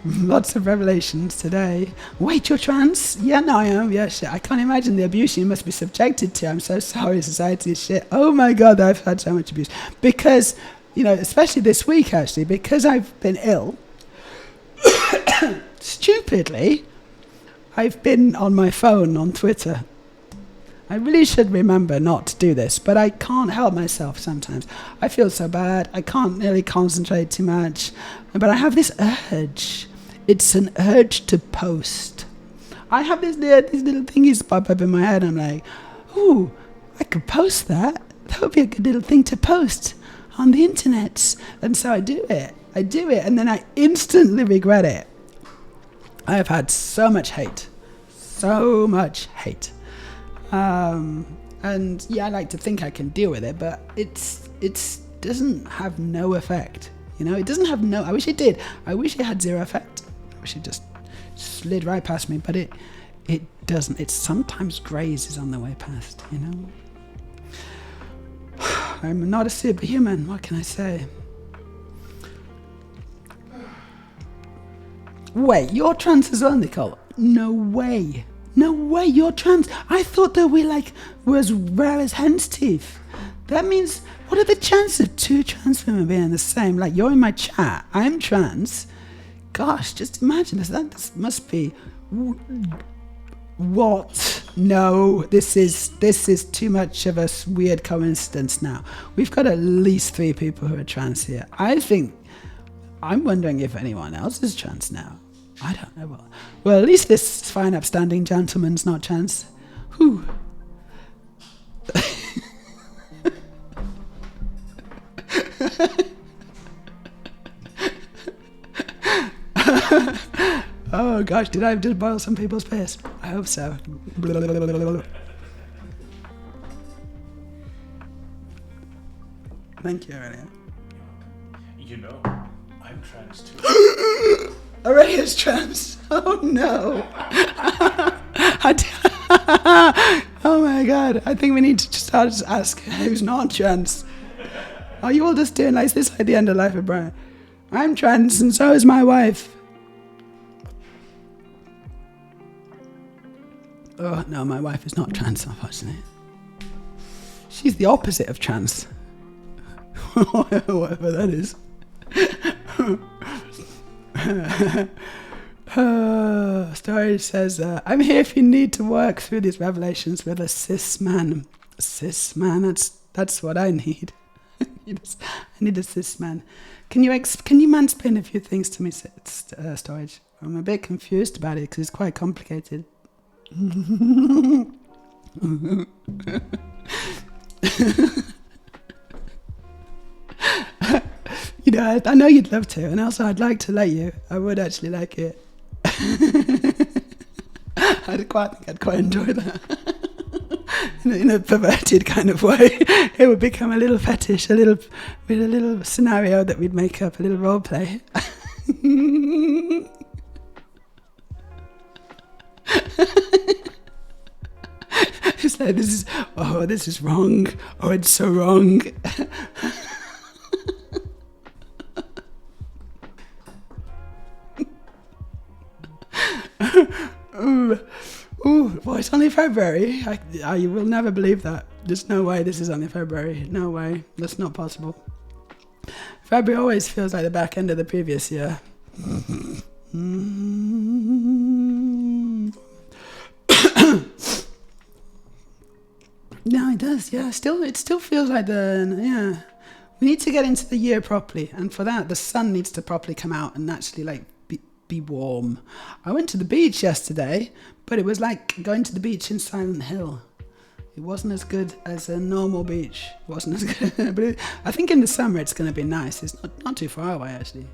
Lots of revelations today. Wait, you're trans? Yeah, no, I am. Yeah, shit. I can't imagine the abuse you must be subjected to. I'm so sorry, society is shit. Oh my God, I've had so much abuse. Because, you know, especially this week, actually, because I've been ill, stupidly, I've been on my phone on Twitter. I really should remember not to do this, but I can't help myself sometimes. I feel so bad. I can't really concentrate too much. But I have this urge. It's an urge to post. I have these little thingies pop up in my head. I'm like, ooh, I could post that. That would be a good little thing to post on the internet. And so I do it. And then I instantly regret it. I have had so much hate. So much hate. And yeah, I like to think I can deal with it, but it doesn't have no effect. You know, it doesn't have no. I wish it did. I wish it had zero effect. I wish it just slid right past me, but it doesn't. It sometimes grazes on the way past. You know, I'm not a superhuman. What can I say? Wait, you're trans as well, Nicole? No way. No way, you're trans. I thought that we were as rare as hen's teeth. That means, what are the chances of two trans women being the same? Like, you're in my chat, I'm trans. Gosh, just imagine this. That must be... What? No, this is too much of a weird coincidence now. We've got at least 3 people who are trans here. I'm wondering if anyone else is trans now. I don't know. Well, at least this fine, upstanding gentleman's not trans. Whew. Oh gosh, did I just boil some people's piss? I hope so. Thank you, Aurelia. You know, I'm trans too. Aurelia's trans. Oh no. Oh my God. I think we need to just start to ask who's not trans. Are you all just doing like this at the end of Life of Brian? I'm trans and so is my wife. Oh no, my wife is not trans, unfortunately. She's the opposite of trans. Whatever that is. Storage says, I'm here if you need to work through these revelations with a cis man. A cis man, that's what I need. I need a cis man. Can you mansplain a few things to me, Storage? I'm a bit confused about it because it's quite complicated. You know, I know you'd love to, and also I'd like to let you. I would actually like it. I'd quite enjoy that. In a perverted kind of way. It would become a little fetish, with a little scenario that we'd make up, a little role play. It's like, this is wrong. Oh, it's so wrong. Well, it's only February. You will never believe that. There's no way this is only February. No way. That's not possible. February always feels like the back end of the previous year. No, it does. Yeah, it still feels like yeah. We need to get into the year properly, and for that, the sun needs to properly come out and actually be warm. I went to the beach yesterday, but it was like going to the beach in Silent Hill. It wasn't as good as a normal beach. It wasn't as good, but I think in the summer it's going to be nice. It's not too far away actually.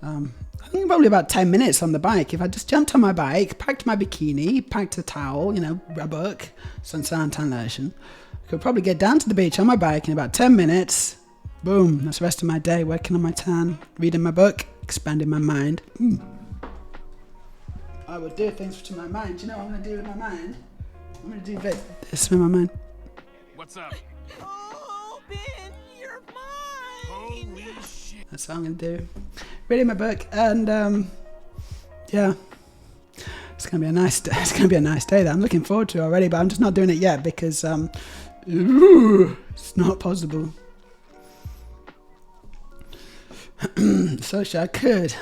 I think probably about 10 minutes on the bike. If I just jumped on my bike, packed my bikini, packed a towel, a book, some suntan lotion, I could probably get down to the beach on my bike in about 10 minutes. Boom. That's the rest of my day, working on my tan, reading my book, expanding my mind. I would do things to my mind. Do you know what I'm going to do with my mind? I'm going to do this with my mind. What's up? Open your mind. Holy shit. That's what I'm going to do. Reading my book, and yeah. It's going to be a nice day. It's going to be a nice day that I'm looking forward to already, but I'm just not doing it yet because it's not possible. So I could.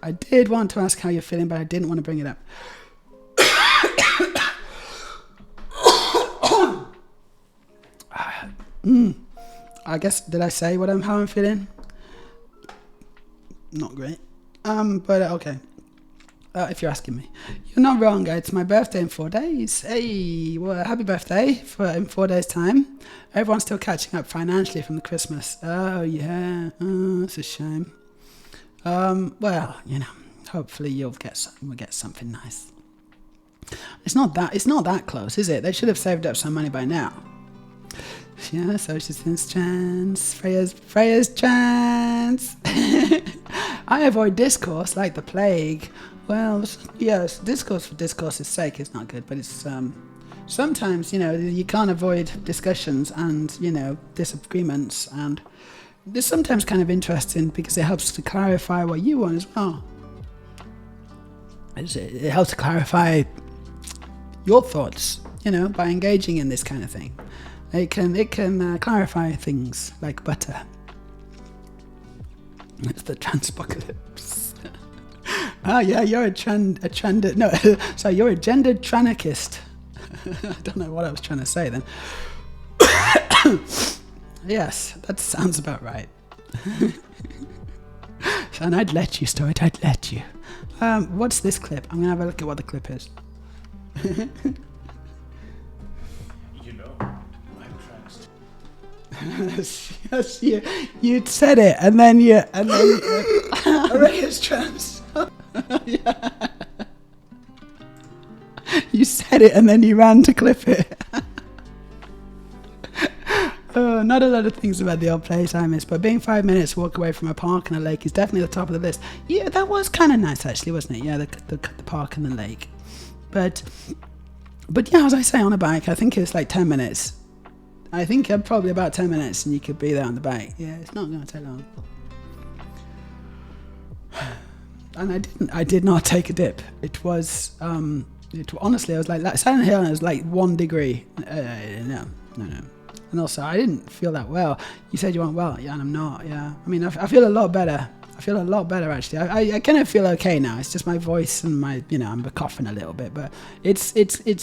I did want to ask how you're feeling, but I didn't want to bring it up. I guess, did I say how I'm feeling? Not great. But okay. If you're asking me. You're not wrong, it's my birthday in 4 days. Hey, well, happy birthday in 4 days' time. Everyone's still catching up financially from the Christmas. Oh, yeah. Oh, it's a shame. Well, you know, hopefully we'll get something nice. It's not that close, is it? They should have saved up some money by now. Yeah, social distance chance. Freya's chance. I avoid discourse like the plague. Well, yes, discourse for discourse's sake is not good, but it's sometimes, you know, you can't avoid discussions and, you know, disagreements, and it's sometimes kind of interesting because it helps to clarify what you want as well. It helps to clarify your thoughts, you know, by engaging in this kind of thing. It can clarify things like butter. It's the transpocalypse. Ah, yeah, you're you're a gendered tranarchist. I don't know what I was trying to say then. Yes, that sounds about right. And I'd let you, Stuart, I'd let you. What's this clip? I'm going to have a look at what the clip is. You know, I'm trans. Yes, you said it, and then Ray is trans. Yeah. You said it, and then you ran to clip it. Not a lot of things about the old place I miss, but being 5 minutes walk away from a park and a lake is definitely the top of the list. Yeah, that was kind of nice actually, wasn't it? Yeah, the park and the lake. But yeah, as I say, on a bike, I think it's like 10 minutes. I think probably about 10 minutes and you could be there on the bike. Yeah, it's not going to take long. And I did not take a dip. It was, honestly, I was like Silent Hill, and it was like 1 degree. No. And also, I didn't feel that well. You said you weren't well. Yeah, and I'm not, yeah. I mean, I feel a lot better. I feel a lot better, actually. I kind of feel okay now. It's just my voice and my, you know, I'm coughing a little bit. But it's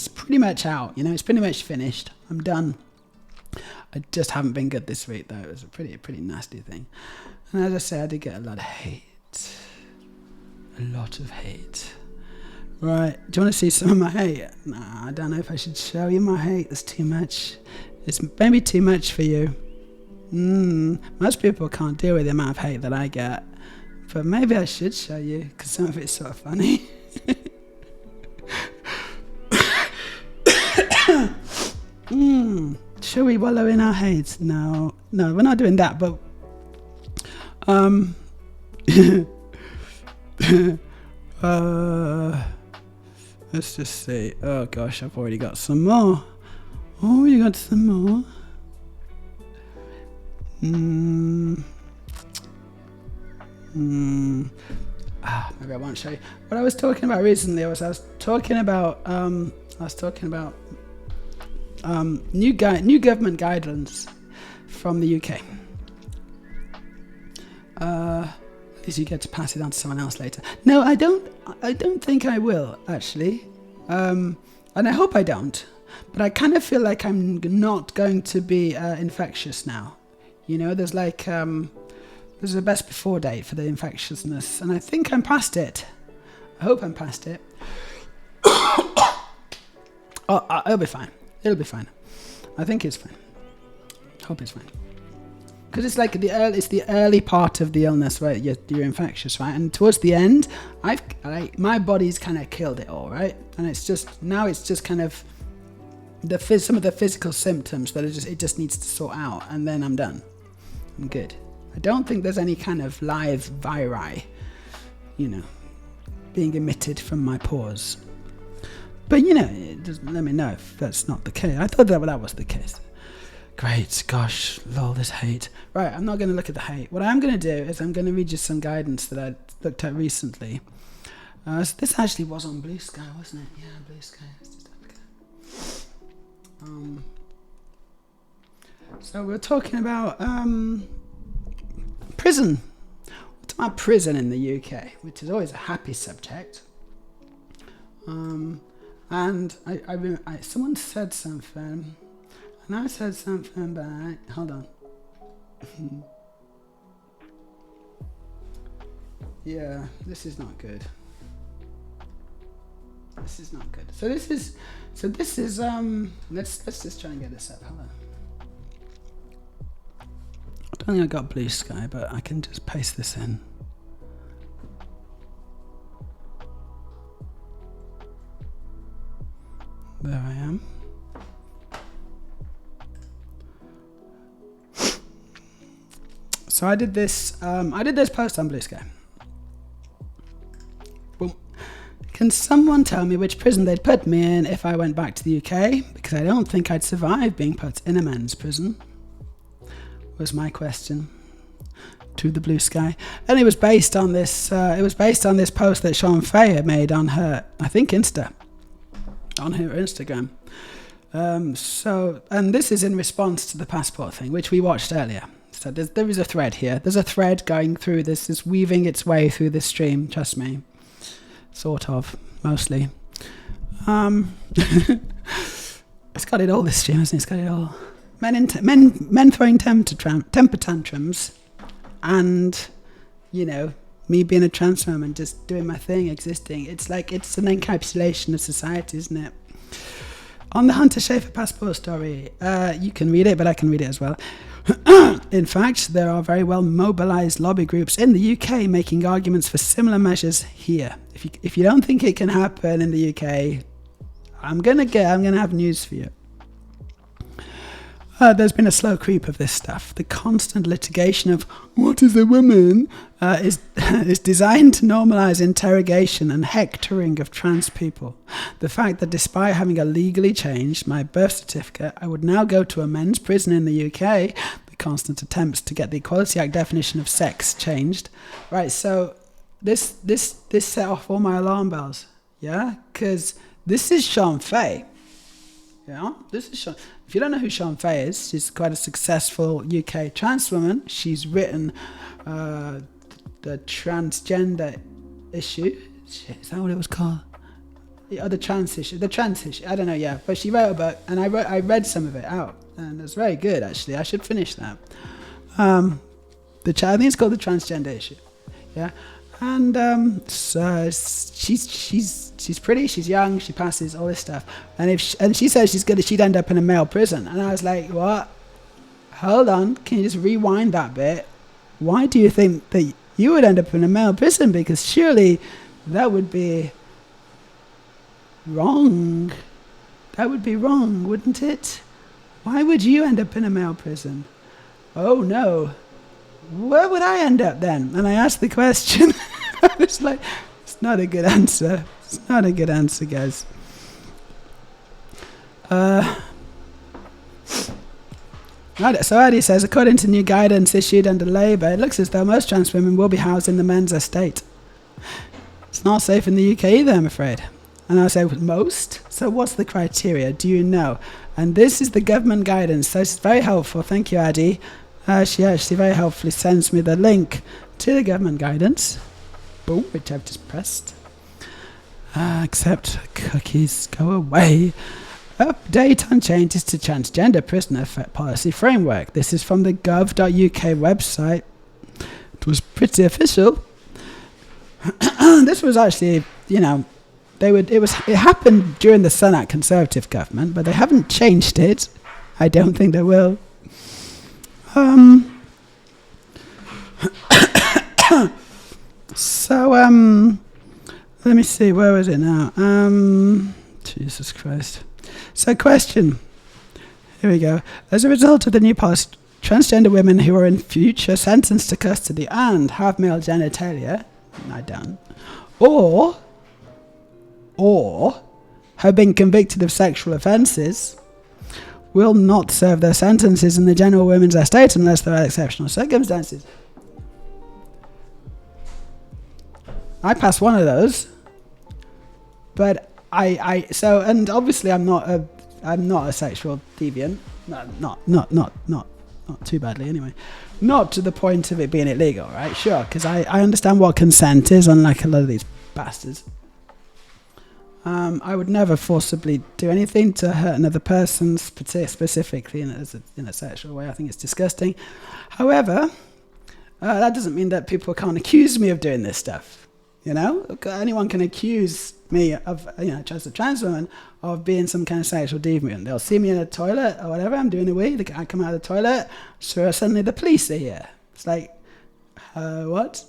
pretty much out, you know. It's pretty much finished. I'm done. I just haven't been good this week, though. It was a pretty nasty thing. And as I say, I did get a lot of hate. A lot of hate. Right, do you want to see some of my hate? Nah, I don't know if I should show you my hate. There's too much. It's maybe too much for you. Most people can't deal with the amount of hate that I get. But maybe I should show you, because some of it's sort of funny. Shall we wallow in our hate? No, we're not doing that, but... let's just see. Oh gosh, I've already got some more. Oh, you got some more? Maybe I won't show you. What I was talking about recently was I was talking about new government guidelines from the UK. At least you get to pass it on to someone else later. No, I don't think I will, actually. And I hope I don't. But I kind of feel like I'm not going to be infectious now. You know, there's like, there's a best before date for the infectiousness. And I think I'm past it. I hope I'm past it. It'll be fine. It'll be fine. I think it's fine. Hope it's fine. Because it's like it's the early part of the illness where you're infectious, right? And towards the end, my body's kind of killed it all, right? And it's just kind of some of the physical symptoms that it just needs to sort out, and then I'm done. I'm good. I don't think there's any kind of live viri, being emitted from my pores. But, just let me know if that's not the case. I thought that was the case. Great, gosh, lol, this hate. Right, I'm not going to look at the hate. What I'm going to do is I'm going to read you some guidance that I looked at recently. So this actually was on Blue Sky, wasn't it? Yeah, Blue Sky. Let's just have a look. So we're talking about prison. We're talking about prison in the UK, which is always a happy subject. And I someone said something, and I said something back. Hold on. Yeah, this is not good. This is not good. So this is let's just try and get this up. Hold on. I don't think I got Blue Sky, but I can just paste this in. There I am. So I did this post on Blue Sky. Boom. Can someone tell me which prison they'd put me in if I went back to the UK? Because I don't think I'd survive being put in a men's prison. Was my question to the Blue Sky. And it was based on this post that Schafer had made on her, I think, on her Instagram. And this is in response to the passport thing, which we watched earlier. So there is a thread here. There's a thread going through this, is weaving its way through this stream, trust me. Sort of, mostly. It's got it all, this stream, hasn't it? It's got it all. Men throwing temper tantrums, and, me being a trans woman, just doing my thing, existing. It's like, it's an encapsulation of society, isn't it? On the Hunter Schafer passport story, you can read it, but I can read it as well. In fact, there are very well mobilized lobby groups in the UK making arguments for similar measures here. If you don't think it can happen in the UK, I'm gonna have news for you. There's been a slow creep of this stuff. The constant litigation of what is a woman is designed to normalize interrogation and hectoring of trans people. The fact that despite having illegally changed my birth certificate, I would now go to a men's prison in the UK. The constant attempts to get the Equality Act definition of sex changed. Right, so this set off all my alarm bells. Yeah, because this is Schafer. Yeah, this is Sean. If you don't know who Schafer is, she's quite a successful UK trans woman. She's written the transgender issue. Is that what it was called? Yeah, the trans issue. I don't know. Yeah, but she wrote a book, and I read some of it out, and it's very good actually. I should finish that. I think it's called the transgender issue. Yeah. And so she's pretty, she's young, she passes, all this stuff. And she says she'd end up in a male prison. And I was like, what? Hold on, can you just rewind that bit? Why do you think that you would end up in a male prison? Because surely that would be wrong. That would be wrong, wouldn't it? Why would you end up in a male prison? Oh no. Where would I end up then? And I asked the question. I was like, it's not a good answer. It's not a good answer, guys. So Adi says, according to new guidance issued under Labour, it looks as though most trans women will be housed in the men's estate. It's not safe in the UK either, I'm afraid. And I say, most? So what's the criteria? Do you know? And this is the government guidance. So it's very helpful. Thank you, Adi. She actually very helpfully sends me the link to the government guidance. Boom, which I've just pressed. Accept cookies, go away. Update on changes to transgender prisoner policy framework. This is from the gov.uk website. It was pretty official. This was actually, it happened during the Sunak Conservative government, but they haven't changed it. I don't think they will. Let me see, where is it now? Jesus Christ. So question, here we go. As a result of the new policy, transgender women who are in future sentenced to custody and have male genitalia, I don't, or have been convicted of sexual offences will not serve their sentences in the general women's estate unless there are exceptional circumstances. I passed one of those, but and obviously I'm not a sexual deviant, not too badly anyway, not to the point of it being illegal, right? Sure, because I understand what consent is, unlike a lot of these bastards. I would never forcibly do anything to hurt another person, specifically in a sexual way. I think it's disgusting. However, that doesn't mean that people can't accuse me of doing this stuff. You know, anyone can accuse me of, just a trans woman, of being some kind of sexual deviant. They'll see me in a toilet or whatever, I'm doing a wee, I come out of the toilet, so suddenly the police are here. It's like, what?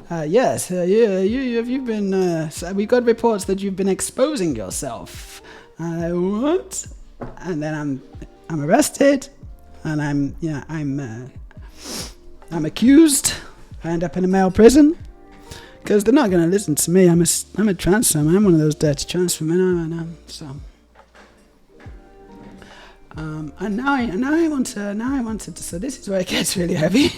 Yes, you've been, we've got reports that you've been exposing yourself. What? And then I'm arrested, and I'm accused. I end up in a male prison, because they're not going to listen to me. I'm a trans woman. I'm one of those dirty trans women. I know. So, and now I wanted to. So this is where it gets really heavy.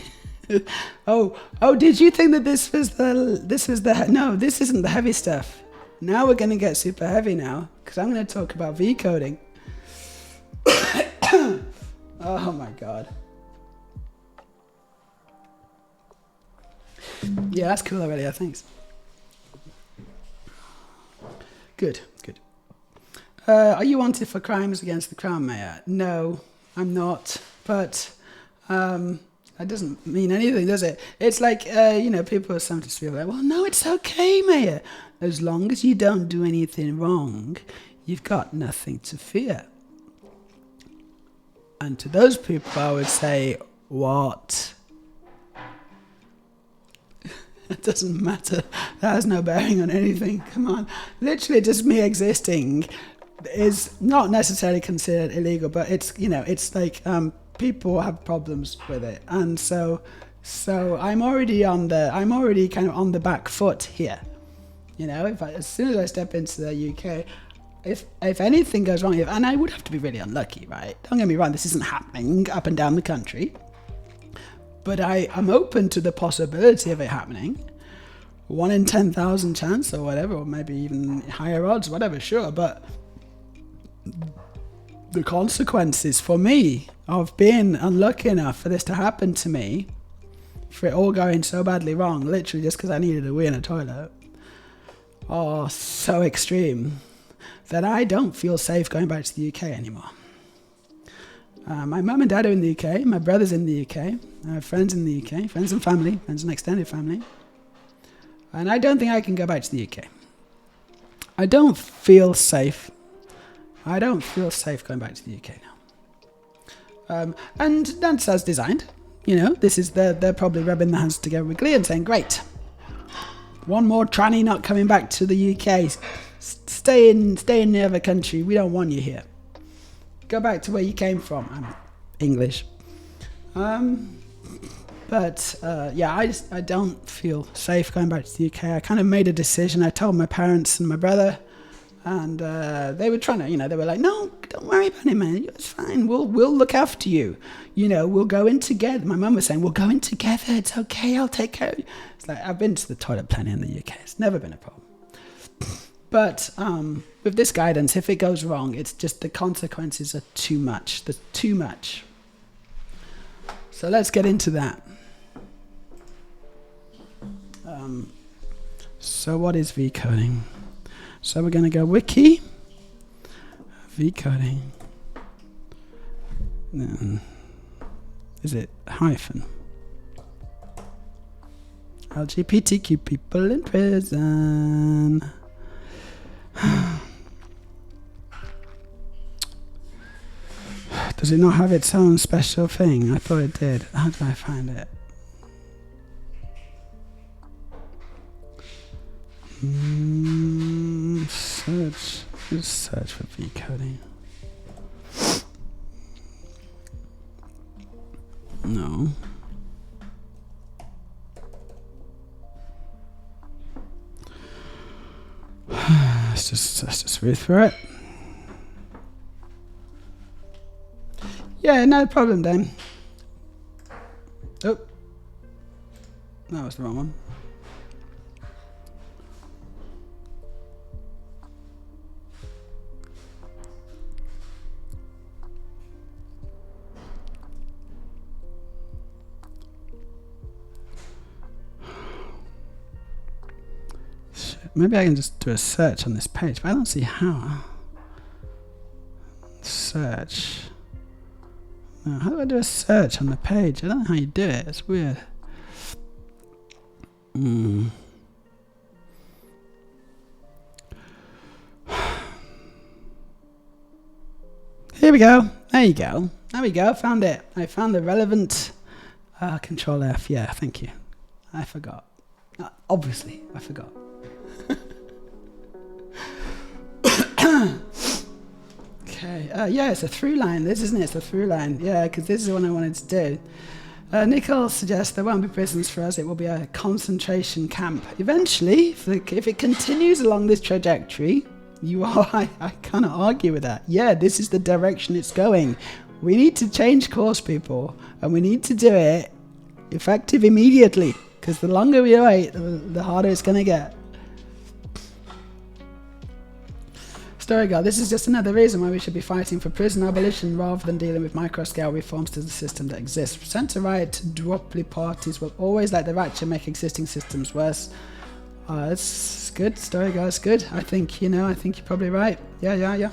Oh! Did you think that this was the? No, this isn't the heavy stuff. Now we're going to get super heavy now, because I'm going to talk about V coding. Oh my god. Yeah, that's cool already. Thanks. Good. Are you wanted for crimes against the Crown, Meja? No, I'm not. But that doesn't mean anything, does it? It's like, people sometimes feel like, well, no, it's okay, Meja. As long as you don't do anything wrong, you've got nothing to fear. And to those people, I would say, what? It doesn't matter. That has no bearing on anything. Come on. Literally just me existing is not necessarily considered illegal, but it's like people have problems with it. And so I'm already kind of on the back foot here. As soon as I step into the UK, if anything goes wrong, and I would have to be really unlucky, right? Don't get me wrong, this isn't happening up and down the country. But I'm open to the possibility of it happening. 1 in 10,000 chance or whatever, or maybe even higher odds, whatever, sure. But the consequences for me of being unlucky enough for this to happen to me, for it all going so badly wrong, literally just because I needed a wee in a toilet, are so extreme that I don't feel safe going back to the UK anymore. My mum and dad are in the UK, my brother's in the UK, I have friends in the UK, friends and family, friends and extended family. And I don't think I can go back to the UK. I don't feel safe. I don't feel safe going back to the UK now. And that's as designed. This is they're probably rubbing their hands together with glee and saying, great. One more tranny not coming back to the UK. Stay in the other country. We don't want you here. Go back to where you came from. I'm English. But I don't feel safe going back to the UK. I kind of made a decision. I told my parents and my brother, and they were trying to, they were like, no, don't worry about it, man. It's fine. We'll look after you. We'll go in together. My mum was saying, we'll go in together. It's okay. I'll take care of you. It's like, I've been to the toilet plenty in the UK. It's never been a problem. But with this guidance, if it goes wrong, it's just the consequences are too much. There's too much. So let's get into that. So what is V-coding? So we're going to go wiki, V-coding. Is it hyphen? LGBTQ people in prison. Does it not have its own special thing? I thought it did. How do I find it? Search. Just search for V coding. No. Let's just read through it. Yeah, no problem, Dan. Oh. That was the wrong one. Maybe I can just do a search on this page, but I don't see how. Search. No, how do I do a search on the page? I don't know how you do it. It's weird. Here we go. There you go. There we go. Found it. I found the relevant Control F. Yeah, thank you. I forgot. Obviously, I forgot. Okay, yeah, it's a through line, this, isn't it? It's a through line, yeah, because this is the one I wanted to do. Nicole suggests there won't be prisons for us, it will be a concentration camp. Eventually, if it continues along this trajectory, I cannot argue with that. Yeah, this is the direction it's going. We need to change course, people, and we need to do it effective immediately, because the longer we wait, the harder it's going to get. Story Girl, this is just another reason why we should be fighting for prison abolition rather than dealing with micro-scale reforms to the system that exists. Centre-right duopoly parties will always let the ratchet make existing systems worse. It's good, Story Girl, it's good. I think you're probably right. Yeah,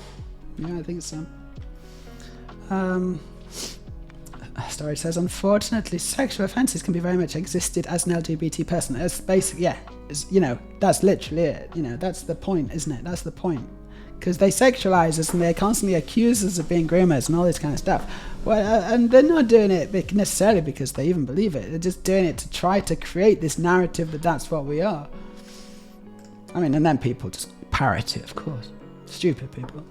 I think so. Story says, unfortunately, sexual offences can be very much existed as an LGBT person. It's basically, that's literally it. That's the point, isn't it? That's the point. Because they sexualize us and they constantly accuse us of being groomers and all this kind of stuff. Well, and they're not doing it necessarily because they even believe it. They're just doing it to try to create this narrative that that's what we are. I mean, and then people just parrot it, of course. Stupid people.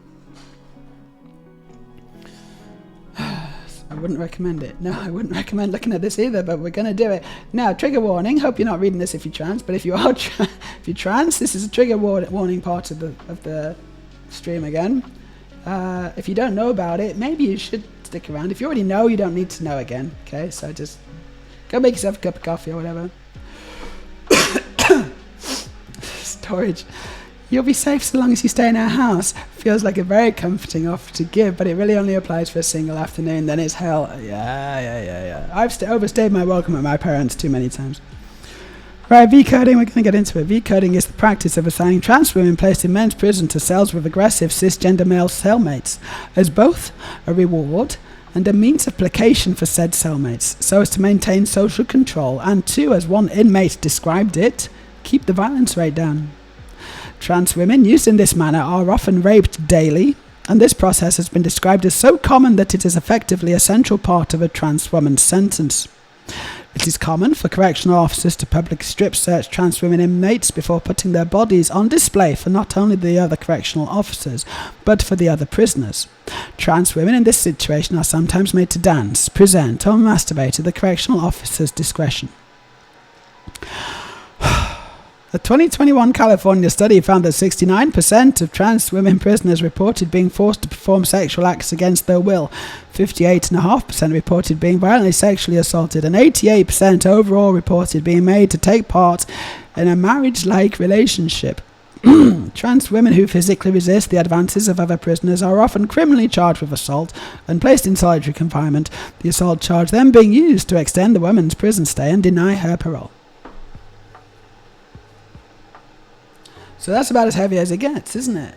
I wouldn't recommend it. No, I wouldn't recommend looking at this either, but we're going to do it. Now, trigger warning. Hope you're not reading this if you're trans, but if you are if you're trans, this is a trigger warning part of the stream again. If you don't know about it, maybe you should stick around. If you already know, you don't need to know again. Okay, so just go make yourself a cup of coffee or whatever. Storage. You'll be safe so long as you stay in our house. Feels like a very comforting offer to give, but it really only applies for a single afternoon. Then it's hell. Yeah. I've overstayed my welcome at my parents too many times. Right, V-coding, we're going to get into it. V-coding is the practice of assigning trans women placed in men's prison to cells with aggressive cisgender male cellmates as both a reward and a means of placation for said cellmates, so as to maintain social control and to, as one inmate described it, keep the violence rate down. Trans women used in this manner are often raped daily, and this process has been described as so common that it is effectively a central part of a trans woman's sentence. It is common for correctional officers to publicly strip search trans women inmates before putting their bodies on display for not only the other correctional officers, but for the other prisoners. Trans women in this situation are sometimes made to dance, present, or masturbate at the correctional officer's discretion. A 2021 California study found that 69% of trans women prisoners reported being forced to perform sexual acts against their will, 58.5% reported being violently sexually assaulted, and 88% overall reported being made to take part in a marriage-like relationship. Trans women who physically resist the advances of other prisoners are often criminally charged with assault and placed in solitary confinement, the assault charge then being used to extend the woman's prison stay and deny her parole. So that's about as heavy as it gets, isn't it?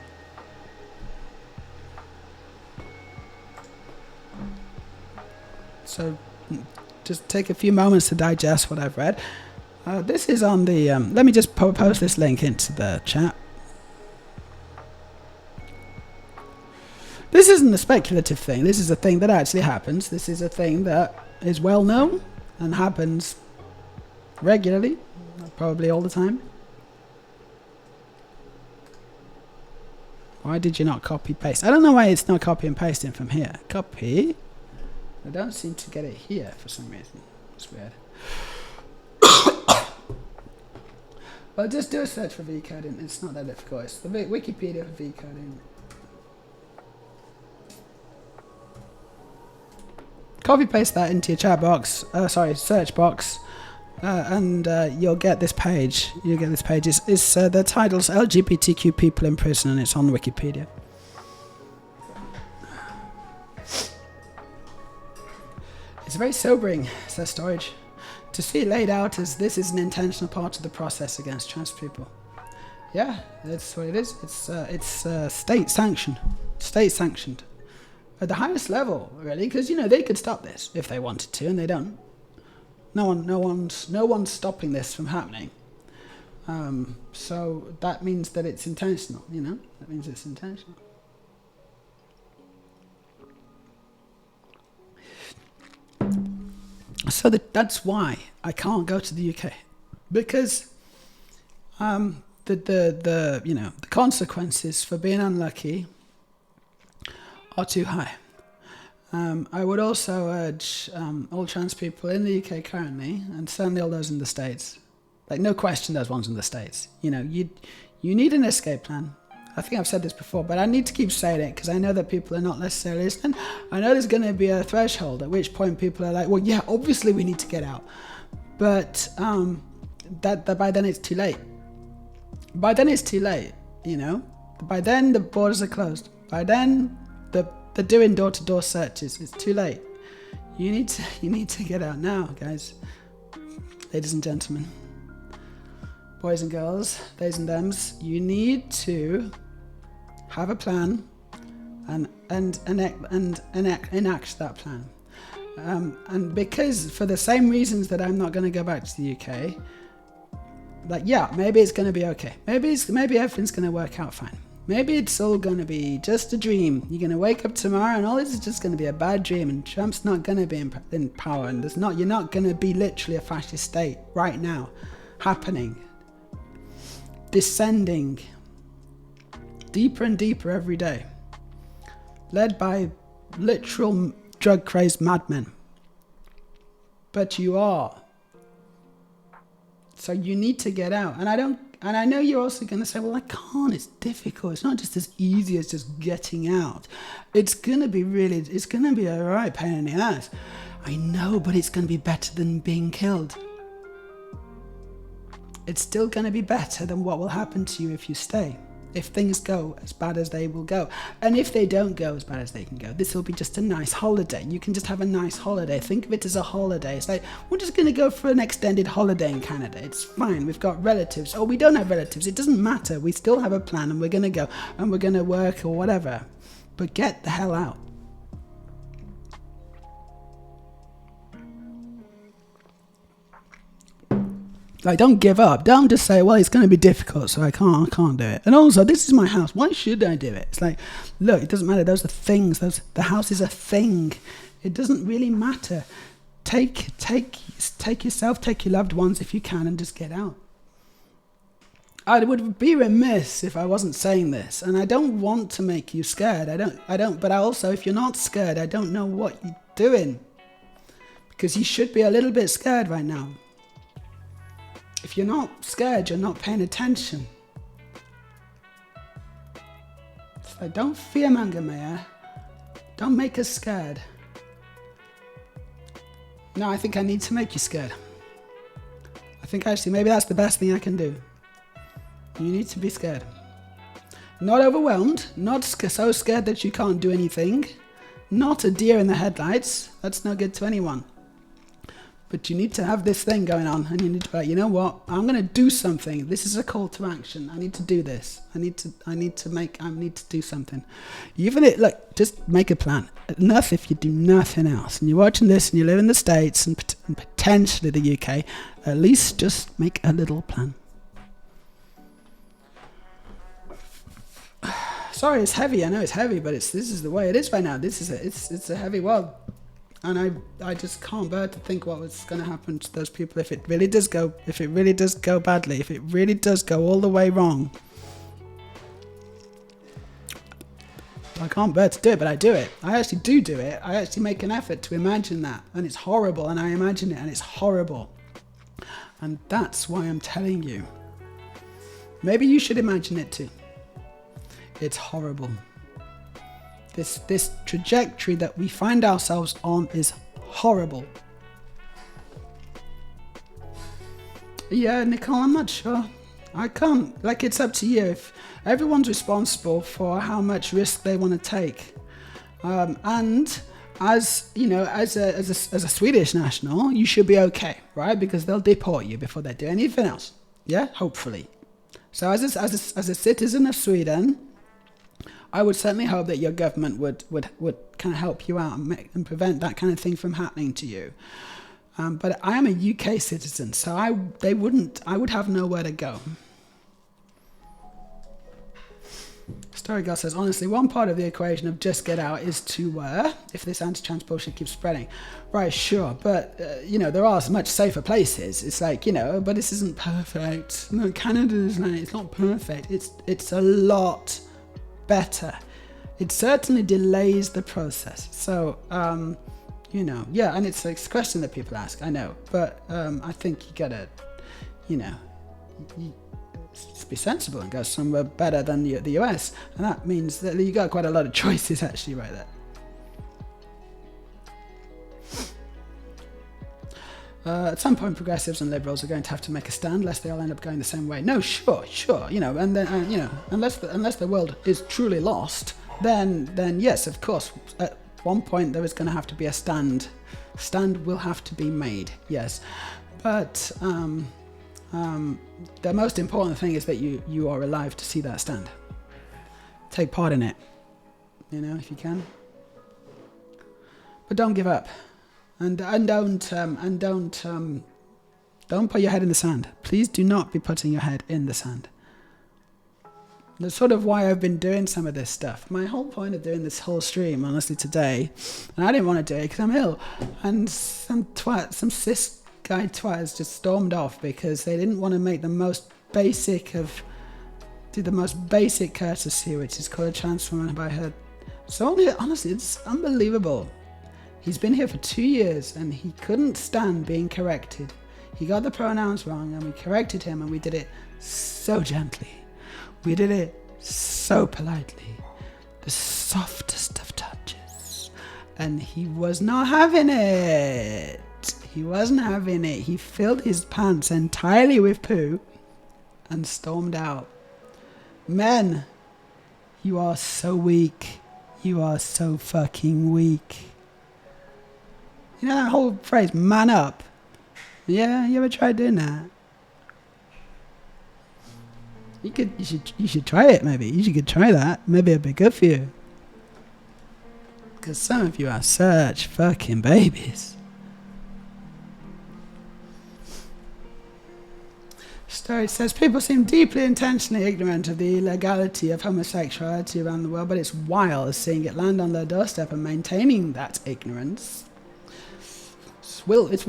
So just take a few moments to digest what I've read. This is on the... let me just post this link into the chat. This isn't a speculative thing. This is a thing that actually happens. This is a thing that is well known and happens regularly, probably all the time. Why did you not copy paste? I don't know why it's not copy and pasting from here. Copy I don't seem to get it here for some reason. It's weird. Well, just do a search for V-coding. It's not that difficult. It's the Wikipedia for V-coding. Copy paste that into your chat box. Search box, and you'll get this page. You'll get this page. It's the title's LGBTQ people in prison, and it's on Wikipedia. It's very sobering, says Storage, to see it laid out as this is an intentional part of the process against trans people. Yeah, that's what it is. It's state sanctioned. State sanctioned. At the highest level, really, because, you know, they could stop this if they wanted to, and they don't. No one's stopping this from happening. So that means that it's intentional, you know? That means it's intentional. So that's why I can't go to the UK, because the consequences for being unlucky are too high. I would also urge all trans people in the UK currently, and certainly all those in the States, like no question those ones in the States, you know, you need an escape plan. I think I've said this before, but I need to keep saying it because I know that people are not necessarily listening. I know there's going to be a threshold at which point people are like, well, yeah, obviously we need to get out. But that by then it's too late. By then it's too late, you know. By then the borders are closed. By then they're doing door-to-door searches. It's too late. You need to get out now, guys. Ladies and gentlemen. Boys and girls, theys and thems, you need to have a plan and enact that plan. And because for the same reasons that I'm not going to go back to the UK, like, yeah, maybe it's going to be okay. Maybe everything's going to work out fine. Maybe it's all going to be just a dream. You're going to wake up tomorrow and all this is just going to be a bad dream, and Trump's not going to be in power, and you're not going to be literally a fascist state right now happening. Descending deeper and deeper every day, led by literal drug-crazed madmen. But you are. So you need to get out. And I know you're also going to say, well, I can't, it's difficult. It's not just as easy as just getting out. It's going to be a right pain in the ass. I know, but it's going to be better than being killed. It's still going to be better than what will happen to you if you stay. If things go as bad as they will go. And if they don't go as bad as they can go, this will be just a nice holiday. You can just have a nice holiday. Think of it as a holiday. It's like, we're just going to go for an extended holiday in Canada. It's fine. We've got relatives. Oh, we don't have relatives. It doesn't matter. We still have a plan, and we're going to go and we're going to work or whatever. But get the hell out. Like, don't give up. Don't just say, well, it's going to be difficult, so I can't do it. And also, this is my house. Why should I do it? It's like, look, it doesn't matter. Those are things. The house is a thing. It doesn't really matter. Take yourself, take your loved ones if you can, and just get out. I would be remiss if I wasn't saying this, and I don't want to make you scared. I don't. But also, if you're not scared, I don't know what you're doing, because you should be a little bit scared right now. If you're not scared, you're not paying attention. So don't fearmonger, Meja. Don't make us scared. No, I think I need to make you scared. I think actually maybe that's the best thing I can do. You need to be scared. Not overwhelmed, not so scared that you can't do anything. Not a deer in the headlights. That's no good to anyone. But you need to have this thing going on, and you need to be like, you know what? I'm going to do something. This is a call to action. I need to do this. I need to do something. Look, just make a plan. Enough if you do nothing else. And you're watching this, and you live in the States and potentially the UK. At least just make a little plan. Sorry, it's heavy. I know it's heavy, but this is the way it is right now. It's a heavy world. And I just can't bear to think what was going to happen to those people if it really does go badly, if it really does go all the way wrong. I can't bear to do it, but I do it. I actually do it. I actually make an effort to imagine that. And it's horrible, and I imagine it, and it's horrible. And that's why I'm telling you. Maybe you should imagine it too. It's horrible. This trajectory that we find ourselves on is horrible. Yeah, Nicole, I'm not sure. I can't. Like, it's up to you. If everyone's responsible for how much risk they want to take, and as you know, as a Swedish national, you should be okay, right? Because they'll deport you before they do anything else. Yeah, hopefully. So as a citizen of Sweden, I would certainly hope that your government would kind of help you out and prevent that kind of thing from happening to you. But I am a UK citizen, so I would have nowhere to go. Story Girl says, honestly, one part of the equation of just get out is to, if this anti-trans bullshit keeps spreading. Right, sure, but, there are much safer places. It's like, but this isn't perfect. No, Canada is like, it's not perfect. It's a lot better. It certainly delays the process. So, and it's a question that people ask, I know. But I think you gotta, just be sensible and go somewhere better than the US. And that means that you got quite a lot of choices actually right there. At some point, progressives and liberals are going to have to make a stand, lest they all end up going the same way. No, sure, and then, unless the world is truly lost, then yes, of course, at one point there is going to have to be a stand. Stand will have to be made, yes, but the most important thing is that you are alive to see that stand. Take part in it, if you can. But don't give up. And don't put your head in the sand. Please do not be putting your head in the sand. That's sort of why I've been doing some of this stuff. My whole point of doing this whole stream, honestly, today, and I didn't want to do it because I'm ill, and some cis guy twats just stormed off because they didn't want to make the most basic courtesy, which is called a transformer by her. So honestly, it's unbelievable. He's been here for 2 years and he couldn't stand being corrected. He got the pronouns wrong and we corrected him, and we did it so gently. We did it so politely. The softest of touches. And he was not having it. He wasn't having it. He filled his pants entirely with poo and stormed out. Men, you are so weak. You are so fucking weak. You know that whole phrase, man up? Yeah, you ever tried doing that? You should try it, maybe. You could try that. Maybe it'd be good for you. Because some of you are such fucking babies. Story says, people seem deeply intentionally ignorant of the illegality of homosexuality around the world, but it's wild seeing it land on their doorstep and maintaining that ignorance. It's willful, it's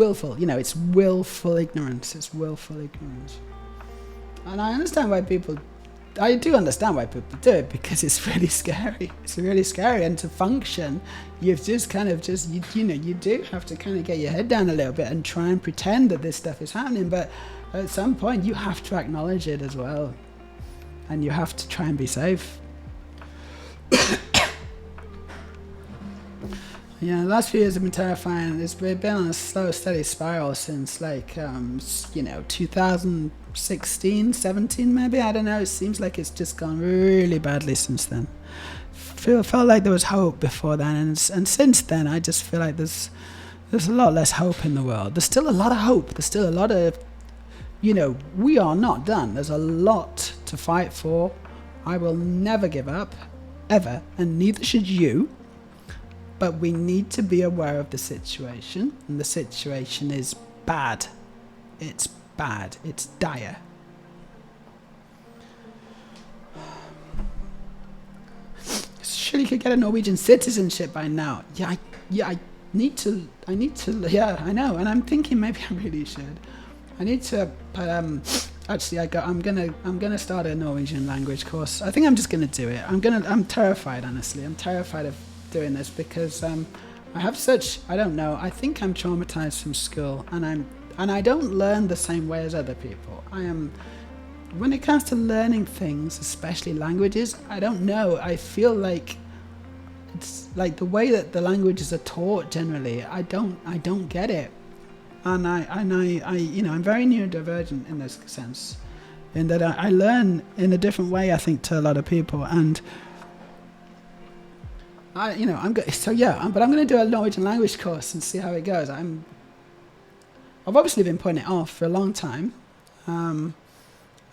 willful ignorance. It's willful ignorance. And I do understand why people do it, because it's really scary. It's really scary, and to function, you've just you do have to kind of get your head down a little bit and try and pretend that this stuff is happening, but at some point you have to acknowledge it as well, and you have to try and be safe. Yeah, the last few years have been terrifying. It's been on a slow, steady spiral since 2016, 17 maybe, I don't know. It seems like it's just gone really badly since then. Felt like there was hope before then, and since then I just feel like there's a lot less hope in the world. There's still a lot of hope. There's still a lot of, we are not done. There's a lot to fight for. I will never give up, ever, and neither should you. But we need to be aware of the situation, and the situation is bad. It's bad. It's dire. Surely you could get a Norwegian citizenship by now. I need to, yeah, I know, and I'm thinking maybe I really should. I need to, but actually, I'm gonna start a Norwegian language course. I think I'm just gonna do it. I'm terrified, honestly. I'm terrified of doing this because I have such, I don't know, I think I'm traumatized from school, and I don't learn the same way as other people. When it comes to learning things, especially languages, I don't know. I feel like it's like the way that the languages are taught generally, I don't get it. And I I'm very neurodivergent in this sense, in that I learn in a different way, I think, to a lot of people. And but I'm going to do a Norwegian language course and see how it goes. I've obviously been putting it off for a long time.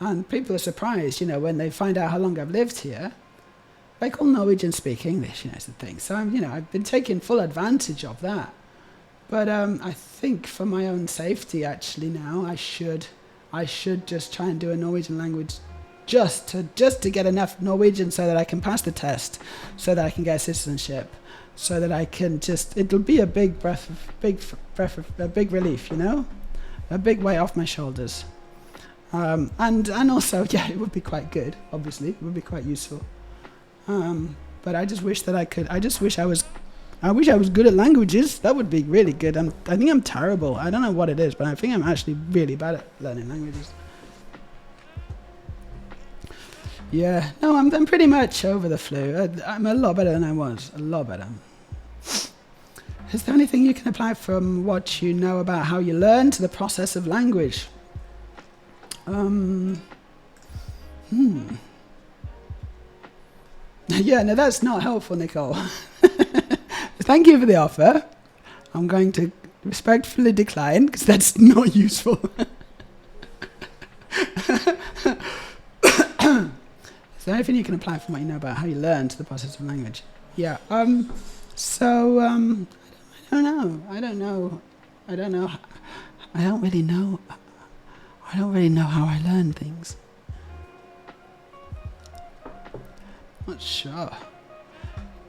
And people are surprised, when they find out how long I've lived here. Like, all Norwegians speak English, is the thing. So I've been taking full advantage of that. But I think for my own safety, actually, now I should just try and do a Norwegian language, just to get enough Norwegian so that I can pass the test, so that I can get citizenship, so that I can it'll be a big relief, a big weight off my shoulders. And also, it would be quite good, obviously. It would be quite useful. But I just wish that I wish I was good at languages. That would be really good. I think I'm terrible. I don't know what it is, but I think I'm actually really bad at learning languages. Yeah, no, I'm pretty much over the flu. I'm a lot better than I was. A lot better. Is there anything you can apply from what you know about how you learn to the process of language? Yeah, no, that's not helpful, Nicole. Thank you for the offer. I'm going to respectfully decline because that's not useful. Is there anything you can apply from what you know about how you learn to the process of language? Yeah. I don't know. I don't really know how I learn things. Not sure.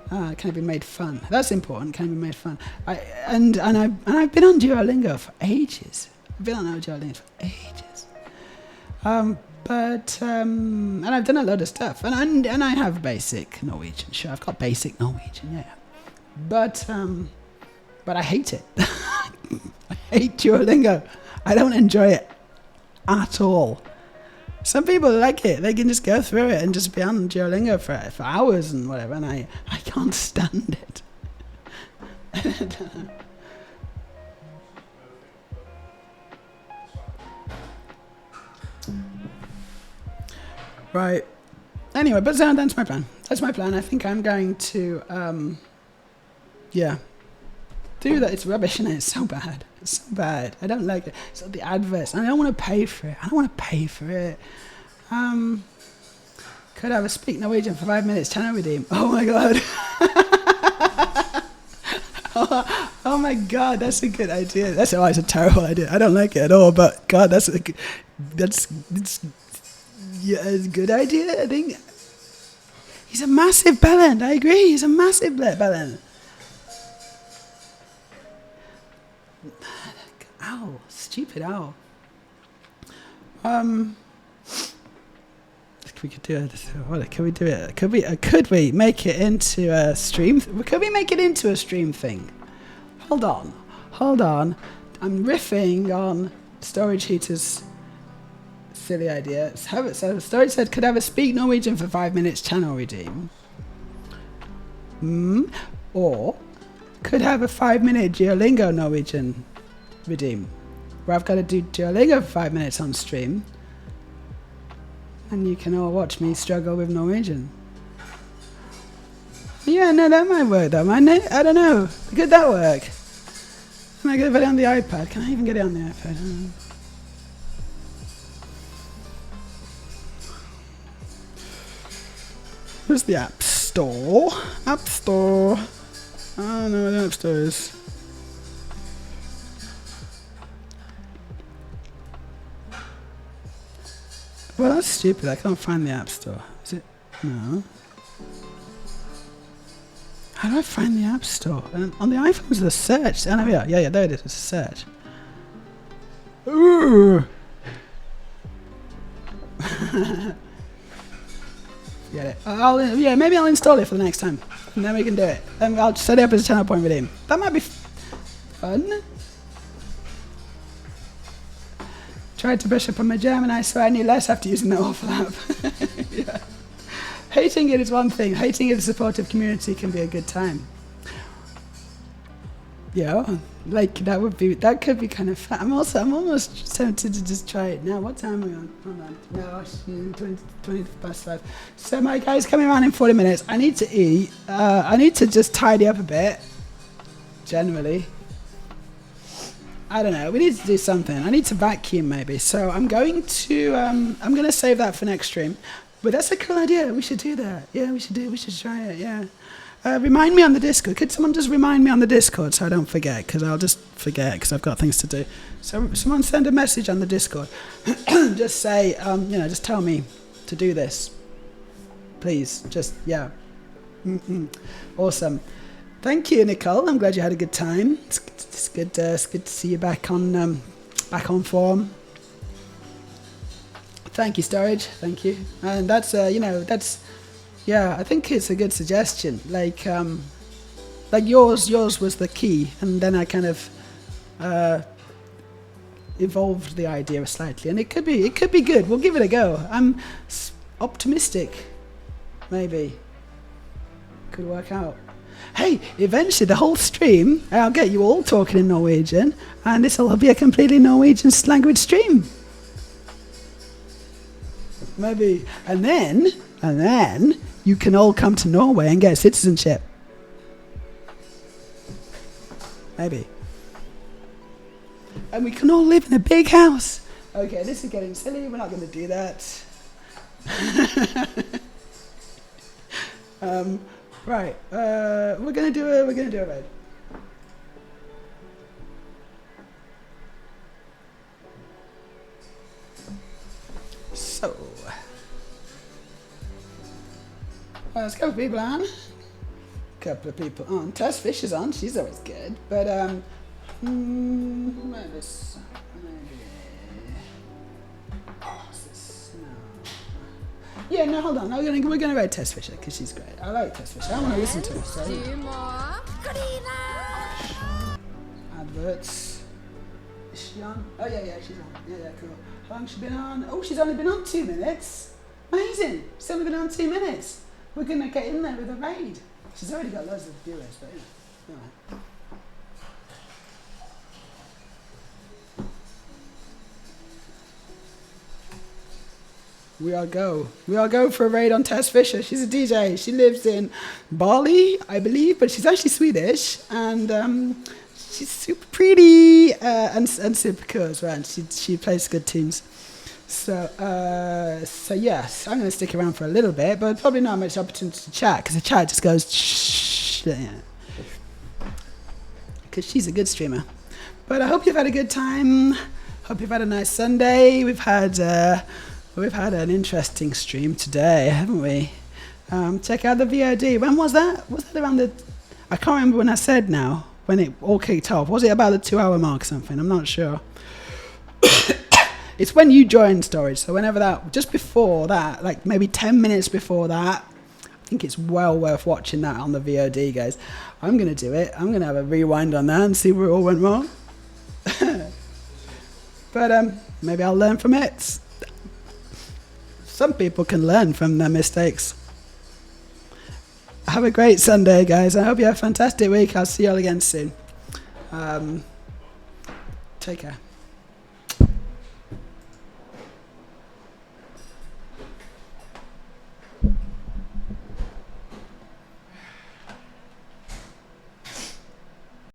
Can it be made fun? That's important. Can it be made fun? I've been on Duolingo for ages. And I've done a lot of stuff. And I have basic Norwegian. Sure, I've got basic Norwegian. Yeah. But I hate it. I hate Duolingo. I don't enjoy it at all. Some people like it. They can just go through it and just be on Duolingo for hours and whatever, and I can't stand it. Right. Anyway, but that's my plan. That's my plan. I think I'm going to, do that. It's rubbish, and it's so bad. It's so bad. I don't like it. So the adverts, and I don't want to pay for it. Could I have a speak Norwegian for 5 minutes channel redeem? Oh my god. Oh my god, that's a good idea. It's a terrible idea. I don't like it at all, but god, it's a good idea, I think. He's a massive bellend, I agree. He's a massive bellend. Ow, stupid owl. We could do it. What could we do it? Could we make it into a stream? Could we make it into a stream thing? Hold on. I'm riffing on Storage Heater's silly idea. So Storage said, could have a speak Norwegian for 5 minutes channel redeem. Or could have a 5-minute Duolingo Norwegian redeem, where I've got to do Duolingo for 5 minutes on stream, and you can all watch me struggle with Norwegian. Yeah, no, that might work though, mightn't it? I don't know. Could that work? Can I get it on the iPad? Can I even get it on the iPad? Where's the App Store? App Store. I don't know where the App Store is. Well, that's stupid. I can't find the App Store. Is it? No. How do I find the App Store? And on the iPhones, the search. Oh, no, yeah, there it is. It's a search. Ooh. Get it. Maybe I'll install it for the next time, and then we can do it. Then I'll set it up as a channel point redeem. That might be fun. Tried to brush up on my German. I swear I knew less after using that awful app. Yeah. Hating it is one thing. Hating it in a supportive community can be a good time. Yeah, like that could be kind of fun. I'm almost tempted to just try it now. What time are we on? Hold on. No, it's 20 past 5. So my guy's coming around in 40 minutes. I need to eat. I need to just tidy up a bit. Generally. I don't know. We need to do something. I need to vacuum maybe. So I'm going to save that for next stream. But that's a cool idea. We should do that. Yeah, we should try it. Yeah. Remind me on the Discord. Could someone just remind me on the Discord so I don't forget? Because I'll just forget because I've got things to do. So someone send a message on the Discord. Just say, just tell me to do this. Please. Just, yeah. Awesome. Thank you, Nicole. I'm glad you had a good time. It's good to see you back on form. Thank you, Storage. Thank you. And that's yeah, I think it's a good suggestion. Like yours was the key, and then I kind of evolved the idea slightly, and it could be good. We'll give it a go. I'm optimistic. Maybe could work out. Hey, eventually the whole stream, I'll get you all talking in Norwegian, and this will be a completely Norwegian language stream. Maybe, and then you can all come to Norway and get citizenship. Maybe. And we can all live in a big house. Okay, this is getting silly. We're not going to do that. Right. We're gonna do a raid. So, there's a couple of people on. Couple of people on. Tess Fish is on. She's always good. But maybe. Yeah, no, hold on. We're gonna raid Tess Fisher because she's great. I like Tess Fisher. I want to listen to her. So, adverts. Is she on? Oh yeah, she's on. Yeah, cool. How long has she been on? Oh, she's only been on 2 minutes. Amazing. She's only been on 2 minutes. We're gonna get in there with a raid. She's already got loads of viewers, but yeah. All right. We all go for a raid on Tess Fisher. She's a DJ. She lives in Bali, I believe, but she's actually Swedish, and she's super pretty and super cool as well. And she plays good tunes. So yes, I'm gonna stick around for a little bit, but probably not much opportunity to chat because the chat just goes shh. Because she's a good streamer. But I hope you've had a good time. Hope you've had a nice Sunday. We've had an interesting stream today, haven't we? Check out the VOD. When was that? Was that around the... I can't remember when I said now, when it all kicked off. Was it about the 2-hour mark or something? I'm not sure. It's when you joined Storage, so whenever that... Just before that, like maybe 10 minutes before that, I think it's well worth watching that on the VOD, guys. I'm going to do it. I'm going to have a rewind on that and see where it all went wrong. But maybe I'll learn from it. Some people can learn from their mistakes. Have a great Sunday, guys. I hope you have a fantastic week. I'll see you all again soon. Take care.